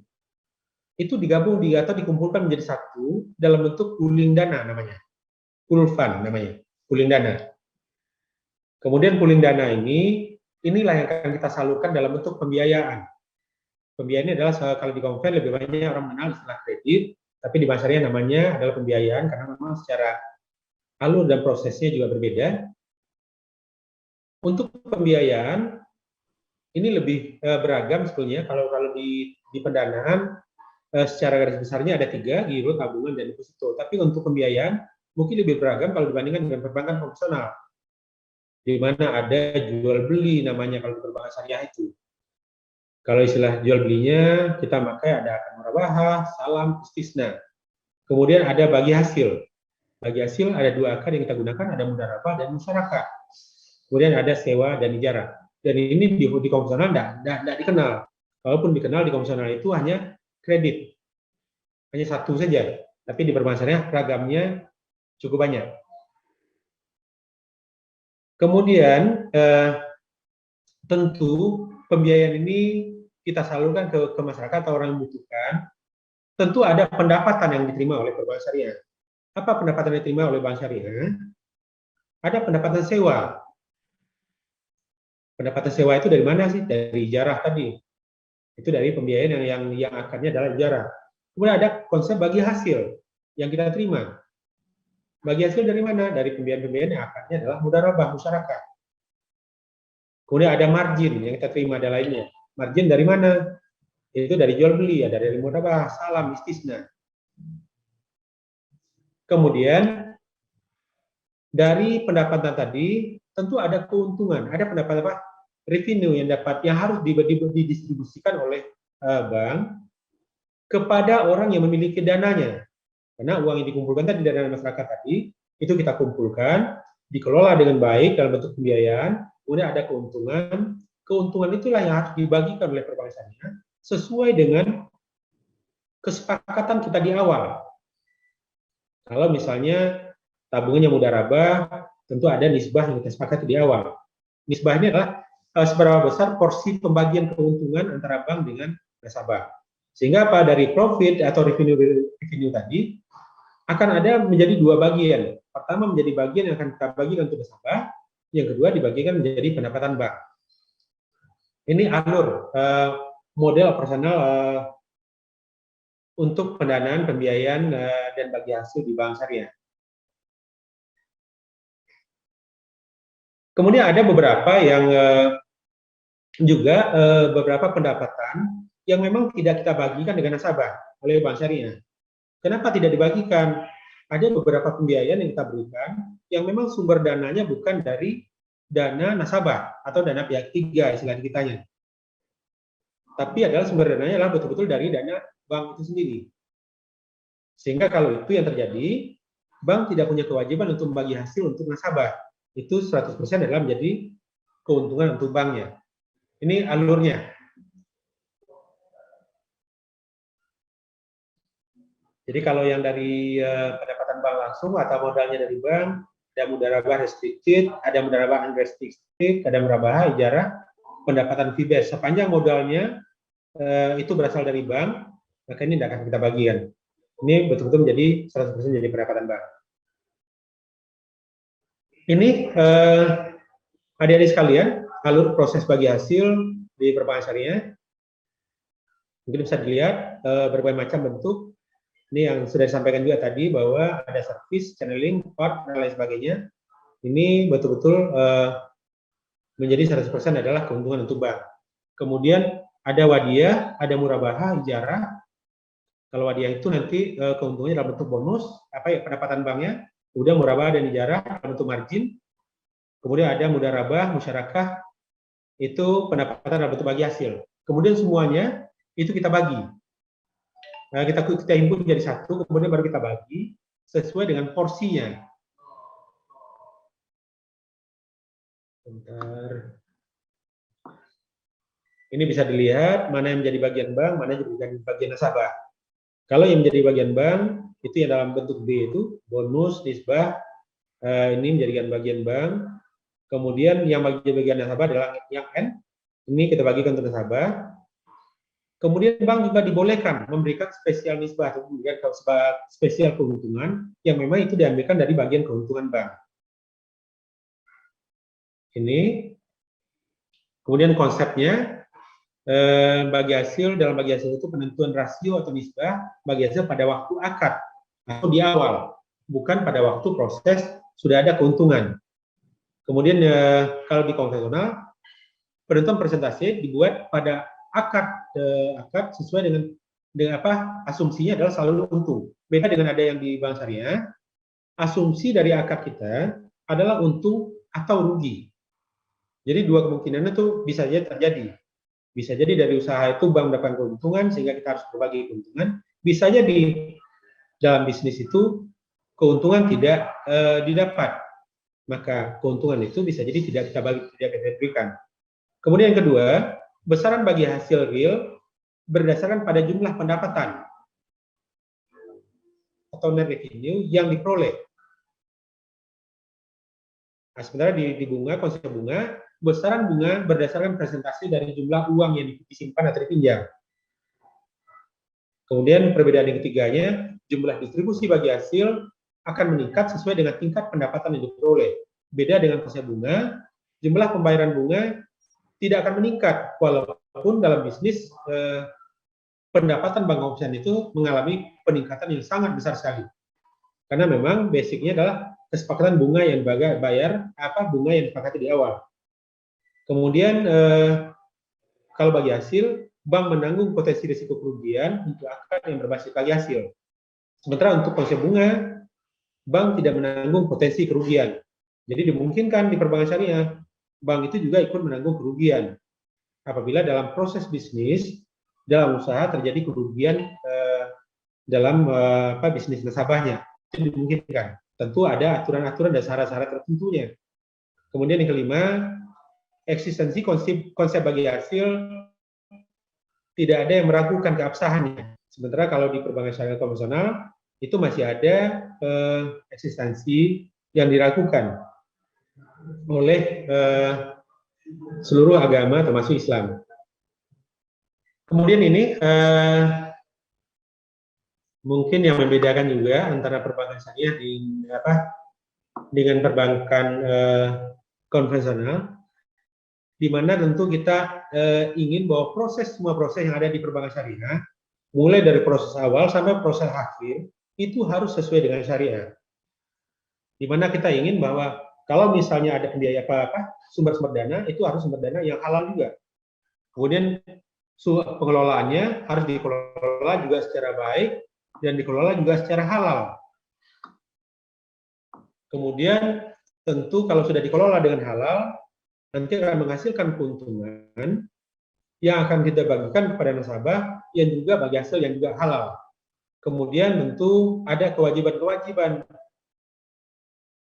itu digabung atau dikumpulkan menjadi satu dalam bentuk pooling dana namanya. Pool fund namanya, pooling dana. Kemudian pooling dana inilah yang akan kita salurkan dalam bentuk pembiayaan. Pembiayaan ini adalah kalau di konven lebih banyak orang mengenal istilah kredit, tapi di bank syariah namanya adalah pembiayaan karena memang secara alur dan prosesnya juga berbeda. Untuk pembiayaan ini lebih beragam sebetulnya. Kalau di pendanaan secara garis besarnya ada 3, giro, tabungan, dan deposito. Tapi untuk pembiayaan mungkin lebih beragam kalau dibandingkan dengan perbankan konvensional, di mana ada jual beli namanya kalau di perbankan syariah itu. Kalau istilah jual belinya kita pakai ada akad murabahah, salam, istisna. Kemudian ada bagi hasil. Bagi hasil ada 2 akad yang kita gunakan, ada mudharabah dan musyarakah. Kemudian ada sewa dan ijarah. Dan ini di konvensional tidak dikenal. Kalaupun dikenal di konvensional itu hanya kredit, hanya satu saja, tapi di perbankan syariah ragamnya cukup banyak. Kemudian tentu pembiayaan ini kita salurkan ke masyarakat atau orang yang membutuhkan. Tentu ada pendapatan yang diterima oleh perbankan syariah. Apa pendapatan yang diterima oleh bank syariah? Ada pendapatan sewa. Pendapatan sewa itu dari mana sih? Dari ijarah tadi. Itu dari pembiayaan yang akarnya adalah ijarah. Kemudian ada konsep bagi hasil yang kita terima. Bagi hasil dari mana? Dari pembiayaan-pembiayaan yang akarnya adalah mudharabah, musyarakah. Kemudian ada margin yang kita terima, ada lainnya. Margin dari mana? Itu dari jual beli, ada dari mudharabah, salam, istisna. Kemudian dari pendapatan tadi tentu ada keuntungan, ada pendapatan apa? Revenue yang harus didistribusikan oleh bank kepada orang yang memiliki dananya. Karena uang yang dikumpulkan tadi dari dana masyarakat tadi, itu kita kumpulkan, dikelola dengan baik dalam bentuk pembiayaan, kemudian ada keuntungan. Keuntungan itulah yang harus dibagikan oleh perbankan syariah sesuai dengan kesepakatan kita di awal. Kalau misalnya tabungannya mudharabah, tentu ada nisbah yang kita sepakati di awal. Nisbah ini adalah seberapa besar porsi pembagian keuntungan antara bank dengan nasabah. Sehingga apa, dari profit atau revenue tadi akan ada menjadi 2 bagian. Pertama menjadi bagian yang akan kita bagikan untuk nasabah, yang kedua dibagikan menjadi pendapatan bank. Ini alur model operasional untuk pendanaan, pembiayaan, dan bagi hasil di bank syariah. Kemudian ada beberapa yang juga beberapa pendapatan yang memang tidak kita bagikan dengan nasabah oleh bank syariah. Kenapa tidak dibagikan? Ada beberapa pembiayaan yang kita berikan yang memang sumber dananya bukan dari dana nasabah atau dana pihak ketiga istilah kitanya. Tapi adalah sumber dananya adalah betul-betul dari dana bank itu sendiri. Sehingga kalau itu yang terjadi, bank tidak punya kewajiban untuk membagi hasil untuk nasabah. Itu 100% adalah menjadi keuntungan untuk banknya. Ini alurnya. Jadi kalau yang dari pendapatan bank langsung atau modalnya dari bank, ada mudharabah restricted, ada mudharabah unrestricted, ada mudharabah ijarah, pendapatan fee base. Sepanjang modalnya itu berasal dari bank, maka ini tidak akan kita bagikan. Ini betul-betul menjadi 100% jadi pendapatan bank. Ini adik-adik sekalian, alur proses bagi hasil di perbankan syariah. Mungkin bisa dilihat berbagai macam bentuk. Ini yang sudah disampaikan juga tadi bahwa ada service, channeling, part, dan lain sebagainya. Ini betul-betul menjadi 100% adalah keuntungan untuk bank. Kemudian ada wadiyah, ada murabahah, ijarah. Kalau wadiyah itu nanti keuntungannya dalam bentuk bonus, pendapatan banknya. Kemudian murabahah dan ijarah dalam bentuk margin. Kemudian ada mudharabah, musyarakah, itu pendapatan dalam bentuk bagi hasil. Kemudian semuanya itu kita bagi. Nah, kita himpun menjadi satu, kemudian baru kita bagi sesuai dengan porsinya. Bentar. Ini bisa dilihat mana yang menjadi bagian bank, mana yang menjadi bagian nasabah. Kalau yang menjadi bagian bank, itu yang dalam bentuk B itu, bonus, nisbah, ini menjadikan bagian bank. Kemudian yang bagian nasabah adalah yang N, ini kita bagikan untuk nasabah. Kemudian bank juga dibolehkan memberikan spesial nisbah atau memberikan spesial keuntungan yang memang itu diambilkan dari bagian keuntungan bank. Ini. Kemudian konsepnya bagi hasil, dalam bagi hasil itu penentuan rasio atau nisbah bagi hasil pada waktu akad atau di awal, bukan pada waktu proses sudah ada keuntungan. Kemudian kalau di konvensional penentuan persentase dibuat pada akad sesuai dengan apa asumsinya adalah selalu untung. Beda dengan ada yang di bank syariah, asumsi dari akad kita adalah untung atau rugi. Jadi dua kemungkinan itu bisa saja terjadi. Bisa jadi dari usaha itu bank mendapatkan keuntungan sehingga kita harus berbagi keuntungan. Bisa jadi dalam bisnis itu keuntungan tidak didapat. Maka keuntungan itu bisa jadi tidak kita berikan. Kemudian yang kedua, besaran bagi hasil real berdasarkan pada jumlah pendapatan atau net revenue yang diperoleh. Nah, sementara di bunga, konsep bunga, besaran bunga berdasarkan presentasi dari jumlah uang yang disimpan atau dipinjam. Kemudian perbedaan yang ketiganya, jumlah distribusi bagi hasil akan meningkat sesuai dengan tingkat pendapatan yang diperoleh. Beda dengan konsep bunga, jumlah pembayaran bunga tidak akan meningkat walaupun dalam bisnis pendapatan bank opsian itu mengalami peningkatan yang sangat besar sekali. Karena memang basicnya adalah kesepakatan bunga yang bayar bunga yang disepakati di awal. Kemudian kalau bagi hasil, bank menanggung potensi risiko kerugian untuk akad yang berbasis bagi hasil. Sementara untuk konsep bunga, bank tidak menanggung potensi kerugian. Jadi dimungkinkan di perbankan syariah, bank itu juga ikut menanggung kerugian. Apabila dalam proses bisnis, dalam usaha terjadi kerugian dalam bisnis nasabahnya, itu dimungkinkan. Tentu ada aturan-aturan dan syarat-syarat tertentunya. Kemudian yang kelima, eksistensi konsep bagi hasil tidak ada yang meragukan keabsahannya. Sementara kalau di perbankan syariah konvensional itu masih ada eksistensi yang diragukan oleh seluruh agama termasuk Islam. Kemudian ini mungkin yang membedakan juga antara perbankan syariah dengan perbankan konvensional, di mana tentu kita ingin bahwa semua proses yang ada di perbankan syariah, mulai dari proses awal sampai proses akhir, itu harus sesuai dengan syariah. Di mana kita ingin bahwa kalau misalnya ada pembiaya sumber-sumber dana, itu harus sumber dana yang halal juga. Kemudian pengelolaannya harus dikelola juga secara baik dan dikelola juga secara halal. Kemudian tentu kalau sudah dikelola dengan halal, nanti akan menghasilkan keuntungan yang akan kita bagikan kepada nasabah yang juga bagi hasil yang juga halal. Kemudian tentu ada kewajiban-kewajiban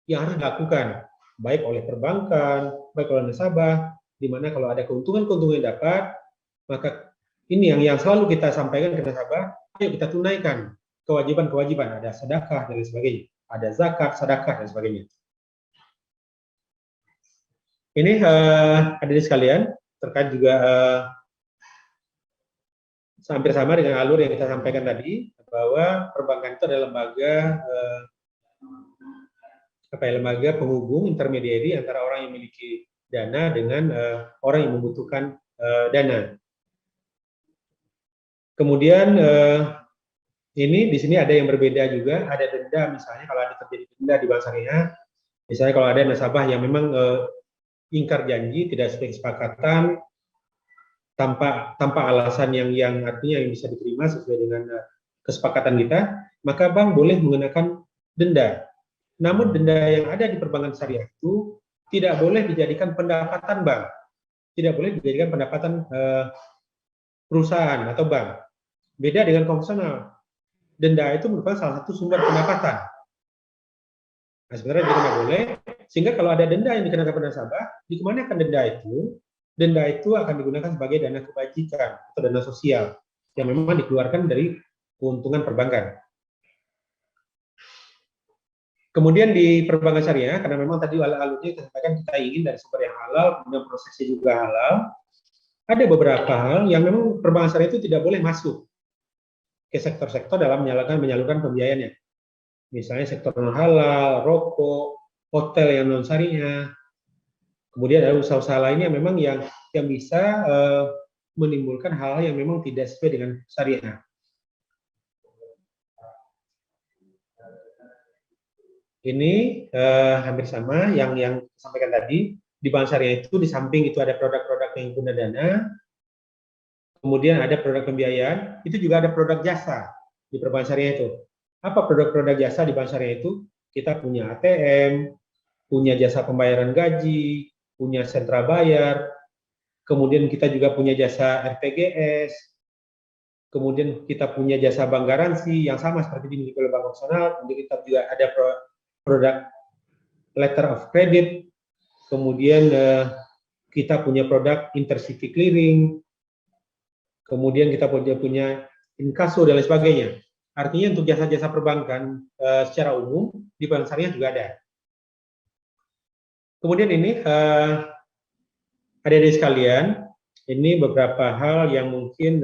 yang harus dilakukan, baik oleh perbankan, baik oleh nasabah, di mana kalau ada keuntungan-keuntungan yang dapat, maka ini yang selalu kita sampaikan ke nasabah, ayo kita tunaikan kewajiban-kewajiban, ada sedekah dan lain sebagainya, ada zakat, sedekah dan sebagainya. Ini hadirin sekalian, terkait juga hampir sama dengan alur yang kita sampaikan tadi, bahwa perbankan itu adalah lembaga penghubung intermediary antara orang yang memiliki dana dengan orang yang membutuhkan dana. Kemudian ini di sini ada yang berbeda juga, ada denda misalnya kalau ada terjadi denda di bank syariah, misalnya kalau ada nasabah yang memang ingkar janji, tidak sesuai kesepakatan, tanpa alasan yang artinya yang bisa diterima sesuai dengan kesepakatan kita, maka bank boleh menggunakan denda. Namun denda yang ada di perbankan syariah itu tidak boleh dijadikan pendapatan bank, tidak boleh dijadikan pendapatan perusahaan atau bank. Beda dengan konvensional, denda itu merupakan salah satu sumber pendapatan. Nah, sebenarnya tidak boleh, sehingga kalau ada denda yang dikenakan pada nasabah, dikemanakan denda itu? Denda itu akan digunakan sebagai dana kebajikan atau dana sosial yang memang dikeluarkan dari keuntungan perbankan. Kemudian di perbankan syariah, karena memang tadi alurnya kita sampaikan kita ingin dari sumber yang halal, kemudian prosesnya juga halal, ada beberapa hal yang memang perbankan syariah itu tidak boleh masuk ke sektor-sektor dalam menyalurkan pembiayaannya. Misalnya sektor non halal, rokok, hotel yang non syariah, kemudian ada usaha-usaha lainnya memang yang bisa menimbulkan hal-hal yang memang tidak sesuai dengan syariah. Ini hampir sama yang disampaikan tadi. Di bank syariah itu di samping itu ada produk-produk penghimpunan dana, kemudian ada produk pembiayaan, itu juga ada produk jasa di perbankan syariah itu. Apa produk-produk jasa di bank syariah itu? Kita punya ATM, punya jasa pembayaran gaji, punya sentra bayar, kemudian kita juga punya jasa RPGS, kemudian kita punya jasa bank garansi yang sama seperti dimiliki oleh bank konvensional, kemudian kita juga ada produk letter of credit, kemudian kita punya produk intercity clearing, kemudian kita punya inkaso dan lain sebagainya. Artinya untuk jasa-jasa perbankan secara umum di bank syariah juga ada. Kemudian ini adik-adik sekalian, ini beberapa hal yang mungkin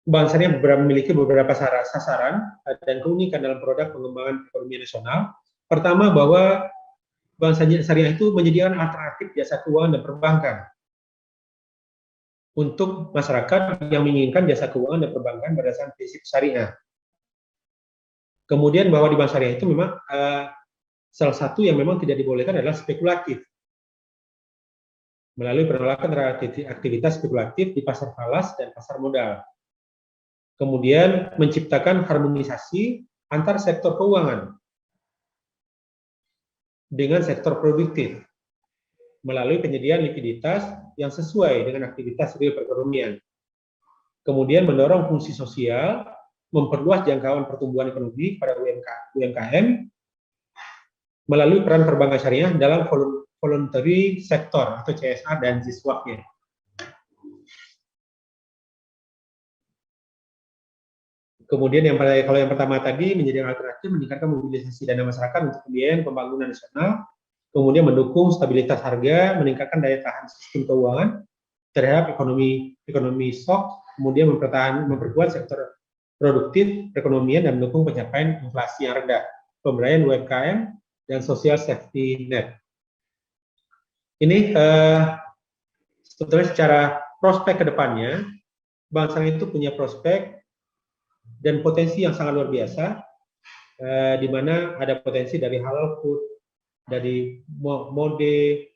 bank syariah memiliki beberapa sasaran dan keunikan dalam produk pengembangan ekonomi nasional. Pertama, bahwa bank syariah itu menyediakan alternatif jasa keuangan dan perbankan untuk masyarakat yang menginginkan jasa keuangan dan perbankan berdasarkan prinsip syariah. Kemudian bahwa di bank syariah itu memang salah satu yang memang tidak dibolehkan adalah spekulatif. Melalui penolakan terhadap aktivitas spekulatif di pasar falas dan pasar modal. Kemudian menciptakan harmonisasi antar sektor keuangan dengan sektor produktif melalui penyediaan likuiditas yang sesuai dengan aktivitas real perekonomian. Kemudian mendorong fungsi sosial, memperluas jangkauan pertumbuhan ekonomi pada UMKM melalui peran perbankan syariah dalam voluntary sector atau CSR dan ZISWAP-nya. Kemudian kalau yang pertama tadi menjadi alternatif meningkatkan mobilisasi dana masyarakat untuk pembiayaan pembangunan nasional, kemudian mendukung stabilitas harga, meningkatkan daya tahan sistem keuangan terhadap ekonomi shock, kemudian memperkuat sektor produktif, perekonomian, dan mendukung pencapaian inflasi yang rendah, pemberdayaan UMKM, dan social safety net. Ini sebetulnya secara prospek ke depannya, Bank Syariah itu punya prospek dan potensi yang sangat luar biasa, di mana ada potensi dari halal food, dari mode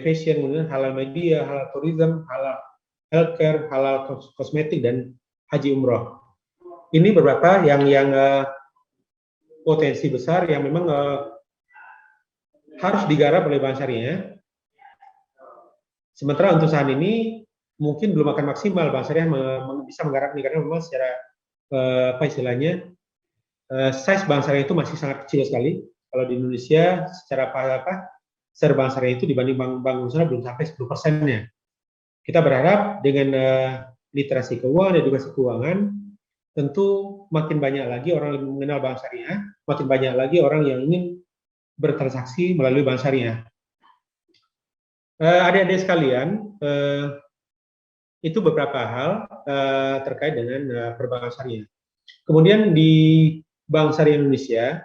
fashion, kemudian halal media, halal tourism, halal healthcare, halal kosmetik, dan haji umroh. Ini beberapa yang potensi besar yang memang harus digarap oleh Bank Syariah. Sementara untuk saat ini mungkin belum akan maksimal Bank Syariah bisa menggarap ini karena memang secara size Bank Syariah itu masih sangat kecil sekali. Kalau di Indonesia secara share Bank Syariah itu dibanding bank nasional belum sampai 10%-nya. Kita berharap dengan literasi keuangan, edukasi keuangan, tentu makin banyak lagi orang yang mengenal Bank Syariah, makin banyak lagi orang yang ingin bertransaksi melalui Bank Syariah. Adik-adik sekalian, itu beberapa hal terkait dengan perbankan syariah. Kemudian di Bank Syariah Indonesia,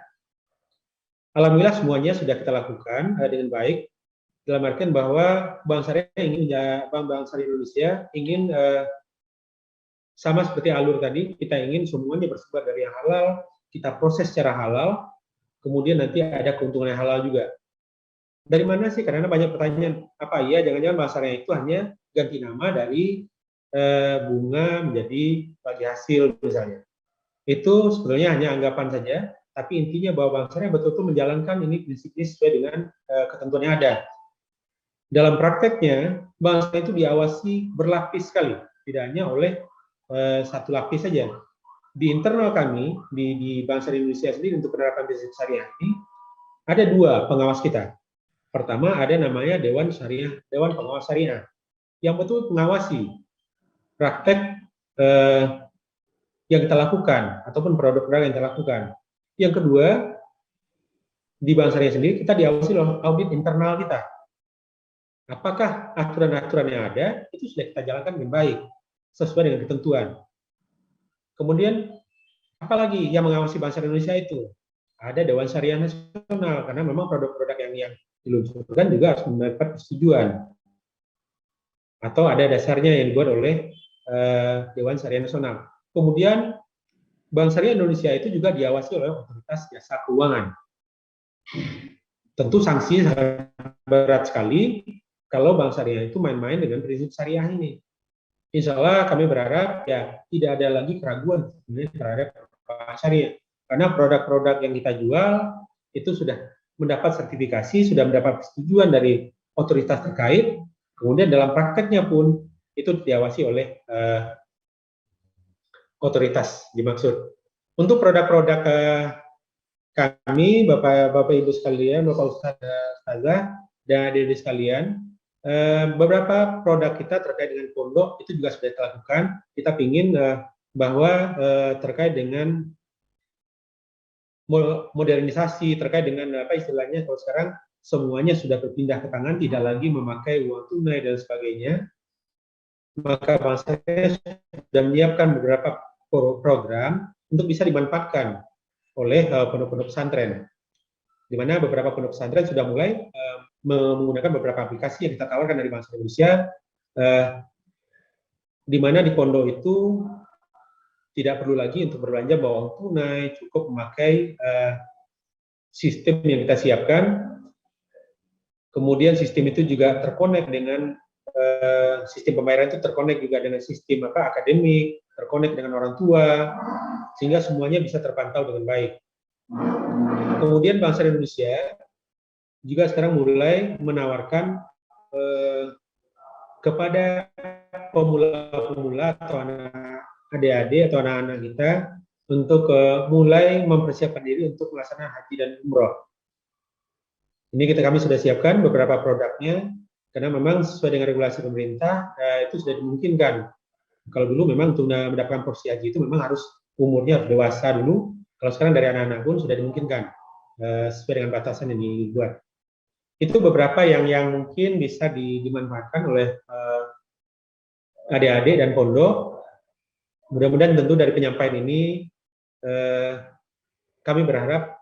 alhamdulillah semuanya sudah kita lakukan dengan baik. Dalam artian bahwa Bank Syariah Bank Syariah Indonesia ingin sama seperti alur tadi, kita ingin semuanya bersumber dari yang halal, kita proses secara halal, kemudian nanti ada keuntungan yang halal juga. Dari mana sih? Karena banyak pertanyaan, apa iya jangan-jangan Bank Syariah itu hanya ganti nama dari bunga menjadi bagi hasil misalnya. Itu sebetulnya hanya anggapan saja, tapi intinya bahwa Bank Syariah betul-betul menjalankan ini prinsip-prinsip sesuai dengan ketentuan yang ada. Dalam prakteknya, Bank Syariah itu diawasi berlapis sekali, tidak hanya oleh satu lapis saja. Di internal kami, di Bank Syariah Indonesia sendiri untuk penerapan prinsip syariah ini, ada dua pengawas kita. Pertama ada namanya Dewan Pengawas Syariah, yang betul mengawasi praktek yang kita lakukan ataupun produk-produk yang kita lakukan. Yang kedua, di Bank Syariah sendiri kita diawasi oleh audit internal kita. Apakah aturan-aturan yang ada itu sudah kita jalankan dengan baik sesuai dengan ketentuan. Kemudian apalagi yang mengawasi Bank Syariah Indonesia itu? Ada Dewan Syariah Nasional, karena memang produk-produk yang diluncurkan juga harus mendapat persetujuan. Atau ada dasarnya yang dibuat oleh Dewan Syariah Nasional. Kemudian Bank Syariah Indonesia itu juga diawasi oleh Otoritas Jasa Keuangan. Tentu sanksi sangat berat sekali kalau Bank Syariah itu main-main dengan prinsip syariah ini. Insya Allah kami berharap ya tidak ada lagi keraguan terhadap Bank Syariah. Karena produk-produk yang kita jual itu sudah mendapat sertifikasi, sudah mendapat persetujuan dari otoritas terkait, kemudian dalam prakteknya pun itu diawasi oleh otoritas dimaksud. Untuk produk-produk kami, Bapak Ibu sekalian, Bapak Ustazah, dan adik-adik sekalian, beberapa produk kita terkait dengan pondok itu juga sudah kita lakukan. Kita ingin bahwa terkait dengan modernisasi, terkait dengan apa istilahnya kalau sekarang semuanya sudah berpindah ke tangan, tidak lagi memakai uang tunai dan sebagainya. Maka Bank Syariah sudah menyiapkan beberapa program untuk bisa dimanfaatkan oleh pondok-pondok pesantren, di mana beberapa pondok pesantren sudah mulai menggunakan beberapa aplikasi yang kita tawarkan dari Bank Syariah Indonesia, di mana di pondok itu tidak perlu lagi untuk berbelanja bawa uang tunai, cukup memakai sistem yang kita siapkan. Kemudian sistem itu juga terkonek dengan sistem pembayaran itu terkonek juga dengan sistem akademik, terkonek dengan orang tua, sehingga semuanya bisa terpantau dengan baik. Kemudian Bank Syariah Indonesia juga sekarang mulai menawarkan kepada pemula-pemula atau adik-adik atau anak-anak kita untuk mulai mempersiapkan diri untuk melaksanakan haji dan umroh. Ini kami sudah siapkan beberapa produknya, karena memang sesuai dengan regulasi pemerintah itu sudah dimungkinkan. Kalau dulu memang untuk mendapatkan porsi haji itu memang harus umurnya harus dewasa dulu. Kalau sekarang dari anak-anak pun sudah dimungkinkan sesuai dengan batasan yang dibuat. Itu beberapa yang mungkin bisa dimanfaatkan oleh adik-adik dan pondok. Mudah-mudahan tentu dari penyampaian ini kami berharap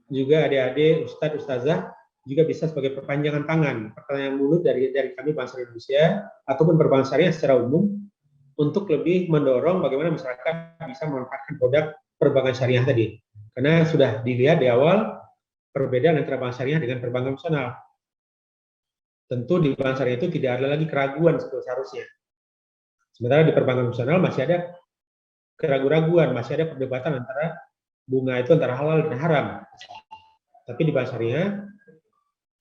juga adik-adik, ustadz, ustazah juga bisa sebagai perpanjangan tangan, perpanjangan mulut dari kami Bank Syariah Indonesia ataupun perbankan syariah secara umum untuk lebih mendorong bagaimana masyarakat bisa memanfaatkan produk perbankan syariah tadi. Karena sudah dilihat di awal perbedaan antara bank syariah dengan perbankan konvensional. Tentu di bank syariah itu tidak ada lagi keraguan seharusnya. Sementara di perbankan konvensional masih ada keraguan-raguan, masih ada perdebatan antara bunga itu antara halal dan haram. Tapi di bank syariah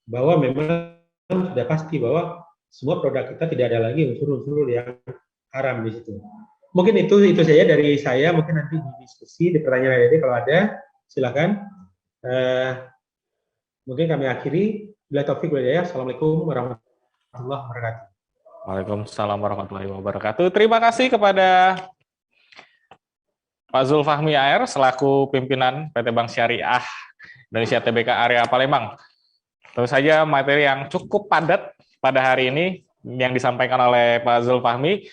bahwa memang sudah pasti bahwa semua produk kita tidak ada lagi unsur-unsur yang haram di situ. Mungkin itu saja dari saya. Mungkin nanti di diskusi, di pertanyaan adik kalau ada, silakan. Mungkin kami akhiri. Bila taufik wal hidayah. Assalamualaikum warahmatullahi wabarakatuh. Waalaikumsalam warahmatullahi wabarakatuh. Terima kasih kepada Pak Zulfahmi AR selaku pimpinan PT Bank Syariah Indonesia Tbk area Palembang. Tentu saja materi yang cukup padat pada hari ini yang disampaikan oleh Pak Zulfahmi.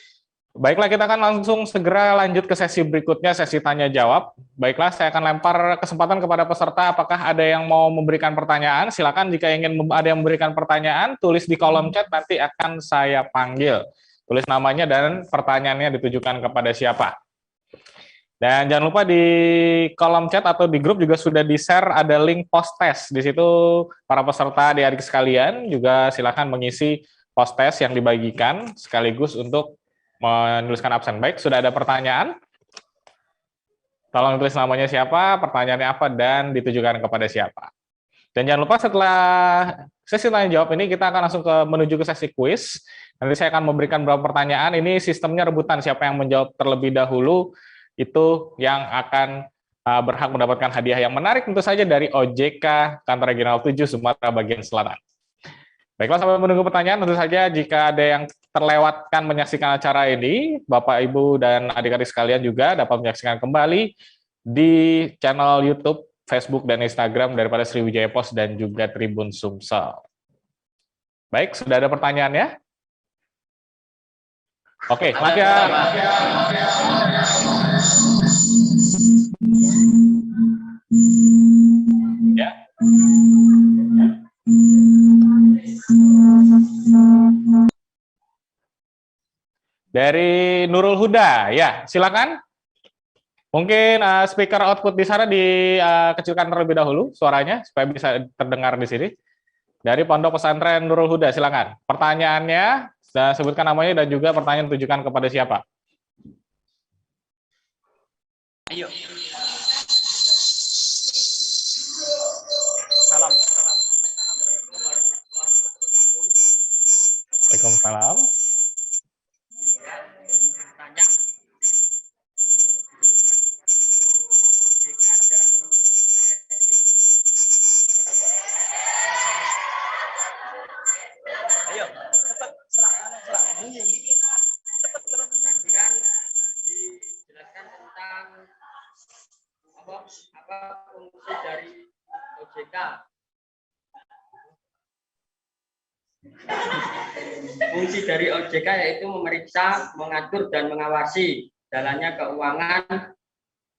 Baiklah, kita akan langsung segera lanjut ke sesi berikutnya, sesi tanya jawab. Baiklah, saya akan lempar kesempatan kepada peserta. Apakah ada yang mau memberikan pertanyaan? Silakan jika ingin ada yang memberikan pertanyaan, tulis di kolom chat, nanti akan saya panggil. Tulis namanya dan pertanyaannya ditujukan kepada siapa. Dan jangan lupa di kolom chat atau di grup juga sudah di-share ada link post test. Di situ para peserta adik-adik sekalian juga silakan mengisi post test yang dibagikan sekaligus untuk menuliskan absen. Baik, sudah ada pertanyaan? Tolong tulis namanya siapa, pertanyaannya apa, dan ditujukan kepada siapa. Dan jangan lupa setelah sesi tanya jawab ini kita akan langsung menuju ke sesi kuis. Nanti saya akan memberikan beberapa pertanyaan. Ini sistemnya rebutan, siapa yang menjawab terlebih dahulu itu yang akan berhak mendapatkan hadiah yang menarik tentu saja dari OJK Kantor Regional 7 Sumatera Bagian Selatan. Baiklah, sampai menunggu pertanyaan, tentu saja jika ada yang terlewatkan menyaksikan acara ini, Bapak, Ibu, dan adik-adik sekalian juga dapat menyaksikan kembali di channel YouTube, Facebook, dan Instagram daripada Sriwijaya Pos dan juga Tribun Sumsel. Baik, sudah ada pertanyaannya? Oke, lanjut. Ya. Dari Nurul Huda, ya silakan. Mungkin speaker output di sana dikecilkan terlebih dahulu suaranya supaya bisa terdengar di sini. Dari Pondok Pesantren Nurul Huda, silakan. Pertanyaannya, sebutkan namanya dan juga pertanyaan ditujukan kepada siapa. Ayo. Salam. Waalaikumsalam. Ayo, cepat serahkan. Cepat terus. Nantikan dijelaskan tentang apa fungsi dari OJK. Fungsi dari OJK yaitu memeriksa, mengatur, dan mengawasi jalannya keuangan,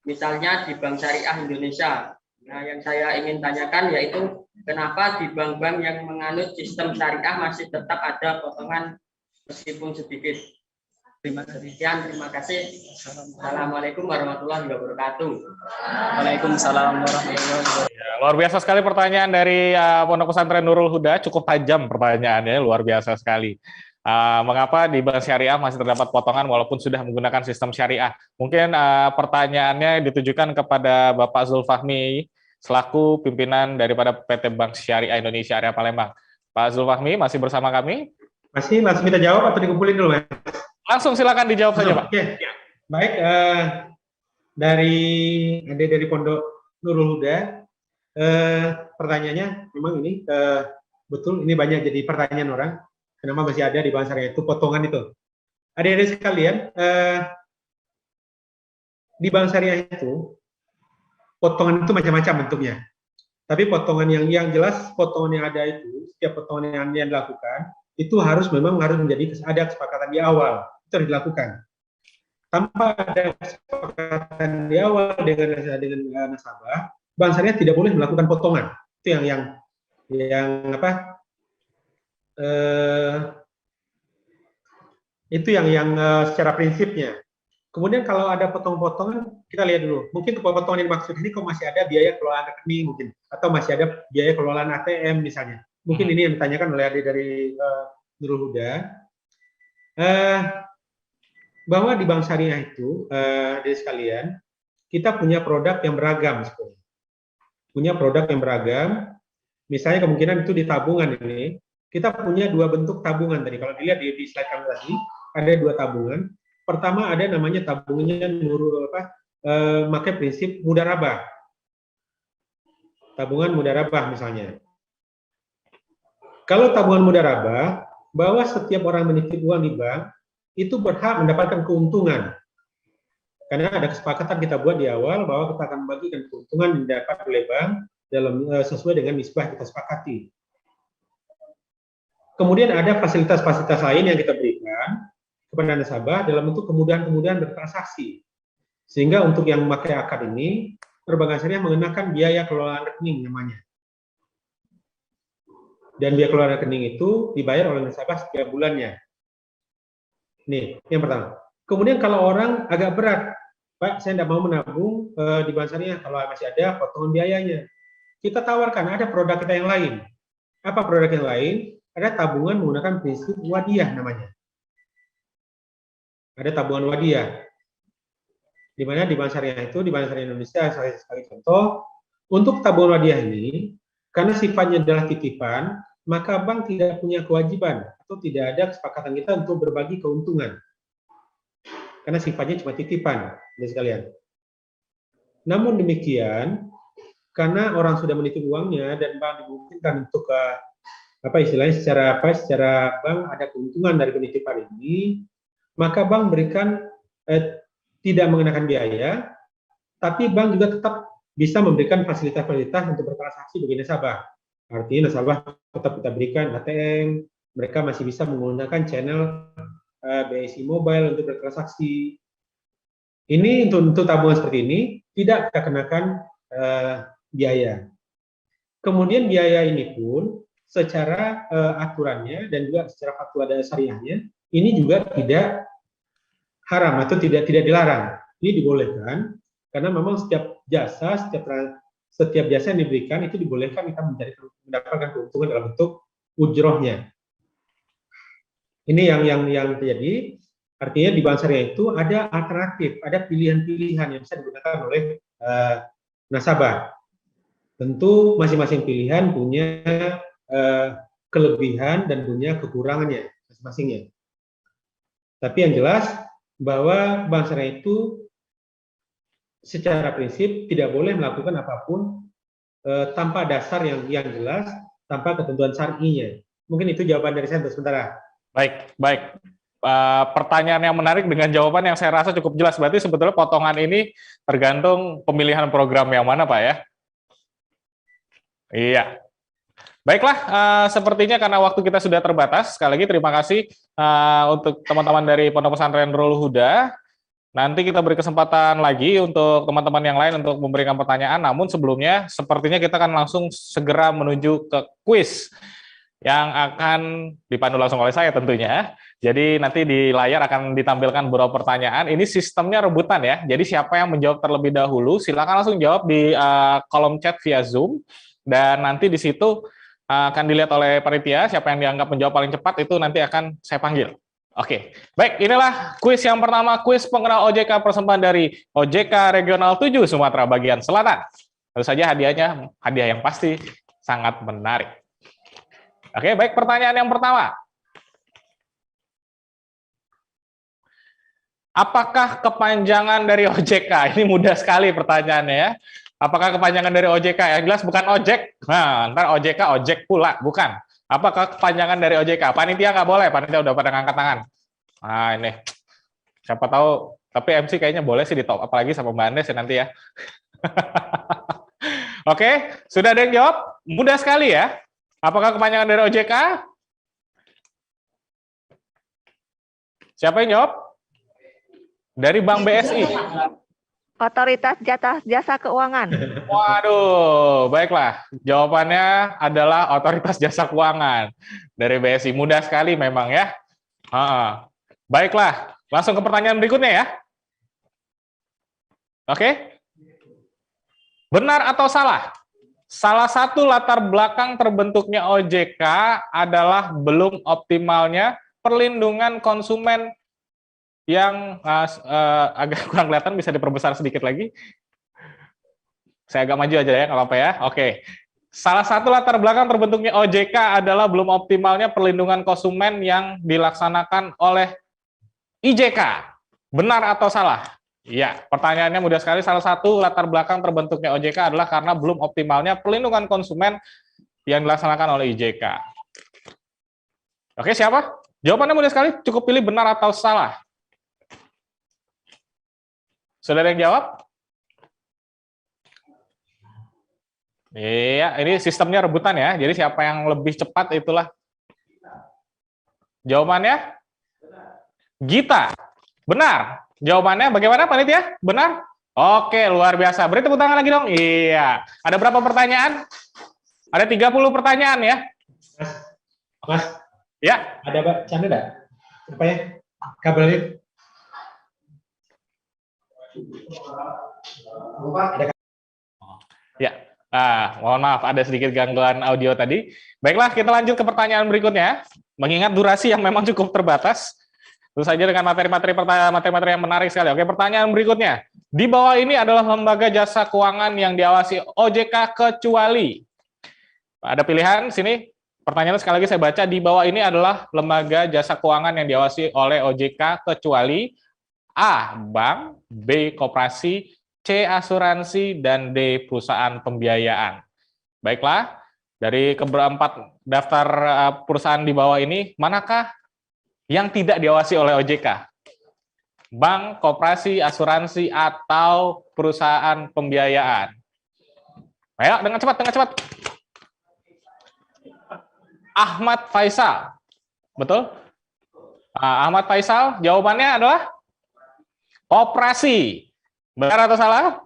misalnya di Bank Syariah Indonesia. Nah, yang saya ingin tanyakan yaitu kenapa di bank-bank yang menganut sistem syariah masih tetap ada potongan meskipun sedikit. Terima kasih. Assalamualaikum warahmatullahi wabarakatuh. Waalaikumsalam warahmatullahi wabarakatuh. Ya, luar biasa sekali pertanyaan dari Pondok Pesantren Nurul Huda, cukup tajam pertanyaannya, luar biasa sekali. Mengapa di bank syariah masih terdapat potongan walaupun sudah menggunakan sistem syariah? Mungkin pertanyaannya ditujukan kepada Bapak Zulfahmi selaku pimpinan daripada PT Bank Syariah Indonesia area Palembang. Pak Zulfahmi masih bersama kami? Masih, langsung kita jawab atau dikumpulin dulu, Mas? Langsung silakan dijawab saja, Pak. Oke. Baik, dari Pondok Nurul Huda, pertanyaannya memang ini betul, ini banyak jadi pertanyaan orang. Kenapa masih ada di bank syariah itu potongan itu? Adik-adik sekalian, di bank syariah itu potongan itu macam-macam bentuknya. Tapi potongan yang jelas, potongan yang ada itu, setiap potongan yang dilakukan itu memang harus menjadi ada kesepakatan di awal, itu harus dilakukan. tanpa ada kesepakatan di awal dengan nasabah, bank syariah tidak boleh melakukan potongan. Itu yang apa? Itu yang secara prinsipnya. Kemudian kalau ada potong-potongan, kita lihat dulu. Mungkin potongan yang dimaksud ini kok masih ada biaya kelolaan rekening mungkin, atau masih ada biaya kelolaan ATM misalnya. Mungkin ini yang ditanyakan oleh adik dari Nurul Huda. Bahwa di bank syariah itu, dari sekalian, kita punya produk yang beragam sebenarnya. Punya produk yang beragam. Misalnya kemungkinan itu di tabungan ini, kita punya dua bentuk tabungan tadi. Kalau dilihat di slide kami tadi, ada dua tabungan. Pertama ada namanya tabungannya pakai prinsip mudharabah. Tabungan mudharabah misalnya. Kalau tabungan mudharabah, bahwa setiap orang menitip uang di bank itu berhak mendapatkan keuntungan. Karena ada kesepakatan kita buat di awal bahwa kita akan membagikan keuntungan yang didapat oleh bank dalam sesuai dengan nisbah kita sepakati. Kemudian ada fasilitas-fasilitas lain yang kita berikan kepada nasabah dalam bentuk kemudahan-kemudahan bertransaksi. Sehingga untuk yang memakai akad ini, perbankan syariah mengenakan biaya kelolaan rekening namanya. Dan biaya kelolaan rekening itu dibayar oleh nasabah setiap bulannya. Nih, yang pertama. Kemudian kalau orang agak berat, Pak, saya tidak mau menabung di bank syariah, kalau masih ada potongan biayanya. Kita tawarkan, ada produk kita yang lain. Apa produk yang lain? Ada tabungan menggunakan prinsip wadiyah namanya. Ada tabungan wadiyah. Di mana di bank syariah itu, di bank syariah Indonesia, saya sebagai contoh, untuk tabungan wadiyah ini, karena sifatnya adalah titipan, maka bank tidak punya kewajiban atau tidak ada kesepakatan kita untuk berbagi keuntungan. Karena sifatnya cuma titipan, dari sekalian. Namun demikian, karena orang sudah menitip uangnya dan bank dimungkinkan untuk secara bank ada keuntungan dari penitipan ini, maka bank berikan tidak mengenakan biaya, tapi bank juga tetap bisa memberikan fasilitas-fasilitas untuk bertransaksi bagi nasabah. Artinya nasabah tetap kita berikan ATM, mereka masih bisa menggunakan channel BSI Mobile untuk bertransaksi. Ini untuk tabungan seperti ini tidak kita kenakan biaya. Kemudian biaya ini pun secara aturannya dan juga secara fatwa syariahnya ini juga tidak haram atau tidak dilarang. Ini dibolehkan karena memang setiap jasa yang diberikan itu dibolehkan kita mendapatkan keuntungan dalam bentuk ujrohnya. Ini yang terjadi. Artinya di bank syariah itu ada alternatif, ada pilihan-pilihan yang bisa digunakan oleh nasabah. Tentu masing-masing pilihan punya kelebihan dan punya kekurangannya masing-masingnya. Tapi yang jelas bahwa bank syariah itu secara prinsip tidak boleh melakukan apapun tanpa dasar yang jelas, tanpa ketentuan syar'inya. Mungkin itu jawaban dari saya untuk sementara. Baik. Pertanyaan yang menarik dengan jawaban yang saya rasa cukup jelas. Berarti sebetulnya potongan ini tergantung pemilihan program yang mana, Pak ya? Iya. Baiklah, sepertinya karena waktu kita sudah terbatas, sekali lagi terima kasih untuk teman-teman dari Pondok Pesantren Nurul Huda. Nanti kita beri kesempatan lagi untuk teman-teman yang lain untuk memberikan pertanyaan, namun sebelumnya sepertinya kita akan langsung segera menuju ke kuis yang akan dipandu langsung oleh saya tentunya. Jadi nanti di layar akan ditampilkan beberapa pertanyaan. Ini sistemnya rebutan ya, jadi siapa yang menjawab terlebih dahulu, silakan langsung jawab di kolom chat via Zoom, dan nanti di situ akan dilihat oleh panitia, siapa yang dianggap menjawab paling cepat itu nanti akan saya panggil. Oke, baik, inilah kuis yang pertama, kuis pengenal OJK persembahan dari OJK Regional 7 Sumatera Bagian Selatan. Tentu saja hadiahnya hadiah yang pasti sangat menarik. Oke, baik, pertanyaan yang pertama. Apakah kepanjangan dari OJK? Ini mudah sekali pertanyaannya ya. Apakah kepanjangan dari OJK? Yang jelas bukan ojek. Nah, ntar OJK, ojek pula. Bukan. Apakah kepanjangan dari OJK? Panitia nggak boleh, panitia udah pada ngangkat tangan. Nah ini, siapa tahu, tapi MC kayaknya boleh sih di top, apalagi sama Mbak Andes ya nanti ya. Oke, sudah ada yang jawab? Mudah sekali ya. Apakah kepanjangan dari OJK? Siapa yang jawab? Dari Bank BSI. Otoritas Jasa Keuangan. Waduh, baiklah. Jawabannya adalah Otoritas Jasa Keuangan dari BSI. Mudah sekali memang ya. Baiklah, langsung ke pertanyaan berikutnya ya. Oke. Benar atau salah? Salah satu latar belakang terbentuknya OJK adalah belum optimalnya perlindungan konsumen yang agak kurang kelihatan, bisa diperbesar sedikit lagi. Saya agak maju aja ya, nggak apa-apa ya. Oke. Salah satu latar belakang terbentuknya OJK adalah belum optimalnya perlindungan konsumen yang dilaksanakan oleh IJK. Benar atau salah? Ya, pertanyaannya mudah sekali. Salah satu latar belakang terbentuknya OJK adalah karena belum optimalnya perlindungan konsumen yang dilaksanakan oleh IJK. Oke, siapa? Jawabannya mudah sekali. Cukup pilih benar atau salah. Sudah ada yang jawab? Iya, ini sistemnya rebutan ya. Jadi siapa yang lebih cepat itulah. Jawabannya? Gita. Benar. Jawabannya bagaimana panitia? Benar? Oke, luar biasa. Beri tepuk tangan lagi dong. Iya. Ada berapa pertanyaan? Ada 30 pertanyaan ya. Mas. Ya. Ada Pak Chandra enggak? Apa ya? Kabelnya? Ya, mohon maaf ada sedikit gangguan audio tadi. Baiklah, kita lanjut ke pertanyaan berikutnya. Mengingat durasi yang memang cukup terbatas, tentu saja dengan materi-materi yang menarik sekali. Oke, pertanyaan berikutnya. Di bawah ini adalah lembaga jasa keuangan yang diawasi OJK kecuali. Ada pilihan sini. Pertanyaan sekali lagi saya baca. Di bawah ini adalah lembaga jasa keuangan yang diawasi oleh OJK kecuali A. Bank, B. Koperasi, C. Asuransi, dan D. Perusahaan pembiayaan. Baiklah, dari keempat daftar perusahaan di bawah ini, manakah yang tidak diawasi oleh OJK? Bank, koperasi, asuransi, atau perusahaan pembiayaan? Ayo, dengan cepat. Ahmad Faisal. Betul? Ahmad Faisal, jawabannya adalah koperasi. Benar atau salah?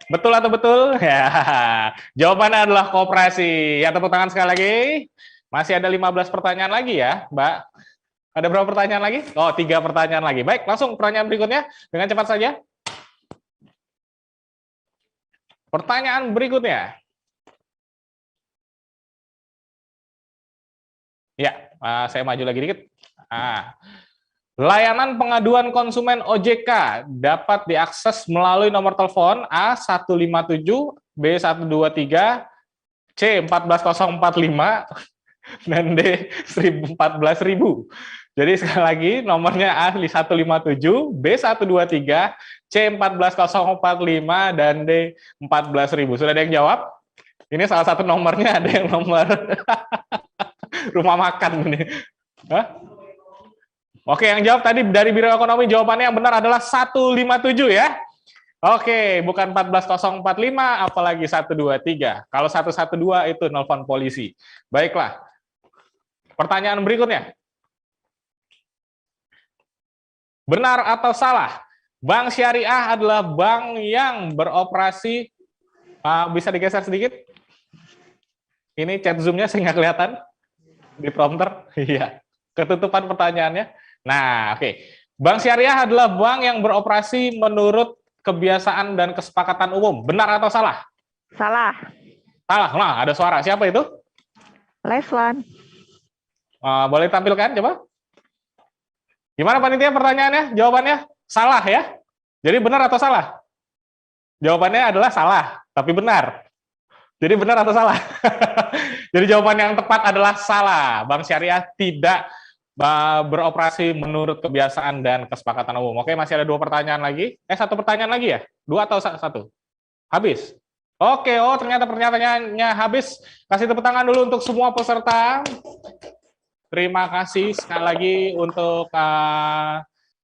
Betul atau betul? Ya, jawabannya adalah koperasi. Ya, tepuk tangan sekali lagi. Masih ada 15 pertanyaan lagi ya, Mbak. Ada berapa pertanyaan lagi? Oh, 3 pertanyaan lagi. Baik, langsung pertanyaan berikutnya dengan cepat saja. Pertanyaan berikutnya. Ya, saya maju lagi dikit. Layanan pengaduan konsumen OJK dapat diakses melalui nomor telepon A157, B123, C14045, dan D14000. Jadi sekali lagi nomornya A157, B123, C14045, dan D14000. Sudah ada yang jawab? Ini salah satu nomornya, ada yang nomor rumah makan ini. Hah? Oke, yang jawab tadi dari Biro Ekonomi, jawabannya yang benar adalah 157 ya. Oke, bukan 14045, apalagi 123. Kalau 112 itu nelpon polisi. Baiklah. Pertanyaan berikutnya. Benar atau salah? Bank syariah adalah bank yang beroperasi, bisa digeser sedikit? Ini chat Zoom-nya saya nggak kelihatan di prompter. Iya, ketutupan pertanyaannya. Nah, oke. Bank syariah adalah bank yang beroperasi menurut kebiasaan dan kesepakatan umum. Benar atau salah? Salah. Salah. Nah, ada suara. Siapa itu? Leslan. Boleh tampilkan, coba. Gimana panitia pertanyaannya? Jawabannya salah ya? Jadi benar atau salah? Jawabannya adalah salah, tapi benar. Jadi benar atau salah? Jadi jawaban yang tepat adalah salah. Bank syariah tidak beroperasi menurut kebiasaan dan kesepakatan umum. Oke, masih ada 2 pertanyaan lagi. 1 pertanyaan lagi ya? 2 atau 1? Habis? Oke, ternyata pertanyaannya habis. Kasih tepuk tangan dulu untuk semua peserta. Terima kasih sekali lagi untuk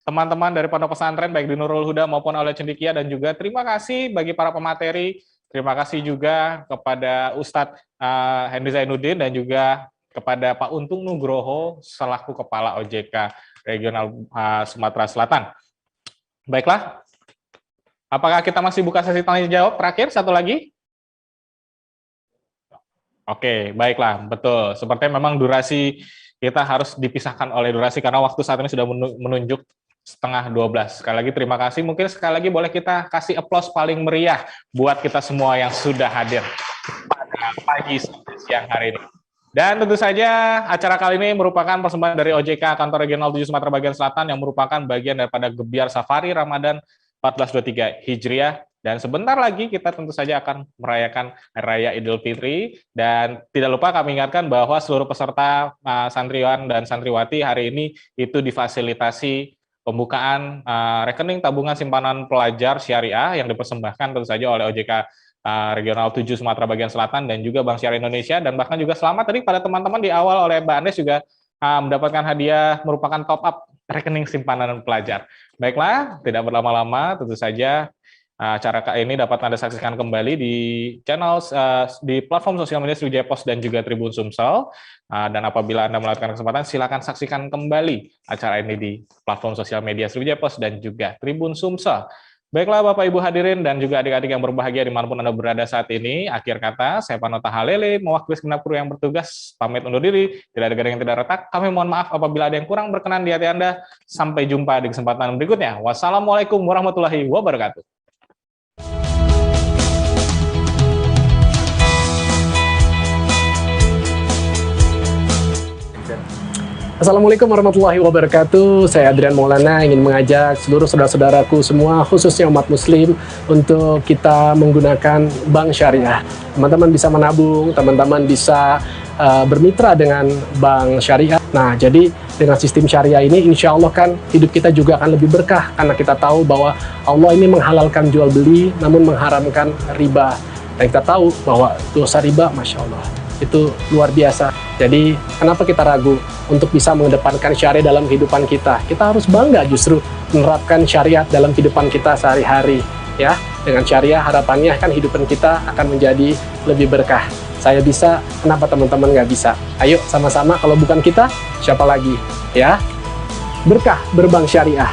teman-teman dari Pondok Pesantren, baik di Nurul Huda maupun oleh Cendikia, dan juga terima kasih bagi para pemateri. Terima kasih juga kepada Ustadz Hendy Zainuddin dan juga kepada Pak Untung Nugroho selaku Kepala OJK Regional Sumatera Selatan. Baiklah. Apakah kita masih buka sesi tanya jawab terakhir satu lagi? Oke, baiklah, betul. Sepertinya memang durasi kita harus dipisahkan oleh durasi karena waktu saat ini sudah menunjuk setengah 12. Sekali lagi terima kasih. Mungkin sekali lagi boleh kita kasih aplaus paling meriah buat kita semua yang sudah hadir pada pagi sampai siang hari ini. Dan tentu saja acara kali ini merupakan persembahan dari OJK Kantor Regional 7 Sumatera Bagian Selatan yang merupakan bagian daripada Gebiar Safari Ramadan 1423 Hijriah. Dan sebentar lagi kita tentu saja akan merayakan Hari Raya Idul Fitri. Dan tidak lupa kami ingatkan bahwa seluruh peserta santriwan dan santriwati hari ini itu difasilitasi pembukaan rekening tabungan simpanan pelajar syariah yang dipersembahkan tentu saja oleh OJK Regional 7 Sumatera Bagian Selatan dan juga Bank Syariah Indonesia. Dan bahkan juga selamat tadi pada teman-teman di awal oleh Mbak Andes juga mendapatkan hadiah merupakan top up rekening simpanan pelajar. Baiklah, tidak berlama-lama, tentu saja acara ini dapat Anda saksikan kembali di channel di platform sosial media Sriwijaya Pos dan juga Tribun Sumsel. Dan apabila Anda mendapatkan kesempatan, silakan saksikan kembali acara ini di platform sosial media Sriwijaya Pos dan juga Tribun Sumsel. Baiklah Bapak Ibu hadirin dan juga adik-adik yang berbahagia dimanapun Anda berada saat ini, akhir kata saya Panota Halele mewakili segenap kru yang bertugas pamit undur diri, tidak ada yang tidak retak, kami mohon maaf apabila ada yang kurang berkenan di hati Anda. Sampai jumpa di kesempatan berikutnya. Wassalamualaikum warahmatullahi wabarakatuh. Assalamualaikum warahmatullahi wabarakatuh. Saya Adrian Maulana ingin mengajak seluruh saudara-saudaraku semua, khususnya umat muslim, untuk kita menggunakan bank syariah. Teman-teman bisa menabung, teman-teman bisa bermitra dengan bank syariah. Nah, jadi dengan sistem syariah ini, insya Allah kan hidup kita juga akan lebih berkah, karena kita tahu bahwa Allah ini menghalalkan jual beli, namun mengharamkan riba. Dan kita tahu bahwa dosa riba, Masya Allah, itu luar biasa. Jadi kenapa kita ragu untuk bisa mengedepankan syariat dalam kehidupan kita? Kita harus bangga justru menerapkan syariat dalam kehidupan kita sehari-hari, ya. Dengan syariah harapannya kan kehidupan kita akan menjadi lebih berkah. Saya bisa, kenapa teman-teman nggak bisa? Ayo sama-sama, kalau bukan kita siapa lagi, ya? Berkah berbank syariah.